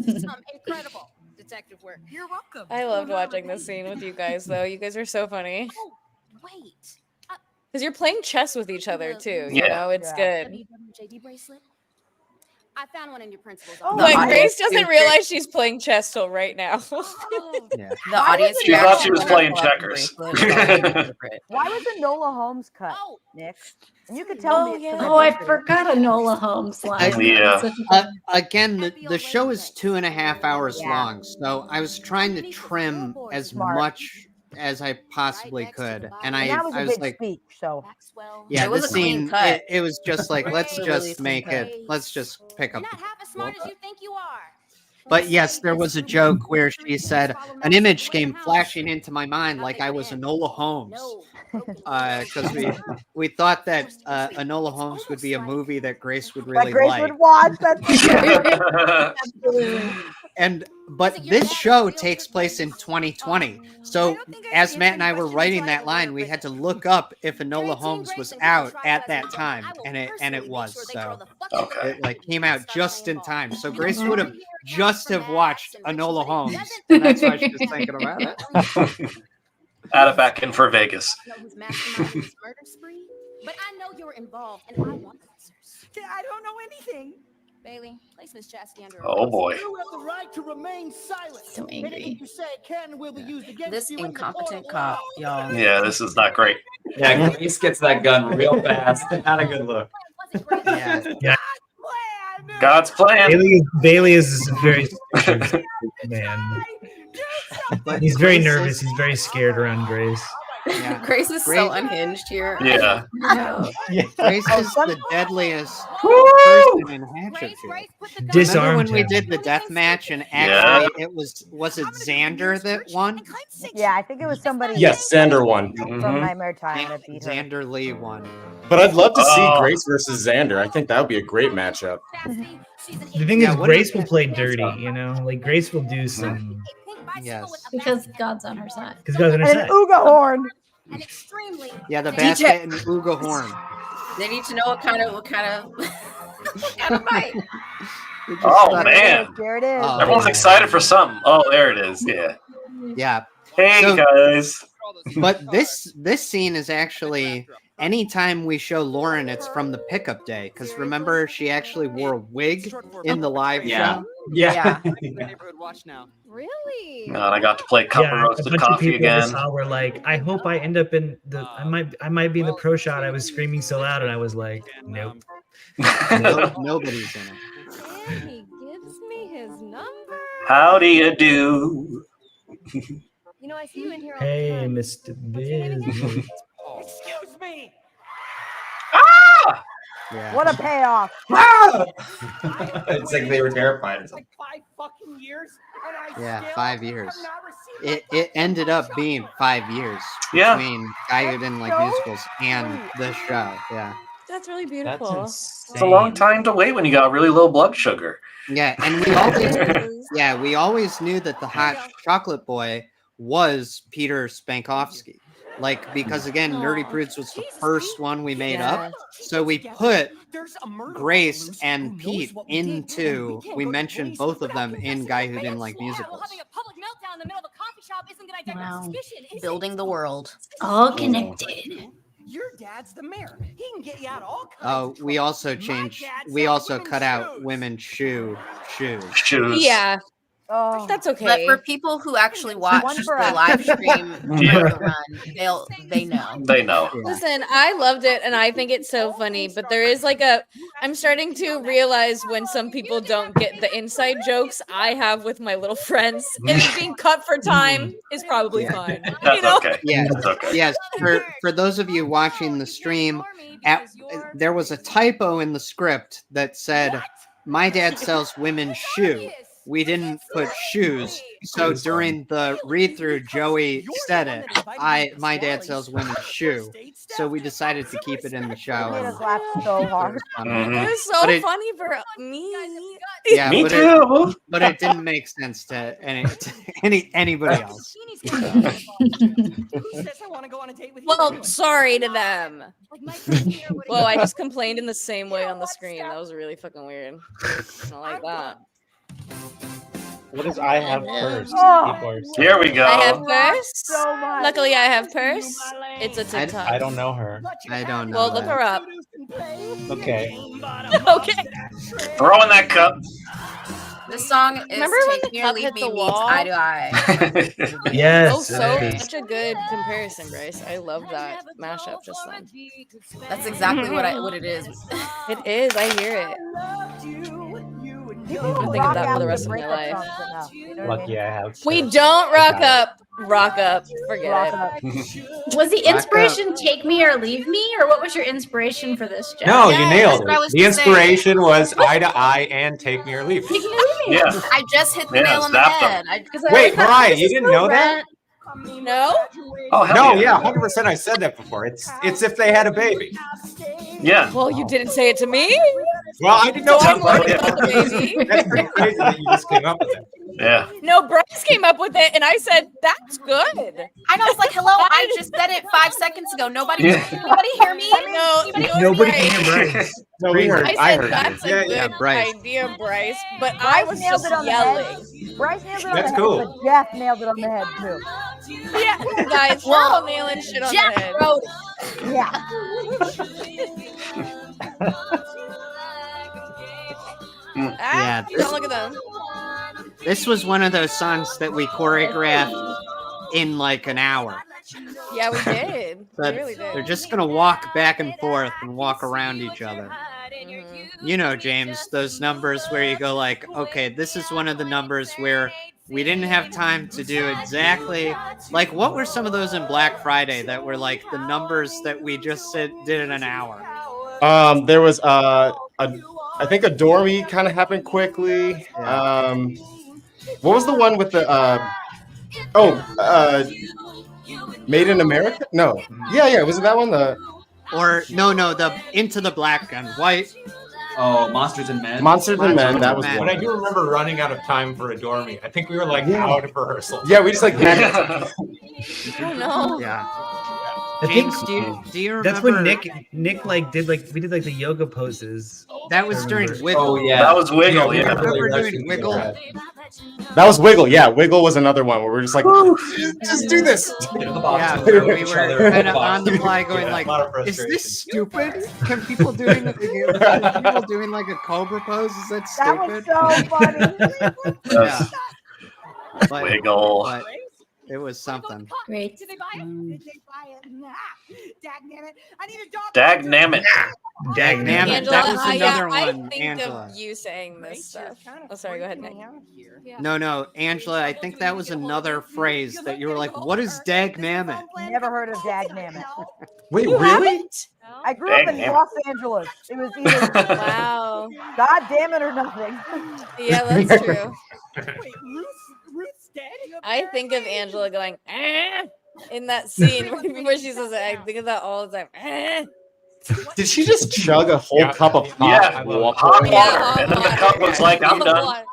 This is some incredible detective work. You're welcome. I loved watching this scene with you guys, though. You guys are so funny. Oh, wait. Because you're playing chess with each other, too. You Yeah. know, it's Yeah. good. WWJD bracelet. I found one in your principal's Oh, office. Like, audience Grace doesn't thinks realize she's playing chess till right now. Oh, Yeah. The audience She thought reaction she was when I playing pull out the checkers. bracelet is all my favorite. Why was Enola Holmes cut, Oh. Nick? And you could tell me Oh, it's yeah. 'cause Oh, I booked it. forgot Enola Holmes line. I- Yeah. Such a good- Again, the show is 2.5 hours Yeah. long, so I was trying to trim as Smart. much as I possibly could, and And that was a I was big like, speech, so yeah, It was this a clean scene, cut. it was just like, let's It was a really just clean make cut. it, let's just pick up. Not half as smart as you think you are. But yes, there was a joke where she said, an image came flashing into my mind like I was Enola Holmes. Because we thought that Enola Holmes would be a movie that Grace would really that Grace like. would watch. That's Absolutely. But this show takes place in 2020. So as Matt and I were writing that line, we had to look up if Enola Holmes was out at that time, and it was. So it like came out just in time. So Grace would have just have watched Enola Holmes, and that's why she was thinking about it. Add it back in for Vegas. Who's masterminding this murder spree? But I know you were involved, and I want answers. I don't know anything. Bailey, place Miss Chastity under Oh boy. You have the right to remain silent. So angry. Anything you say can and will be used against This you in the incompetent court. cop, y'all. Yeah, this is not great. Yeah, Grace gets that gun real fast. Not a good look. Yeah. God's plan. Bailey is very man. He's very nervous. He's very scared around Grace. Yeah. Grace is so unhinged here. Yeah. Grace is the deadliest person in Hatchet. Remember Disarmed when we him. did the death match and actually it was it Xander that won? yeah, I think it was somebody Yes, Xander won. from Nightmare Time that beat her. Xander Lee won. But I'd love to see Grace versus Xander. I think that would be a great matchup. The thing is, Grace will play dirty. You know, like Grace will do some. Yes. Because God's on her side. Because God's on her And side. Ooga Horn. Yeah, the basket and Ooga Horn. They need to know what kind of fight. Oh man. There it is. Everyone's excited for something. Oh, there it is. Yeah. Yeah. Hey So- guys. But this scene is actually anytime we show Lauren, it's from the pickup day. Because remember, she actually wore a wig in the live show. Yeah. Really? And I got to play cup of a roasted bunch of coffee people I again. saw were like, I hope I end up in the. I might be in the pro shot. I was screaming so loud, and I was like, nope. Nobody's in it. And he gives me his number. How do you do? You know, I see you in here all the Hey, time. Mr. Business. Excuse me. Yeah. What a payoff. It's like they were terrified. Like 5 fucking years, and I Yeah, still 5 years. have not received my It ended up being 5 years Yeah. between Guy Who Didn't Like Musicals and this show. Yeah. That's really That's beautiful. insane. It's a long time to wait when you got really low blood sugar. Yeah, and we always knew that the hot chocolate boy was Peter Spankovsky. Like, because again, Nerdy Prudes was the first one we made up. So we put Grace and Pete into, we mentioned both of them in Guy Who Didn't Like Musicals. Wow. Building the world. All connected. Your dad's the mayor. He can get you out of all kinds Oh, we also changed, we also cut out women's shoes. Shoes. Yeah, Oh. that's okay. But for people who actually watch One the for us. live stream Yeah. the run, they know. They know. Listen, I loved it and I think it's so funny, but there is like I'm starting to realize when some people don't get the inside jokes I have with my little friends, and being cut for time is probably Yeah. fine. That's You know? okay. Yes, That's okay. yes. For those of you watching the stream, there was a typo in the script that said, "My dad sells women's shoe." We didn't put shoes, so during the read-through, Joey said it. My dad sells women's shoe, so we decided to keep it in the show. Made and- us laugh so hard. It was so But it- funny for me. Yeah, Me but too. but it didn't make sense to anybody else. Who says I want to go on a date with you? Well, sorry to them. Whoa, I just complained in the same way on the screen. That was really fucking weird. I don't like that. What does I have first? Oh. People are saying. Here we go. I have purse. So much. Luckily, I have purse. It's a TikTok. I don't know her. I don't know. Well, look her up. Okay. Okay. Throw in that cup. This song is Remember when Take the Me or cup Leave hit Me the meets wall? Eye to Eye. Yes. Oh, so it is. such a good comparison, Bryce. I love that mashup just then. That's exactly what it is. It is. I hear it. People I'm don't thinking rock that for out the the rest of my breakup life. songs enough, you know what I Lucky mean? I have. We first. don't rock I got up Rock up. Forget it. Was the Rock inspiration "Take Me or Leave Me," or what was your inspiration for this, Jeff? No, Yeah, you that's nailed what I it. was The just saying. inspiration was Eye to Eye and Take Me or Leave Me. Take Me or Leave Me. Yeah. I just hit the Yeah, nail on the zapped head. them. Wait, Mariah, you didn't know that? No? Oh, hell No, yeah. yeah, 100%. I said that before. It's if they had a baby. Yeah. Well, you didn't say it to me. Well, I didn't know So I'm that. learning about the baby. That's pretty crazy that you just came up with it. Yeah. No, Bryce came up with it, and I said, that's good. I know. It's like, hello. I just said it 5 seconds ago. Nobody hear me? Nobody can hear Bryce. No, we heard. I said, heard that's you. a good Bryce. idea, Bryce. But I was nailed just it on the yelling. head. Bryce nailed it on That's the cool. head, but Jeff nailed it on the head too. Yeah, guys, we're all nailing shit on Jeff the head. wrote Yeah, Don't look at them. this was one of those songs that we choreographed in like an hour. Yeah, we did. We But really did. they're just gonna walk back and forth and walk around each other. You know, James, those numbers where you go like, okay, this is one of the numbers where we didn't have time to do exactly like what were some of those in Black Friday that were like the numbers that we just did in an hour. There was I think Adore Me kind of happened quickly. What was the one with the Made in America? No. Yeah, was it that one? The Into the Black and White. Oh, Monsters and Men. Monsters and Men, that was But one. I do remember running out of time for Adore Me. I think we were like out of rehearsal. Yeah, we just like Oh no. Yeah. I think James, do you remember? that's when Nick like did the yoga poses. That was during Wiggle. Oh yeah, That was Wiggle. You Yeah. remember doing Wiggle? That was Wiggle. Yeah, Wiggle was another one where we're just like, just do this. Yeah, where we were kind of on the fly going like, is this stupid? Can people doing like a cobra pose? Is that stupid? That was so funny. Yeah. But- Wiggle. but it was something. Great. Dagnammit. Dagnammit. Angela, That was another I one. think Angela. of you saying this stuff. Oh, sorry. Go ahead, Nick. No, Angela. I think that was another phrase that you were like, "What is Dagnammit?" Never heard of Dagnammit. Wait, You really? haven't? I grew up in Dagnammit. Los Angeles. It was either Wow. God damn it or nothing. Yeah, that's true. I think of Angela going in that scene where she says it. I think of that all the time. Did she just chug a whole cup of hot Yeah, water? hot Yeah, water. hot And then the water. cup looks like I'm done.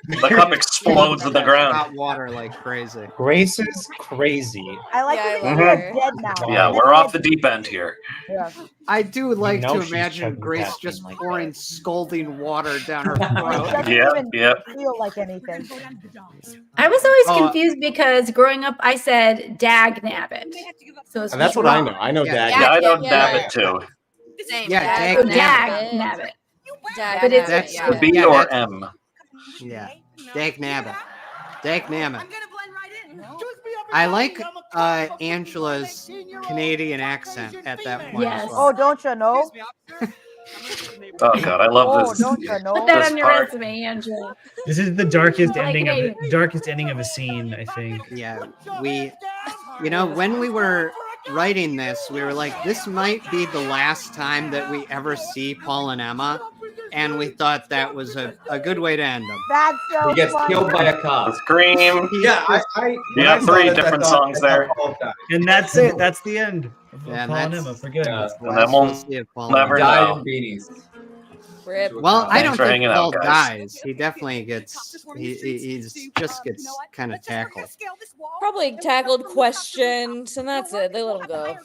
The cup explodes to the ground. Hot water like crazy. Grace is crazy. I like Yeah, to I think love you're her. dead now. Yeah, we're off the deep end here. Yeah. I do like know to she's imagine chugging Grace caffeine just like pouring scalding water down her It throat. doesn't Yeah, even yeah. feel like anything. I was always Oh, confused because growing up, I said "dag nabbit." So it's That's what I know. I know Yeah. Dag. Yeah, I know yeah. Dabbit too. Same. Yeah, So Dagnammit. dag nabbit. Dag But it's- That's yeah. B yeah, or that's- M. Yeah, Dagnammit. Dagnammit. I like Angela's Canadian accent at that point Yes. as Oh, well. don't you know? Oh god, I love Oh, this. don't you know? Put that This on your part. resume, Angela. This is the darkest Like ending Canadian. of darkest ending of a scene, I think. Yeah, when we were writing this, we were like, this might be the last time that we ever see Paul and Emma, and we thought that was a good way to end them. That's so He gets funny. killed by a cop. Scream. Yeah, Yeah, three different songs there. And that's it. That's the end of Yeah, Paul and that's- Emma for good. And then we'll see if Paul never Died know. in beanies. Rip. Well, I Thanks don't for think hanging Paul out, guys. dies. He definitely gets. He just gets kind of tackled. Probably tackled, questioned, and that's it. They let him go.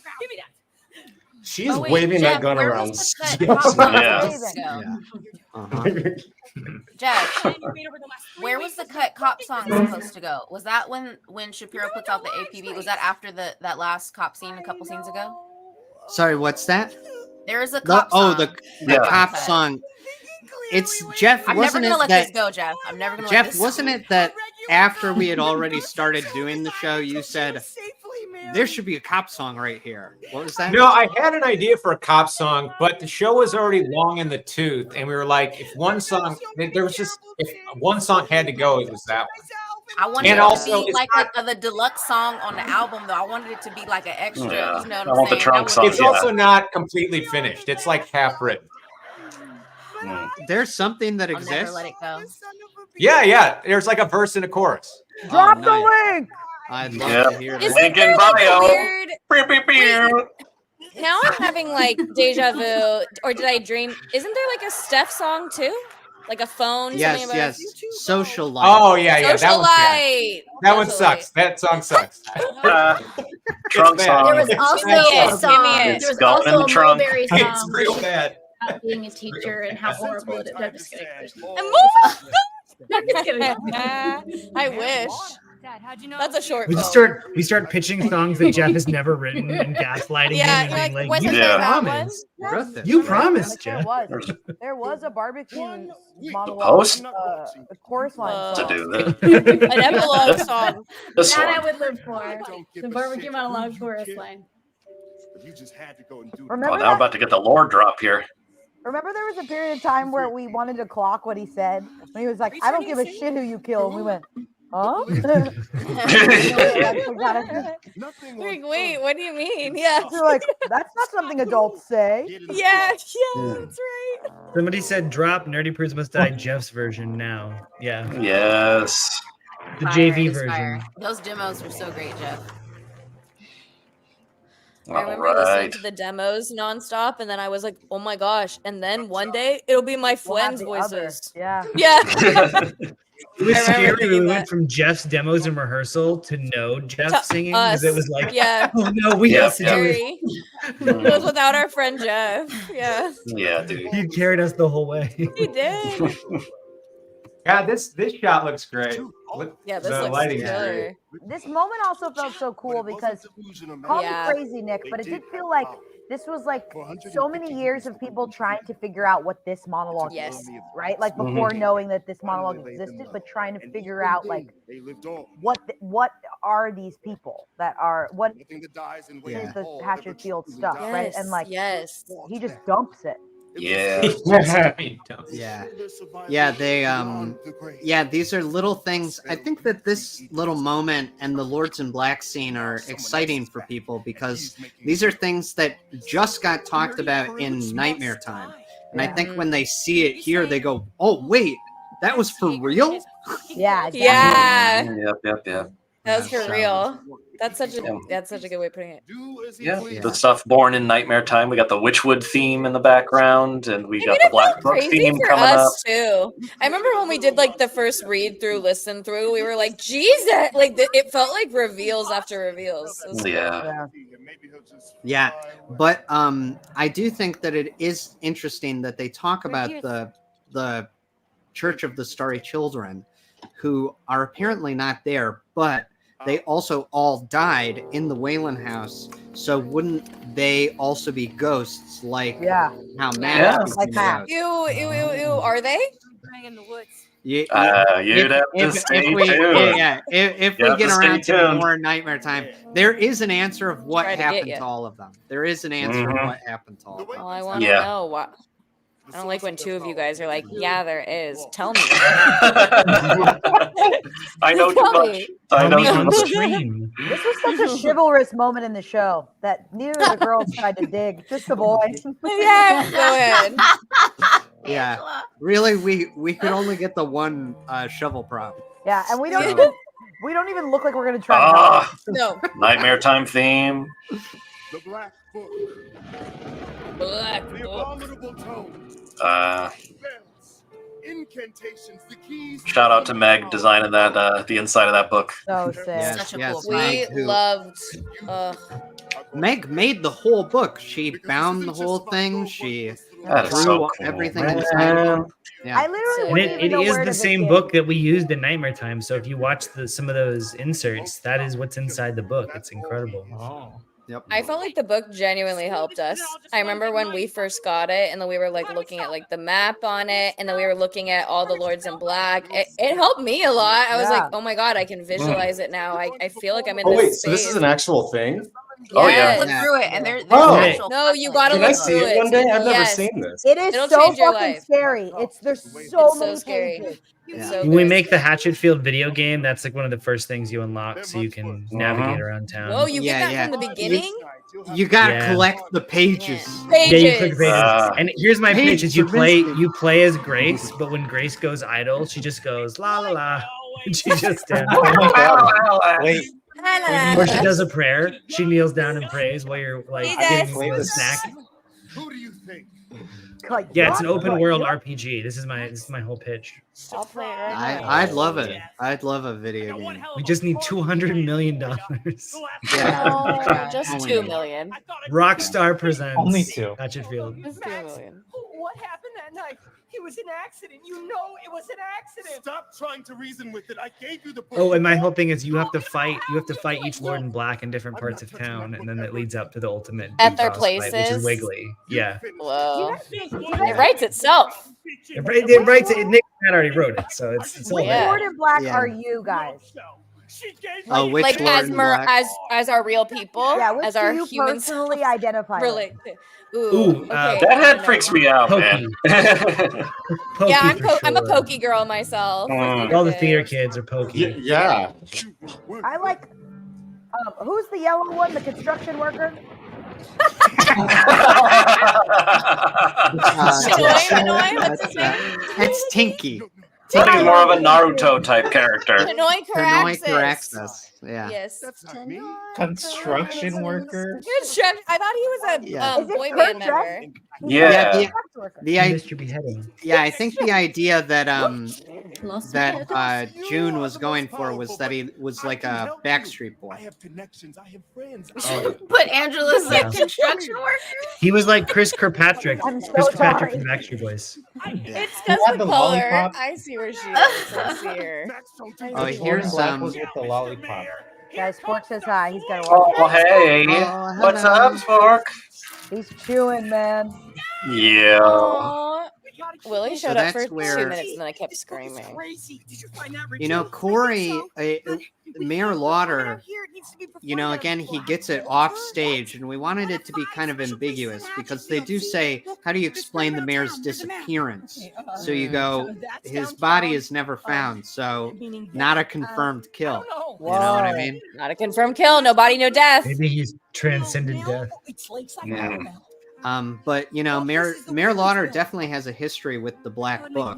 She's Oh, wait, waving Jeff, that gun where around. was the cut? Yeah. Yeah. Uh-huh. Jeff, where was the cut cop song supposed to go? Was that when Shapiro puts out the APB? Was that after that last cop scene a couple scenes ago? Sorry, what's that? There is a cop song. The Yeah. cop cut. song. It's Jeff. I'm never Wasn't gonna it let that this go, Jeff. I'm never gonna let Jeff? this Wasn't it that after we had already started doing the show, you said there should be a cop song right here? What was that? No, I had an idea for a cop song, but the show was already long in the tooth, and we were like, if one song had to go, it was that one. I wanted And it also, to be it's like not- the deluxe song on the album, though. I wanted it to be like an extra. Yeah. You know what I I'm want the saying? trunk That song, would've It's been- also not completely finished. It's like half written. There's something that I'll never exists. let it go. Yeah. There's like a verse and a chorus. Drop nice. the link. I'd love Yeah. to hear Isn't that. Link there in like bio. a weird? Pew, pew, pew. Now I'm having like deja vu, or did I dream? Isn't there like a Steph song too? Like a phone? Yes, something about yes. Social life. Oh yeah. That Social one's bad. light. That one Social sucks. That song sucks. Trunk bad. song. There was It's also bad. a Give song. me it. There was Going in also the a trunk. Mulberry song. It's real bad. About being a teacher and how horrible it is. I'm just kidding. I'm just kidding. I wish. That's a short We film. just start pitching songs that Jeff has never written and gaslighting Yeah, him and being like, like, wasn't you there that promised. Wrote this, You right? promised, There Jeff. was. There was a barbecue monologue. post? A chorus line To song. do this. An epilogue song. This That I one. would live for. The barbecue monologue chorus line. You just had to go and do Remember Oh, now I'm that? about to get the lore drop here. Remember there was a period of time where we wanted to clock what he said when he was like, "I don't give a shit who you kill," and we went, "Huh?" Like, wait, what do you mean? Yeah. You're like, "That's not something adults say." Yeah, that's right. Somebody said drop Nerdy Prudes Must Die Jeff's version now. Yeah. Yes. The Fire, JV it is fire. version. Those demos were so great, Jeff. I remember listening to the demos nonstop, and then I was like, "Oh my gosh!" And then one day it'll be my We'll have friends' the other. voices. Yeah. Yeah. It was I remember scary when thinking we that. went from Jeff's demos in rehearsal to no Jeff To singing because it us. was like, Yeah. oh no, we have to do it. Scary. It was without our friend Jeff. Yeah. Yeah, dude. He carried us the whole way. He did. God, this shot looks great. Yeah, this the looks lighting's killer. great. This moment also felt so cool because call Yeah. me crazy, Nick, but it did feel like this was like so many years of people trying to figure out what this monologue is, right? Like before knowing that this monologue existed, but trying to figure out like what are these people that are what is the Hatchetfield stuff, right? And like yes, he just dumps it. Yeah. Yeah, they yeah, these are little things. I think that this little moment and the Lords in Black scene are exciting for people because these are things that just got talked about in Nightmare Time. And I think when they see it here, they go, "Oh, wait, that was for real?" Yeah. Yeah. Yep. That was for So- real. That's such a Yeah. good way of putting it. Yeah. The stuff born in Nightmare Time. We got the Witchwood theme in the background, and we got the Black Book Crazy theme for coming up. us too. I remember when we did like the first read through, listen through, we were like, Jesus, like it felt like reveals after reveals. It was Yeah. Yeah, but I do think that it is interesting that they talk about the Church of the Starry Children, who are apparently not there, but they also all died in the Wayland house. So wouldn't they also be ghosts, like how Matt? Like Matt. Ew, are they? You'd have to stay tuned. If You we have get to stay around to tuned. more Nightmare Time, there is an answer of what Try to get happened ya. to all of them. There is an answer of what happened to all of them. Well, I want to Yeah. know what. I don't like when two of you guys are like, yeah, there is. Tell me. I know too Tell much. me. I know Me too on much. stream. This was such a chivalrous moment in the show that neither of the girls tried to dig, just the boys. Yeah, go ahead. Yeah, really, we could only get the one shovel prop. Yeah, and we don't So- even look like we're gonna try. to help. Ah, No. Nightmare Time theme. The Black Book. Black The book. abominable tone. Spells, incantations, the keys. Shout out to Meg designing that the inside of that book. So sick. Yes, Such a yes, cool We Meg, who- loved. Meg made the whole book. She bound the whole thing. She That is drew so cool. everything inside of it. I Yeah. literally And And wouldn't it even know is where the to same begin. book that we used in Nightmare Time. So if you watch some of those inserts, that is what's inside the book. It's incredible. Oh. Yep. I felt like the book genuinely helped us. I remember when we first got it, and then we were like looking at like the map on it, and then we were looking at all the Lords in Black. It helped me a lot. I was Yeah. like, oh my god, I can visualize it now. I feel like I'm in Oh this wait, space. so this is an actual thing? Oh, yeah. Look through it, and there's Oh. actual. No, you gotta Can I look see through it one day? I've never Yes. seen this. It is It'll so change your fucking life. scary. There's so It's so many scary. pages. It's so When we good. make the Hatchetfield video game, that's like one of the first things you unlock so you can navigate around town. Oh, you get that from the beginning? You gotta Yeah. collect the pages. Yeah, you click Pages. pages. And here's my pitch: Pages is you are play missing. as Grace, but when Grace goes idle, she just goes la la la. And she just stands. Oh my god. Wait. Or she does a prayer. She kneels down and prays while you're like getting a snack. Who do you think? Yeah, it's an open world RPG. This is my whole pitch. I'll play it right now. I'd love it. I'd love a video game. We just need $200 million. No, just Only 2 me. million. Rockstar presents Only 2. Hatchetfield. Just 2 million. What happened that night? It was an accident. You know it was an accident. Stop trying to reason with it. I gave you the. Oh, and my whole thing is you have to fight each Lord in Black in different parts of town, and then that leads up to the ultimate At their boss fight, which places? is Wiggly. Yeah. Whoa. It writes itself. It writes it. Nick already wrote it, so it's all Which there. Lord in Black Yeah. are you guys? Oh, which Like Lord in Black? as our real people, Yeah, which as do our you human personally identify with? Relate. Ooh, okay. That head freaks me out, man. Pokey Yeah, for I'm a sure. pokey girl myself. All the theater kids are pokey. Yeah. I like. Who's the yellow one? The construction worker. It's Tinky. I think he's more of a Naruto type character. Hanoi Hanoi Caraxis. Caraxis. Yeah. Yes. Construction worker. Construction. I thought he was a Yeah. Is it boy Kurt band Dress? member. Yeah. Mr. Beheading. I think the idea that Lost June was going for was that he was like a Backstreet Boy. I have connections. I have friends. But Angela's like Yeah. construction worker. He was like Chris Kirkpatrick. I'm so Chris Kirkpatrick sorry. from Backstreet Boys. It's Who because had the the color. lollipop? I see where she is. I see her. Oh, Lord in here's Black was with the lollipop. Guys, Fork says hi. He's got to walk. Oh, hey. Oh, What's hello. up, Fork? He's chewing, man. Yeah. Aw. Willie So showed up for that's 2 where- minutes and then I kept screaming. You know, Corey, Mayor Lauder, you know, again, he gets it off stage, and we wanted it to be kind of ambiguous because they do say, how do you explain the mayor's disappearance? So you go, his body is never found, so not a confirmed kill. You know what I mean? Not a confirmed kill. No body, no death. Maybe he's transcended death. Yeah. But you know, Mayor Lauder definitely has a history with the Black Book.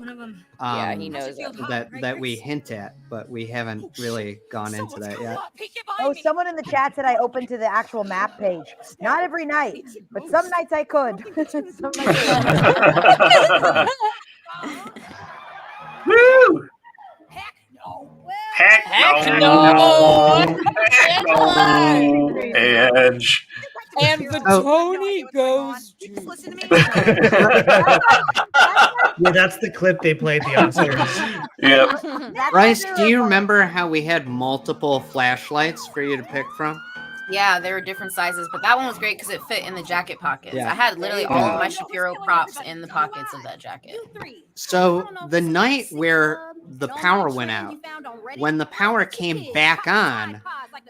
Yeah, he knows it. That we hint at, but we haven't really gone into that yet. Oh, someone in the chat said I opened to the actual map page. Not every night, but some nights I could. Some nights I could. Woo! Heck no! Heck no! Edge. And the Oh. Tony goes. Yeah, that's the clip they played the Oscars. Yep. Bryce, do you remember how we had multiple flashlights for you to pick from? Yeah, there were different sizes, but that one was great because it fit in the jacket pockets. Yeah. I had literally all of my Shapiro props in the pockets of that jacket. So the night where the power went out, when the power came back on,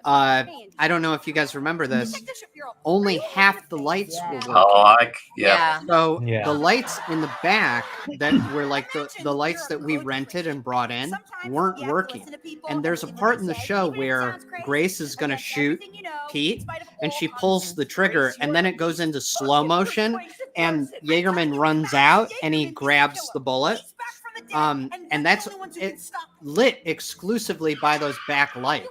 I don't know if you guys remember this, only half the lights were working. Oh, yeah. So Yeah. the lights in the back that were like the lights that we rented and brought in weren't working. And there's a part in the show where Grace is going to shoot Pete and she pulls the trigger and then it goes into slow motion and Jaegerman runs out and he grabs the bullet. And that's it, lit exclusively by those back lights.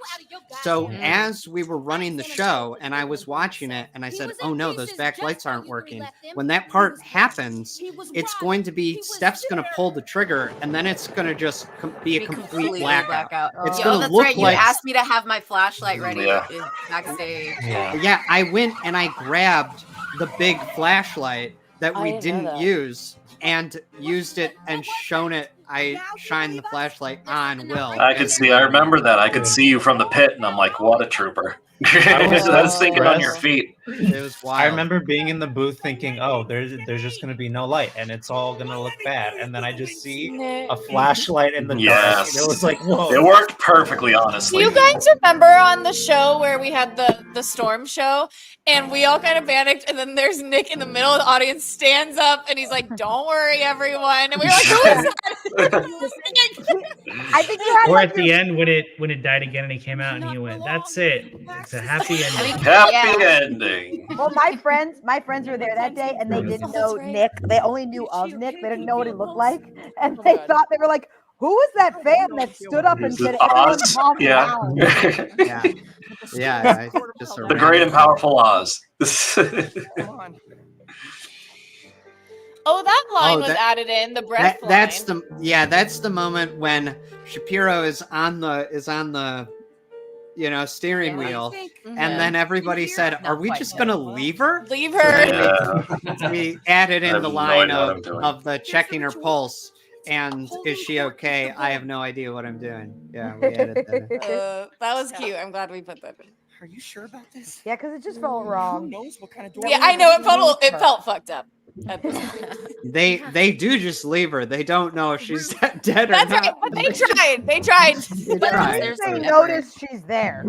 So as we were running the show and I was watching it and I said, oh no, those back lights aren't working. When that part happens, it's going to be Steph's going to pull the trigger and then it's going to just be a complete Completely blackout. It's Oh, going to that's look right. You like asked me to have my flashlight ready Yeah. backstage. yeah, I went and I grabbed the big flashlight that I we didn't know didn't that. use and used it and shown it. I shined the flashlight on Will. I could see. I remember that. I could see you from the pit, and I'm like, what a trooper. That's thinking on your feet. It was wild. I remember being in the booth thinking, "Oh, there's just gonna be no light, and it's all gonna look bad." And then I just see a flashlight in the dark. Yes. And it was like, "Whoa!" It worked perfectly, Do honestly. you guys remember on the show where we had the storm show and we all kind of panicked, and then there's Nick in the middle of the audience stands up and he's like, "Don't worry, everyone," and we were like, "Who is that?" I think you had Or like at the end when it died again and he came out and he went, "That's it. It's a happy ending." Happy ending. Well, my friends were there that day, and they didn't know Nick. They only knew of Nick. They didn't know what he looked like, and they thought they were like, "Who was that fan that stood up and said everyone Oz? calm Yeah. down?" Yeah. Just The great and powerful Oz. Oh, that line was that- added in, the breath line. That's the moment when Shapiro is on the steering wheel, and then everybody said, "Are we just gonna leave her?" Leave her. So we added I in have the no line idea what I'm doing. of the checking her pulse and is she okay? I have no idea what I'm doing. Yeah, we added that in. That was cute. I'm glad we put that in. Are you sure about this? Yeah, because it just felt wrong. Yeah, I know it felt fucked up. They do just leave her. They don't know if she's dead or That's not. right, but they tried. They tried. They notice she's there.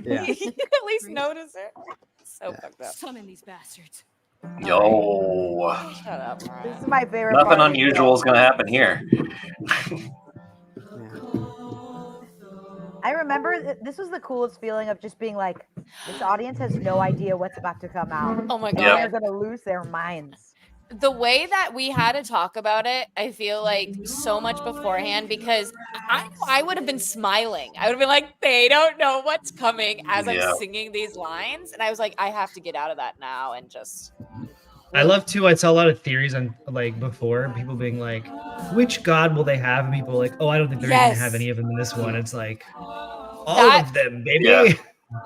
Yeah. You can at least notice her. So fucked up. Summon these bastards. Yo. Shut up. This is my favorite. Nothing part of the unusual show. is going to happen here. I remember this was the coolest feeling of just being like, this audience has no idea what's about to come out. Oh my And God. they're gonna lose their minds. The way that we had to talk about it, I feel like so much beforehand, because I would have been smiling. I would have been like, they don't know what's coming as Yeah. I'm singing these lines. And I was like, I have to get out of that now and just. I love too. I saw a lot of theories on like before people being like, "Which god will they have?" And people like, "Oh, I don't think they're even gonna have any of them in this one." It's like all That- of them, baby. Yeah.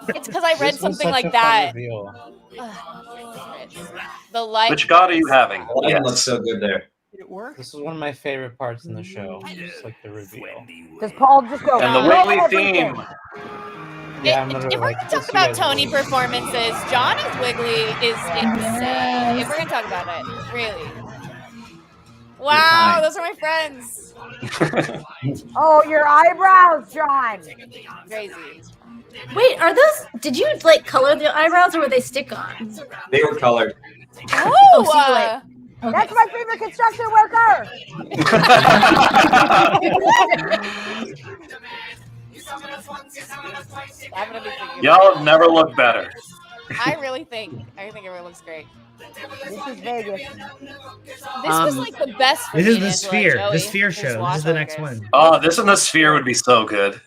It's because I read This was something such like a fun that. reveal. The light. Which god are you having? Lighting looks so good there. This is one of my favorite parts in the show. Just like the reveal. Does Paul just go? And the "No, Wiggly everything." theme. Yeah, I'm If gonna we're like. gonna talk about Tony performances, Johnny's Wiggly is insane. If we're gonna talk about it, really. Wow, kind. those are my friends. Oh, your eyebrows, John. Crazy. Wait, are those? Did you like color the eyebrows or were they stick on? They were colored. Oh, so you, like- Okay. That's my favorite construction worker. I'm gonna be thinking. Y'all never look better. I think everyone looks great. This is Vegas. This was like the best. For This me is and the Angela Sphere. Joey. The Sphere Just show. watch This is the all next guys. one. Oh, this in the sphere would be so good.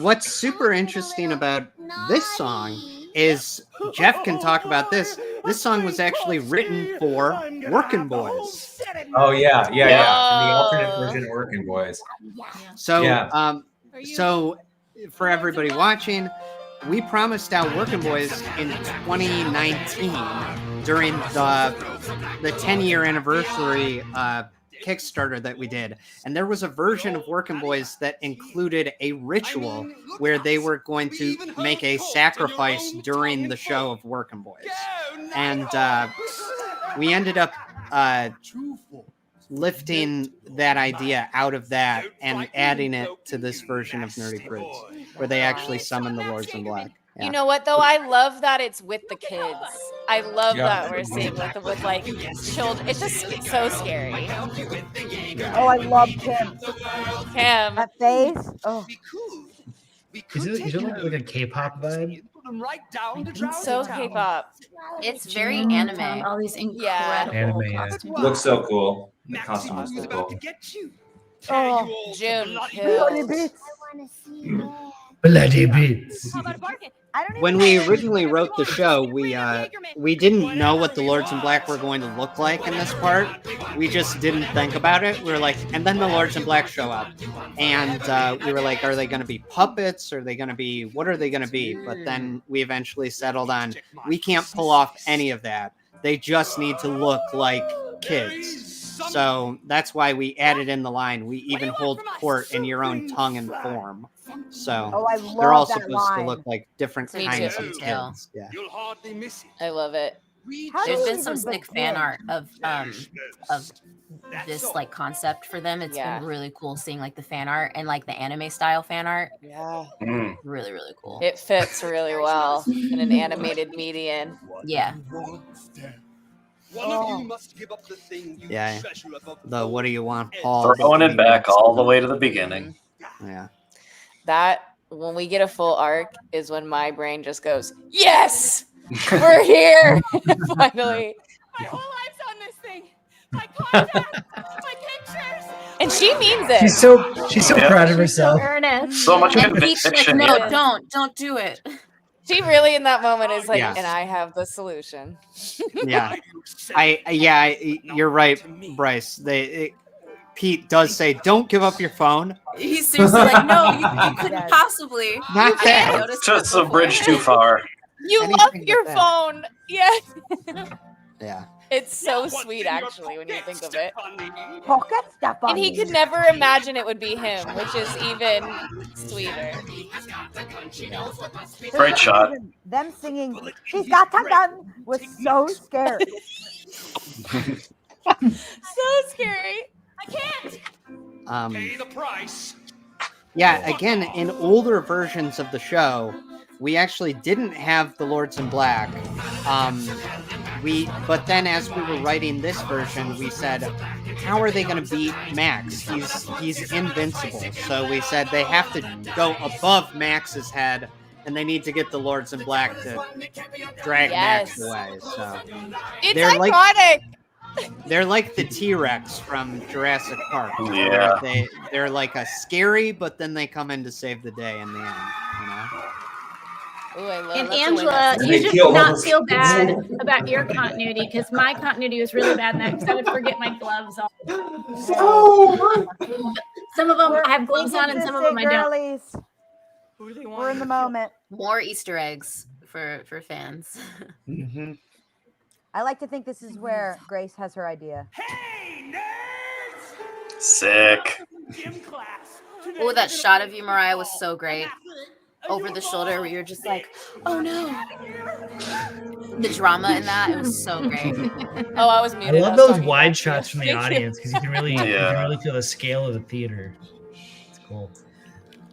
What's super interesting about this song is Jeff can talk about this. This song was actually written for Working Boys. Oh yeah. And the Oh. alternate version, Working Boys. So, Yeah. so for everybody watching, we promised out Working Boys in 2019 during the 10-year anniversary Kickstarter that we did, and there was a version of Working Boys that included a ritual where they were going to make a sacrifice during the show of Working Boys, and we ended up lifting that idea out of that and adding it to this version of Nerdy Prudes, where they actually summon the Lords in Black. Yeah. You know what though? I love that it's with the kids. I love Yeah. that we're seeing with like children. It's just so scary. Oh, I love Kim. Kim. That face. Oh. Is it like a K-pop vibe? It's so K-pop. It's very anime. All these incredible Anime, yeah. costumes. Looks so cool. The costume looks so cool. Oh. June Bloody kills. beats. Bloody beats. When we originally wrote the show, we didn't know what the Lords in Black were going to look like in this part. We just didn't think about it. We were like, and then the Lords in Black show up, and we were like, are they going to be puppets? Are they going to be? What are they going to be? But then we eventually settled on we can't pull off any of that. They just need to look like kids. So that's why we added in the line, we even hold court in your own tongue and form. So Oh, I they're all love that supposed to line. look like different Me kinds too. of kids. Yeah. You'll hardly miss it. I love it. How There's do you been some even sick fan begin? art of this like concept for them. It's Yeah. been really cool seeing like the fan art and like the anime style fan art. Yeah. Really, really cool. It fits really well in an animated median. Yeah. One of you must give up the thing you Yeah. treasure above The what do you want, Paul? Throwing it back all the way to the beginning. Yeah. That when we get a full arc is when my brain just goes, yes, we're here finally. My whole life's on this thing. My contacts, my pictures. And she means it. She's so proud of herself. Earnest. So much And Pete's like, conviction. no, Yeah. don't do it. She really in that moment is like, Yeah. and I have the solution. Yeah. You're right, Bryce. Pete does say, don't give up your phone. He's seriously like, no, you couldn't possibly. Not I that. noticed Just it a bridge too far. You Anything love but your that. phone. Yeah. Yeah. It's so sweet, actually, when you think of it. Pocket stuff on And he me. could never imagine it would be him, which is even sweeter. For Great some shot. reason, them singing "She's Got a Gun" was so scary. So scary. I can't. Pay the price. Yeah, again, in older versions of the show, we actually didn't have the Lords in Black. But then as we were writing this version, we said, how are they going to beat Max? He's invincible. So we said they have to go above Max's head, and they need to get the Lords in Black to drag Max away. So It's they're iconic. they're like the T-Rex from Jurassic Park. Yeah. They're like a scary, but then they come in to save the day in the end. You know. Ooh, I love And that's Angela, the way you should not feel bad about your continuity because my continuity was really bad in that because I would forget my gloves on. Some of them I have gloves on and some of them I don't. Girlies. We're in the moment. More Easter eggs for fans. Mm-hmm. I like to think this is where Grace has her idea. Sick. Oh, that shot of you, Mariah, was so great. Over the shoulder where you're just like, oh no. The drama in that, it was so great. Oh, I was I muted. love was those talking wide back to shots from the you. audience because you can really feel the scale of the theater. It's cool.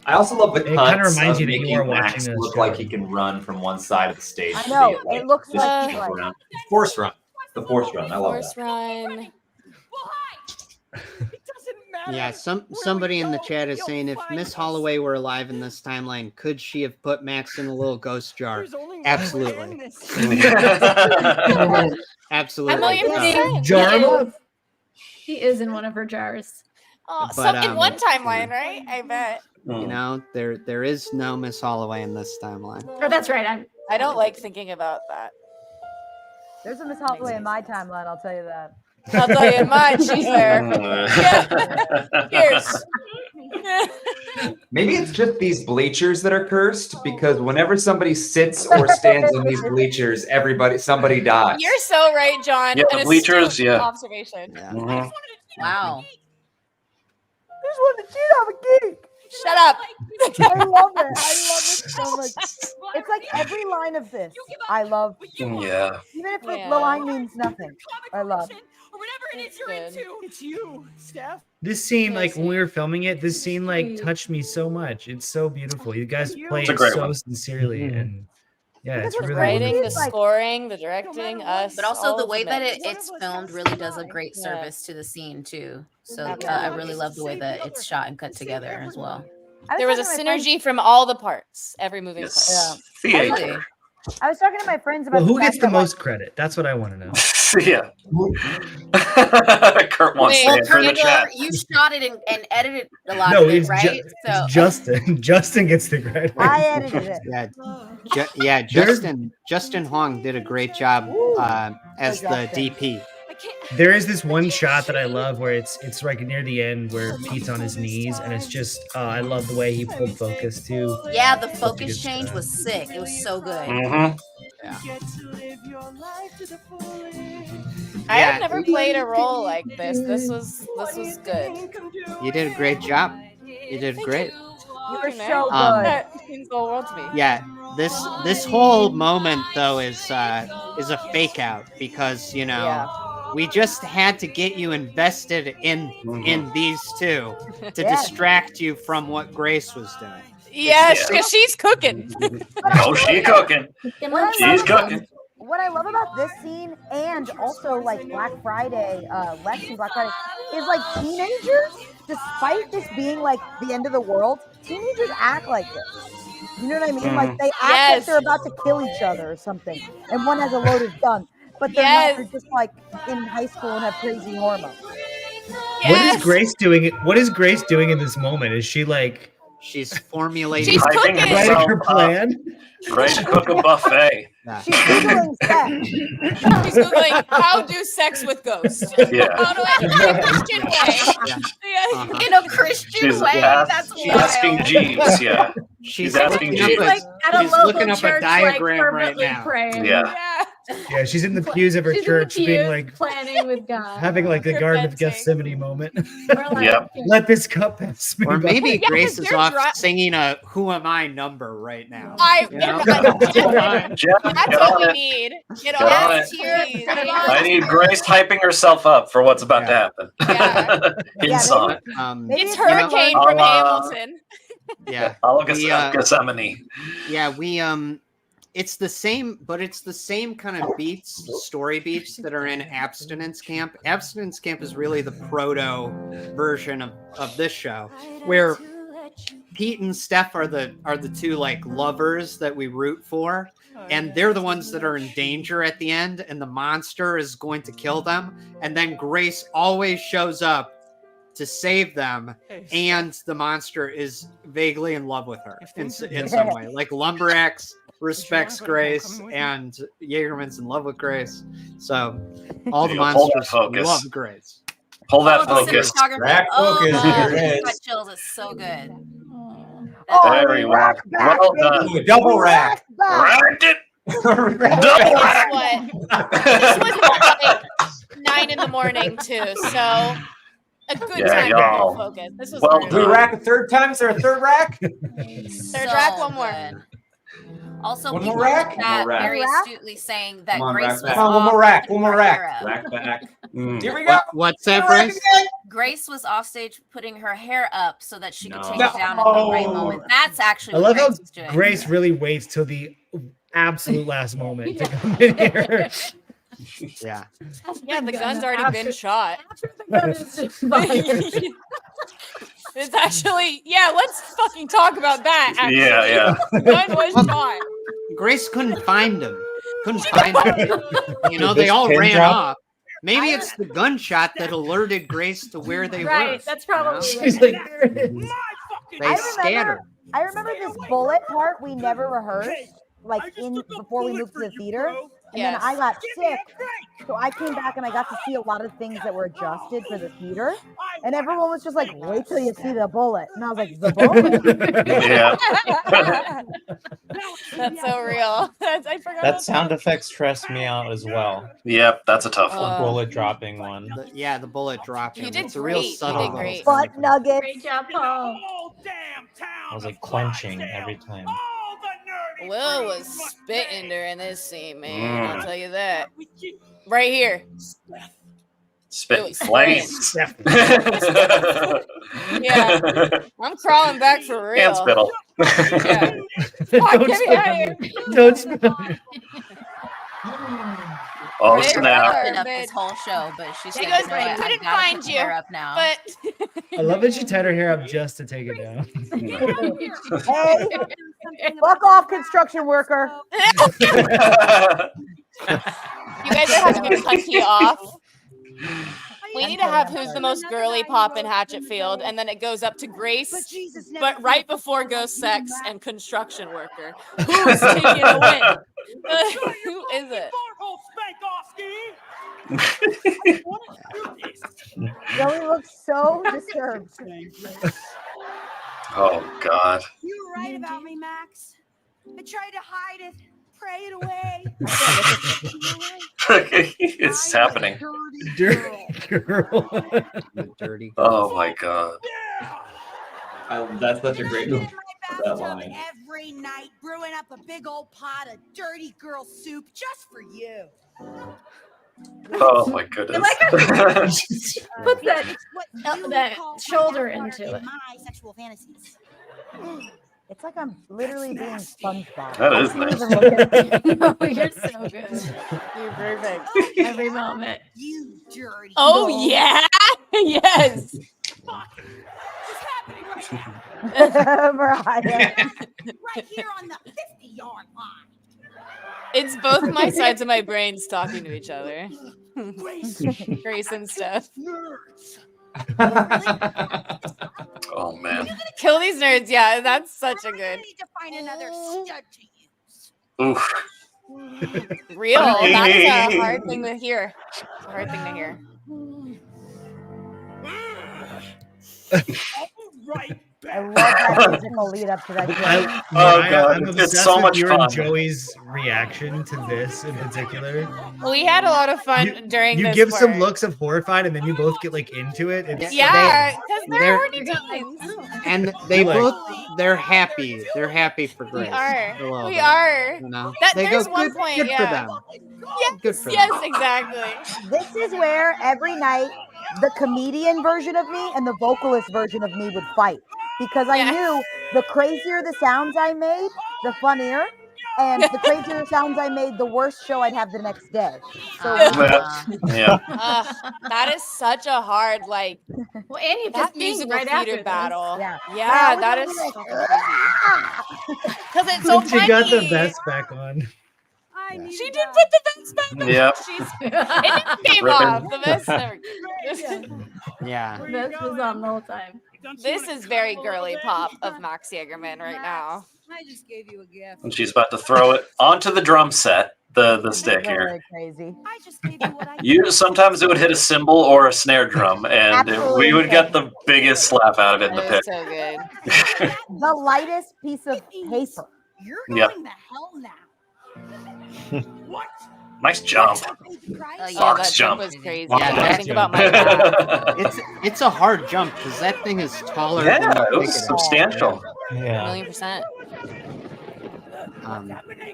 I also love the It cuts kinda reminds of you that you making are watching Max this look show. like he can run from one side of the stage. I to know, the, it looks just like jump like- around. Force run. The force run. I love Force that. run. Yeah, somebody in the chat is saying if Miss Holloway were alive in this timeline, could she have put Max in a little ghost jar? Absolutely. Absolutely. A million percent. Jar? She is in one of her jars. Oh, But, in one timeline, right? I bet. You know, there is no Miss Holloway in this timeline. Oh, that's right. I don't like thinking about that. There's a Miss Holloway in my timeline, I'll tell you that. I'll tell you mine, she's there. Cheers. Maybe it's just these bleachers that are cursed because whenever somebody sits or stands on these bleachers, somebody dies. You're so right, John. Yeah, An the bleachers, astute yeah. Observation. Mhm. Wow. I just wanted to cheat on a geek. Shut up. I love it. I love it so much. It's like every line of this. I love. Yeah. Even if Yeah. the line means nothing. I love. Or whatever it is you're into. It's you, Steph. This scene, like when we were filming it, this scene like touched me so much. It's so beautiful. You guys play It's a it great so one. sincerely, and yeah, it's The really writing, the wonderful. scoring, the directing, us. But also all the of way that it. it's filmed really does a great service to the scene too. So I really love the way that it's shot and cut together as well. There was a synergy from all the parts, every moving part. Theater. I was talking to my friends about Well, who the gets fact the that, like, most credit? That's what I want to know. Yeah. Kurt wants Wait, to answer in the Angela, chat. you shot it and edited a lot No, of it, it's, right? it's Justin. Justin gets the credit. I edited it. Yeah, Justin Hong did a great job as the DP. There is this one shot that I love where it's like near the end where Pete's on his knees, and it's just I love the way he pulled focus too. Yeah, the Such a focus good change shot. was sick. It was so good. Mhm. I Yeah. have never played a role like this. This was good. You did a great job. You did great. You were so good. That means the whole world to me. Yeah, this whole moment though is a fake out because we just had to get you invested in these two to distract you from what Grace was doing. Yes, because she's cooking. Oh, she's cooking. She's cooking. What I love about this scene and also like Black Friday, Lex and Black Friday, is like teenagers, despite this being like the end of the world, teenagers act like this. You know what I mean? Like they act like they're about to kill each other or something, and one has a loaded gun, but they're not. They're just like in high school and have crazy hormones. What is Grace doing? What is Grace doing in this moment? Is she like? She's formulating. She's cooking. Her plan. Grace cook a buffet. She's Googling sex. She's Googling how do sex with ghosts. Yeah. How do I in a Christian way? In a Christian way. That's she's asking Jeeves. Yeah. She's asking looking Jeeves. up she's looking up a diagram right now. Yeah. Yeah, she's in the pews of her church, being like planning with God, having like the Garden of Gethsemane moment. Yep. Let this cup pass me. Or maybe by. Grace is off singing a "Who Am I" number right now. That's what we need. Get on it. I need Grace hyping herself up for what's about to happen. In song. It's Hurricane from Hamilton. Yeah. Gethsemane. Yeah, it's the same, but it's the same kind of beats, story beats that are in Abstinence Camp. Abstinence Camp is really the proto version of this show, where Pete and Steph are the two like lovers that we root for, and they're the ones that are in danger at the end, and the monster is going to kill them, and then Grace always shows up to save them, and the monster is vaguely in love with her in some way. Like Lumbrax respects Grace, and Jaegerman's in love with Grace. So all the monsters love Grace. Hold that focus. Rack focus. Here it is. Chills is so good. Very well. Well done. Ooh, double rack. Racked it. Double rack. This was like 9 in the morning too, so a good time to y'all. focus. This was Well, Do we rack a third time? Is there a third rack? third rack, one more. Also, One people more rack? in the chat One more rack. very astutely saying that Come on, Grace rack was back. One more rack. One more rack. hair up. Rack back. Mm. Here we go. What's that, Grace? Grace was off stage putting her hair up so that she could take No. it down at the right moment. That's actually I what love how Grace was doing. Grace really waits till the absolute last moment to come in here. Yeah. Yeah, the gun's already been shot. It's actually, let's fucking talk about that. Actually. Yeah. The gun was shot. Grace couldn't find him. You know, they all ran off. Maybe it's the gunshot that alerted Grace to where they were. Right, that's probably She's like, there it is. They scattered. I remember this bullet part we never rehearsed, like before we moved to the theater. And then I got sick, so I came back and I got to see a lot of things that were adjusted for the theater. And everyone was just like, "Wait till you see the bullet," and I was like, "The bullet." Yeah. That's so real. I forgot. That sound effect stressed me out as well. Yep, that's a tough The one. bullet dropping one. The bullet dropping. You did It's a real great. subtle You did great. Butt nuggets. Great job, Paul. I was like clenching every time. Will was spitting during this scene, man. I'll tell you that. Right here. Spitting flames. Yeah. I'm crawling back for real. And spittle. Yeah. Don't Get me out of here. Don't spell it. Oh, Grace snap. been up this whole show, but she said, He goes, "You know "I what? I couldn't gotta find put my you, hair up now." but I love that she tied her hair up just to take it down. Hey, fuck off, construction worker. you guys are having a cunty off. We need to have who's the most girly pop in Hatchetfield, and then it goes up to Grace, but right before goes sex and construction worker. Who is taking a win? Who is it? Joey looks so disturbed. Oh, God. You were right about me, Max. I tried to hide it. pray it away. It's happening. Dirty girl. Dirty. Oh my god. That's such a great movie. That Bathtub line. every night, brewing up a big old pot of dirty girl soup just for you. Oh my goodness. Put that It's what you that call shoulder my into in it. my sexual fantasies. It's like I'm literally being SpongeBob. That I is can't nice. even look at it. No, you're so good. You're perfect. Every moment. You dirty. Oh dog. yeah, yes. What's happening right now? Mariah. Right here on the 50-yard line. It's both my sides of my brains talking to each other. Grace and Steph. Oh man. Kill these nerds. Yeah, that's such a I good. need to find another stud to use. Oof. Real. That is a hard thing to hear. It's a hard thing to hear. I love that musical lead up to that. Joke. I'm it's obsessed so with much your fun. and Joey's reaction to this in particular. We had a lot of fun during You this give some part. looks of horrified, and then you both get like into it. It's Yeah, because they're they're- horny teens. And they Like- both, they're happy. They're happy for Grace. We are. I love We it, are. You know? That they there's go, one good, point. good Yeah. for them. Yes. Good for Yes. them. Exactly. This is where every night the comedian version of me and the vocalist version of me would fight. Because I knew the crazier the sounds I made, the funnier. And the crazier sounds I made, the worst show I'd have the next day. So Yeah. That is such a hard like. Well, and you that just sing musical right after theater this. battle. Yeah. Yeah, But I that was is like, fucking crazy. Because it's so She got the funny. vest back on. She did put the vest back on. Yeah. It never came Ribbon. off. The vest never. Yeah. This was on the whole time. This is very girly pop of Max Jagerman right now. I just gave you a gift. And she's about to throw it onto the drum set, the stick here. really crazy. I just gave you what I Sometimes it would hit a cymbal or a snare drum, and we would get the biggest slap out of it in the That pit. is so good. The lightest piece of paper. You're Yep. going to hell now. What? Nice jump. Oh yeah, Fox that jump. jump was crazy. Yeah, I that think about my dad. It's a hard jump because that thing is taller than Yeah, you it was think substantial. Yeah. 1,000,000%.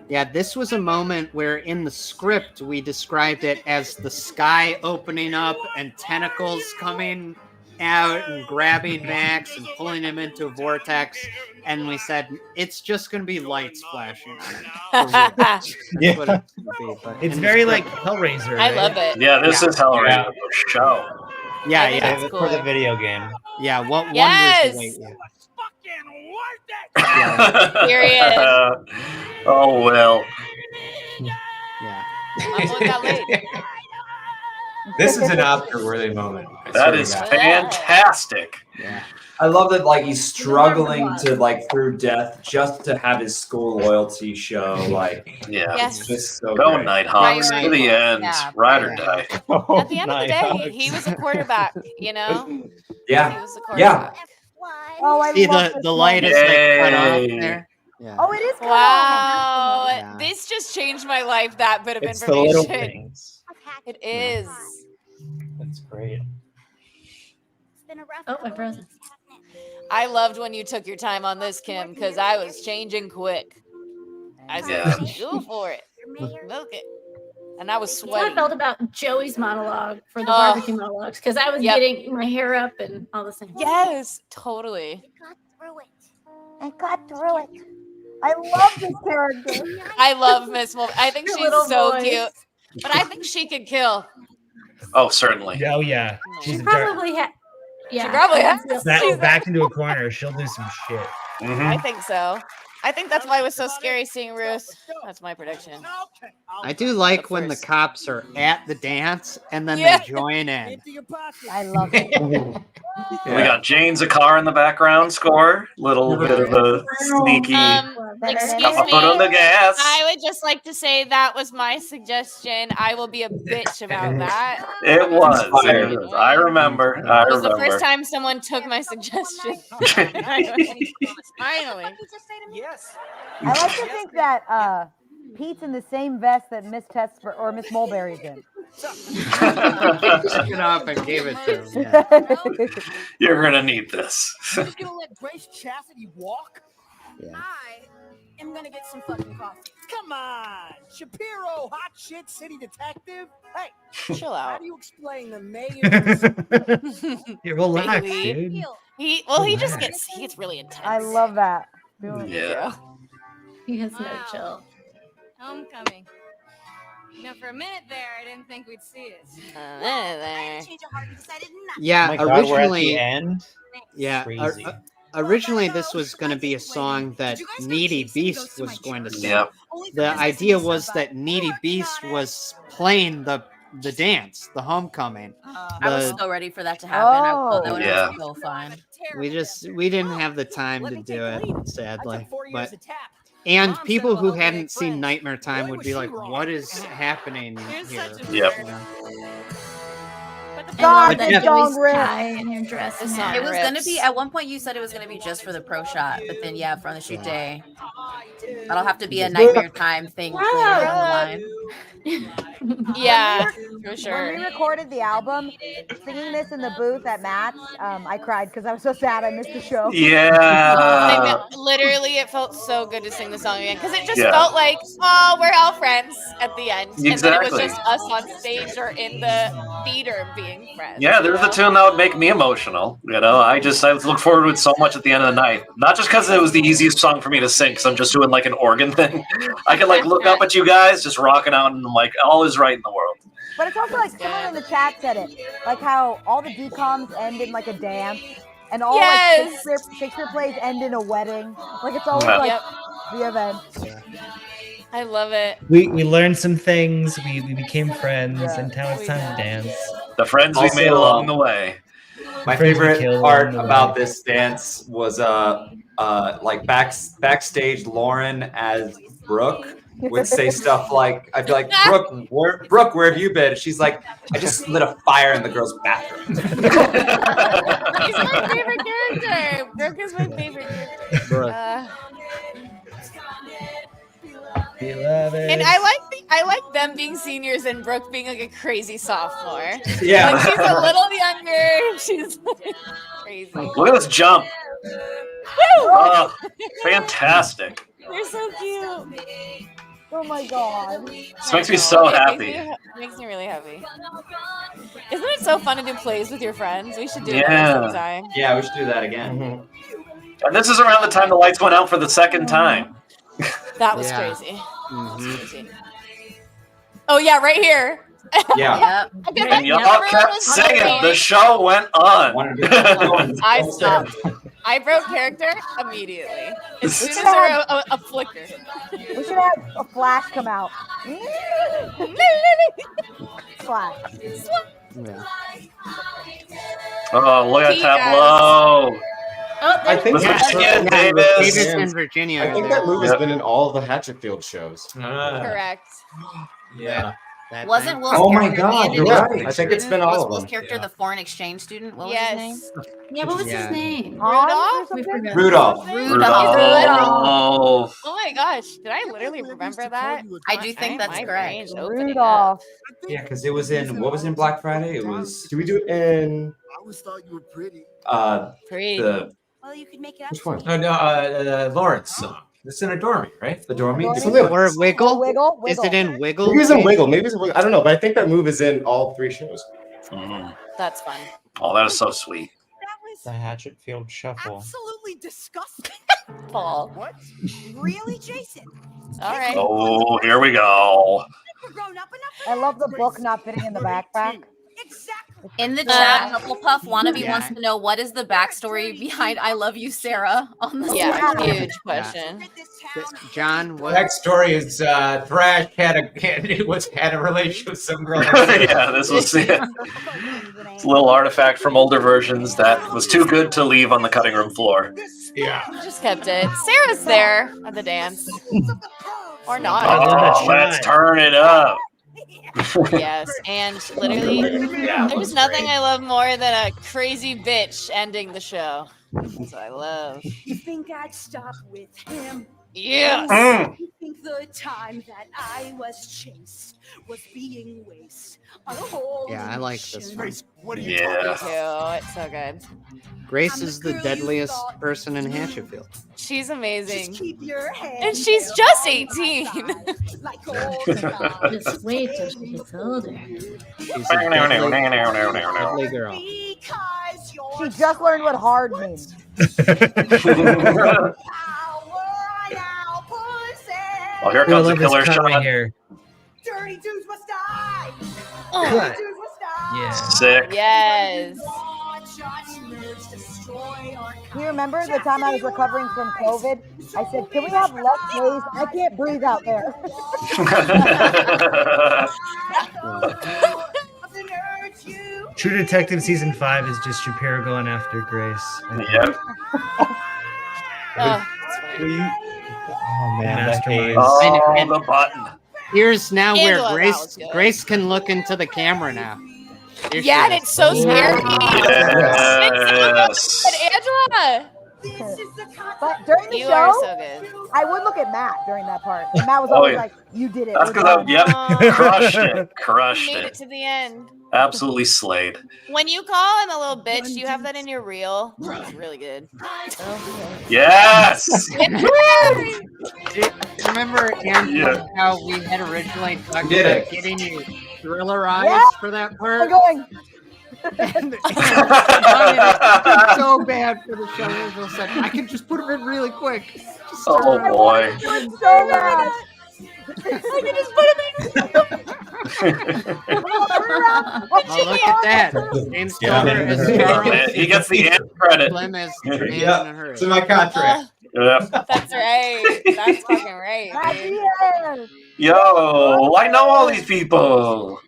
Yeah, this was a moment where in the script we described it as the sky opening up and tentacles coming out and grabbing Max and pulling him into a vortex, and we said it's just going to be lights flashing on it. That's what it's gonna be, but It's in the very script- like Hellraiser. I right? love it. Yeah, this is Hellraiser Yeah. for show. Yeah, I think yeah, that's Save it cool. for the video game. yeah. One Yes! year's late. Period. Oh well. Yeah. I'm going that late. This is an Oscar-worthy moment. I swear That to is God. fantastic. Yeah. I love that like he's struggling to like through death just to have his school loyalty show. Like Yeah. Yes. it's just so Go great. Nighthawks Right, to the end. Yeah, Ride or right. die. At the end of the day, he was a quarterback, you know? He Yeah. was a Yeah. quarterback. Oh, I See love the this light is moment. like cut off Yay. there. Yeah. Oh, it is cut off. Wow. Yeah. This just changed my life, that bit of It's the little information. things. It is. That's great. Oh, I froze. I loved when you took your time on this, Kim, because I was changing quick. I said, Yeah. go for it. Milk it. And I was That's how I sweating. felt about Joey's monologue for the Oh. barbecue monologues because I was Yep. getting my hair up and all the same. Yes, totally. I got through it. I love this character. I love Miss Wolf. I think Her she's little so voice. cute. But I think she could kill. Oh, certainly. Oh yeah. She She's a dark, probably had. Yeah, She probably has. backed into a corner. She'll do some shit. I think so. I think that's why it was so scary seeing Ruth. That's my prediction. I do like when the cops are at the dance and then Yeah. they join in. I love it. We got Jane Zakar in the background score. Little bit of a sneaky. Excuse Got my foot on the me. gas. I would just like to say that was my suggestion. I will be a bitch about that. It was. It was. I remember. I It was the remember. first time someone took my suggestion. Finally. I like to think that Pete's in the same vest that Miss Tesper or Miss Mulberry's in. Took it off and gave it to him. Yeah. You're gonna need this. Just gonna let Grace Chastity walk? Yeah. I am gonna get some fucking coffee. Come on, Shapiro, hot shit city detective. Hey, Chill out. How do you explain the mayor? Yeah, relax, Baby. dude. He just gets really intense. I love that. Yeah. He has no chill. Homecoming. You know, for a minute there, I didn't think we'd see it. Yeah, Oh my God, we're at originally, the end. yeah, Crazy. originally this was going to be a song that Needy Beast was going to sing. Yep. The idea was that Needy Beast was playing the dance, the homecoming. I was The- so ready for that to happen. I thought that would Yeah. have been so fun. we didn't have the time to do it, sadly. But and people who hadn't seen Nightmare Time would be like, "What is happening here?" Yep. I love God, that this Joey's song rips. Tie and your dress. This and song hair. It was gonna rips. be at one point. You said it was gonna be just for the pro shot, but then yeah, for the shoot day, that'll have to be a Nightmare Time thing later down the line. Yeah, for When we sure. recorded the album, singing this in the booth at Matt's, I cried because I was so sad I missed the show. Yeah. Literally, it felt so good to sing the song again because it just Yeah. felt like, oh, we're all friends at the end, and then it was Exactly. just us on stage or in the theater being friends. Yeah, there's a tune that would make me emotional. You know, I look forward to it so much at the end of the night. Not just because it was the easiest song for me to sing, because I'm just doing like an organ thing. I can like look up at you guys just rocking out, and I'm like, all is right in the world. But it's also like someone in the chat said it, like how all the decoms end in like a dance, and all Yes. like Shakespeare plays end in a wedding. Like it's always Yeah. like Yep. the event. I love it. We learned some things. We became friends, Yeah. and now it's time to dance. The friends we made Also, along the way. My Friends we favorite killed part along the about way. this dance was like backstage Lauren as Brooke would say stuff like, I'd be like, Brooke, where have you been? And she's like, I just lit a fire in the girls' bathroom. He's my favorite character. Brooke is my favorite character. Brooke. Beloved. And I like them being seniors and Brooke being like a crazy sophomore. Yeah. Like she's a little younger. She's like crazy. Look at this jump. Oh, fantastic. They're so cute. Oh my god. This makes me so happy. It makes me really happy. Isn't it so fun to do plays with your friends? We should do Yeah. that sometime. Yeah, we should do that again. And this is around the time the lights went out for the second time. That was Yeah. crazy. Mhm. Crazy. Oh yeah, right here. Yeah. Yep. And y'all kept singing. The show went on. I stopped. I broke character immediately. As soon as there was a flicker. We should have a flash come out. Flash. Yeah. Oh, look at He that does. tableau. Oh, I think Yeah, Virginia Davis Davis. and Virginia. I are think there. that move has Yep. been in all the Hatchetfield shows. Correct. Yeah. That Wasn't thing. Will's Oh my character God, the you're international right. I think it's been student? all Was of Will's them. character the foreign exchange student? What was his name? Yes. yeah, what was Yeah. his name? Hans or Rudolph? We something? forgot. Rudolph. Rudolph. Oh my gosh, did I literally remember that? I do think that's my correct. brain's opening Rudolph. Yeah, because it was in, what was in Black Friday? It was Do we do it in I always thought you were pretty. Pretty. the Well, you could make it up which to one? me. Oh, no, Lawrence song. It's in a dormy, right? the dormy. Dormy? Something like- Or Wiggle? Wiggle. Is it in Wiggle? Maybe it's in Wiggle. Maybe it's in Wiggle. I don't know, but I think that move is in all three shows. Mhm. That's fun. Oh, that is so sweet. That was The Hatchetfield Shuffle. absolutely disgusting. Paul. What? Really, Jason? All right. Oh, here we go. We're grown up enough for I love the book not fitting in the backpack. Exactly. In the chat, Hufflepuff Wannabe Yeah. wants to know what is the backstory behind "I Love You, Sarah" on the Yeah, song? huge question. John, what? Backstory is Thrash had a relationship with some girl. Yeah, this was it's a little artifact from older versions that was too good to leave on the cutting room floor. Yeah. Just kept it. Sarah's there at the dance. Or not. Oh, let's turn it up. Yes, and literally, there's nothing I love more than a crazy bitch ending the show. That's what I love. You think I'd stop with him? Yes. Mm. You think The time that I was chased was being wasted on a whole. Yeah, I like this one. What are you Yeah. talking Me about? too. It's so good. Grace is the deadliest person in Hatchetfield. She's amazing. Just keep your hands And she's just 18. like old times. Just wait till she gets older. She's a deadly girl. Because you're She just learned what hard means. Oh, here I comes the love this killer cut shot. right here. Dirty dudes must die. Cut. Dirty dudes must die. Yeah. Sick. Yes. Do you remember the time I was recovering from COVID? I said, can we have less days? I can't breathe out there. True Detective season 5 is just Shapiro going after Grace. Yep. Oh, Oh man, that Mastermind. haze. Oh, the button. Here's now where Angela, that Grace was good. Grace can look into the camera now. Here she Yeah, and is. it's so scary. Yes. But Angela, But during the you show, are so good. I would look at Matt during that part. And Matt was Oh, always yeah. like, you did it. That's We're because done." yep, Oh. crushed it, You crushed made it it. to the end. Absolutely slayed. When you call him a little bitch, do you have that in your reel? It's really good. Yes. Remember, Andrew, Yeah. how we had originally talked Did about it. getting you thriller eyes Yeah. for that I'm part? going, And it's so bad for the show. Angela said, I can just put them in really quick. Just turn Oh around. boy. doing so bad. I can just put him in. Oh, look at that. James Yeah. Stoller as Charles. He gets the end credit. Slim as the man Yeah. in a hurry. It's in my contract. Yep. That's right. That's fucking right, At dude. the end. Yo, I know all these people.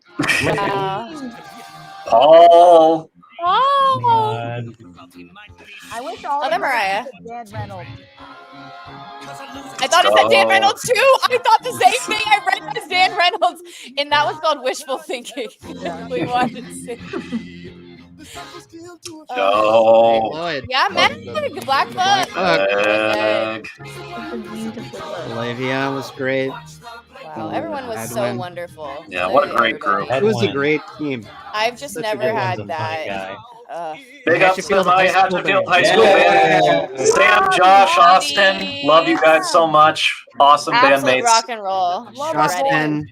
Wow. Paul. Oh. God. I wish all Other of them Mariah. said Dan Reynolds. I thought it said Dan Oh. Reynolds too. I thought the same thing. I read it as Dan Reynolds, and that was called wishful thinking. We wanted to say. Yo. Lloyd. Yeah, man. Black Book. Egg. Olivia was great. Wow, everyone was so Edwin. wonderful. Yeah, what a Literally great everybody. group. It was a Edwin. great team. I've just Such a never good had Edwin's a funny that. guy. Big ups to Hatchetfield my High School Hatchetfield Band. High School Band. Yeah. Sam, Josh, Austin. Love you guys so much. Awesome Absolute bandmates. rock and roll. Justin.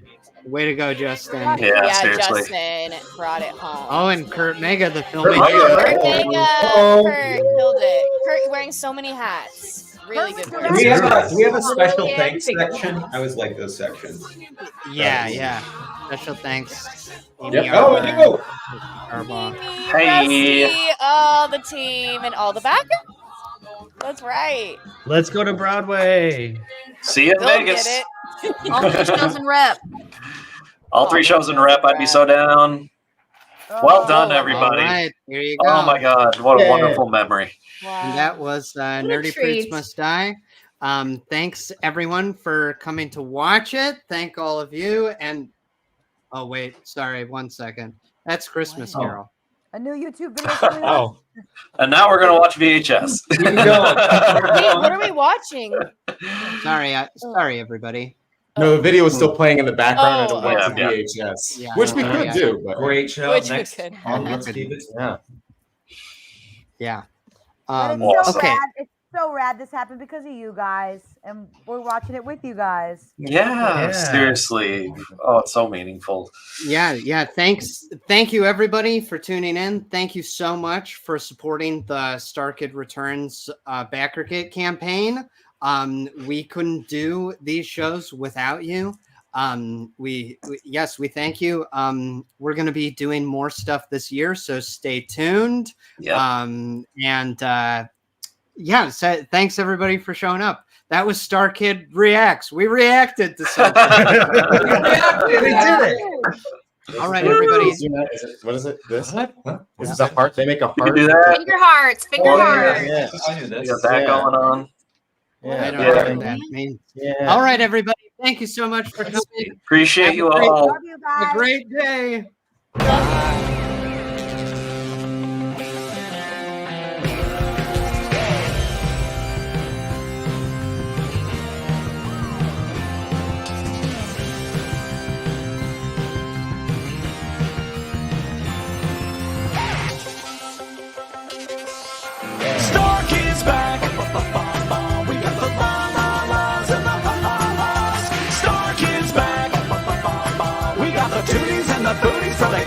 Way to go, Justin. Yeah, seriously. Justin brought it home. Oh, and Kurt Mega, the Kurt filmmaker. Mega. Kurt killed it. Kurt wearing so many hats. Really good work. Do we have a special thanks section? I always like those sections. Yeah, yeah. Special thanks. Amy Yep. Oh, Arbour, you. Arbaugh. Hey. Rusty, all the team and all the backers. That's right. Let's go to Broadway. See you in Go Vegas. get it. All three shows in rep. All three shows in rep. I'd be so down. Well done, All everybody. right, here you go. Oh my God, what a Yeah. wonderful memory. And that was Nerdy Prudes treat. Must Die. Thanks everyone for coming to watch it. Thank all of you. And oh wait, sorry, 1 second. That's Christmas Carol. A new YouTube video coming up. Oh, And now we're gonna watch VHS. Wait, what are we watching? Sorry, everybody. No, the video was still playing in the background Oh, and it went to yeah. VHS, Yeah. which we Oh, could yeah. do. But Great show. Which we Next could. on Yeah. Let's Keep It. yeah. Yeah. But it's so Okay. rad. It's so rad this happened because of you guys. And we're watching it with you guys. Yeah, Yeah. seriously. Oh, it's so meaningful. Yeah. Thank you everybody for tuning in. Thank you so much for supporting the StarKid Returns Backerkit campaign. We couldn't do these shows without you. We thank you. We're going to be doing more stuff this year, so stay tuned. Yeah. So thanks everybody for showing up. That was StarKid Reacts. We reacted to something. We did it. All right, everybody. What is it? This? What? This is a heart. They make a You can heart. do that. Finger hearts. Finger Oh, hearts. Yeah. I do We this. got that Yeah. going on. I don't Yeah. know what that means. Yeah. All right, everybody. Thank you so much for coming. Appreciate you Have a great- all. Love you guys. Have a great day.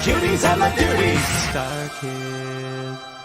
cuties and the duties. StarKid.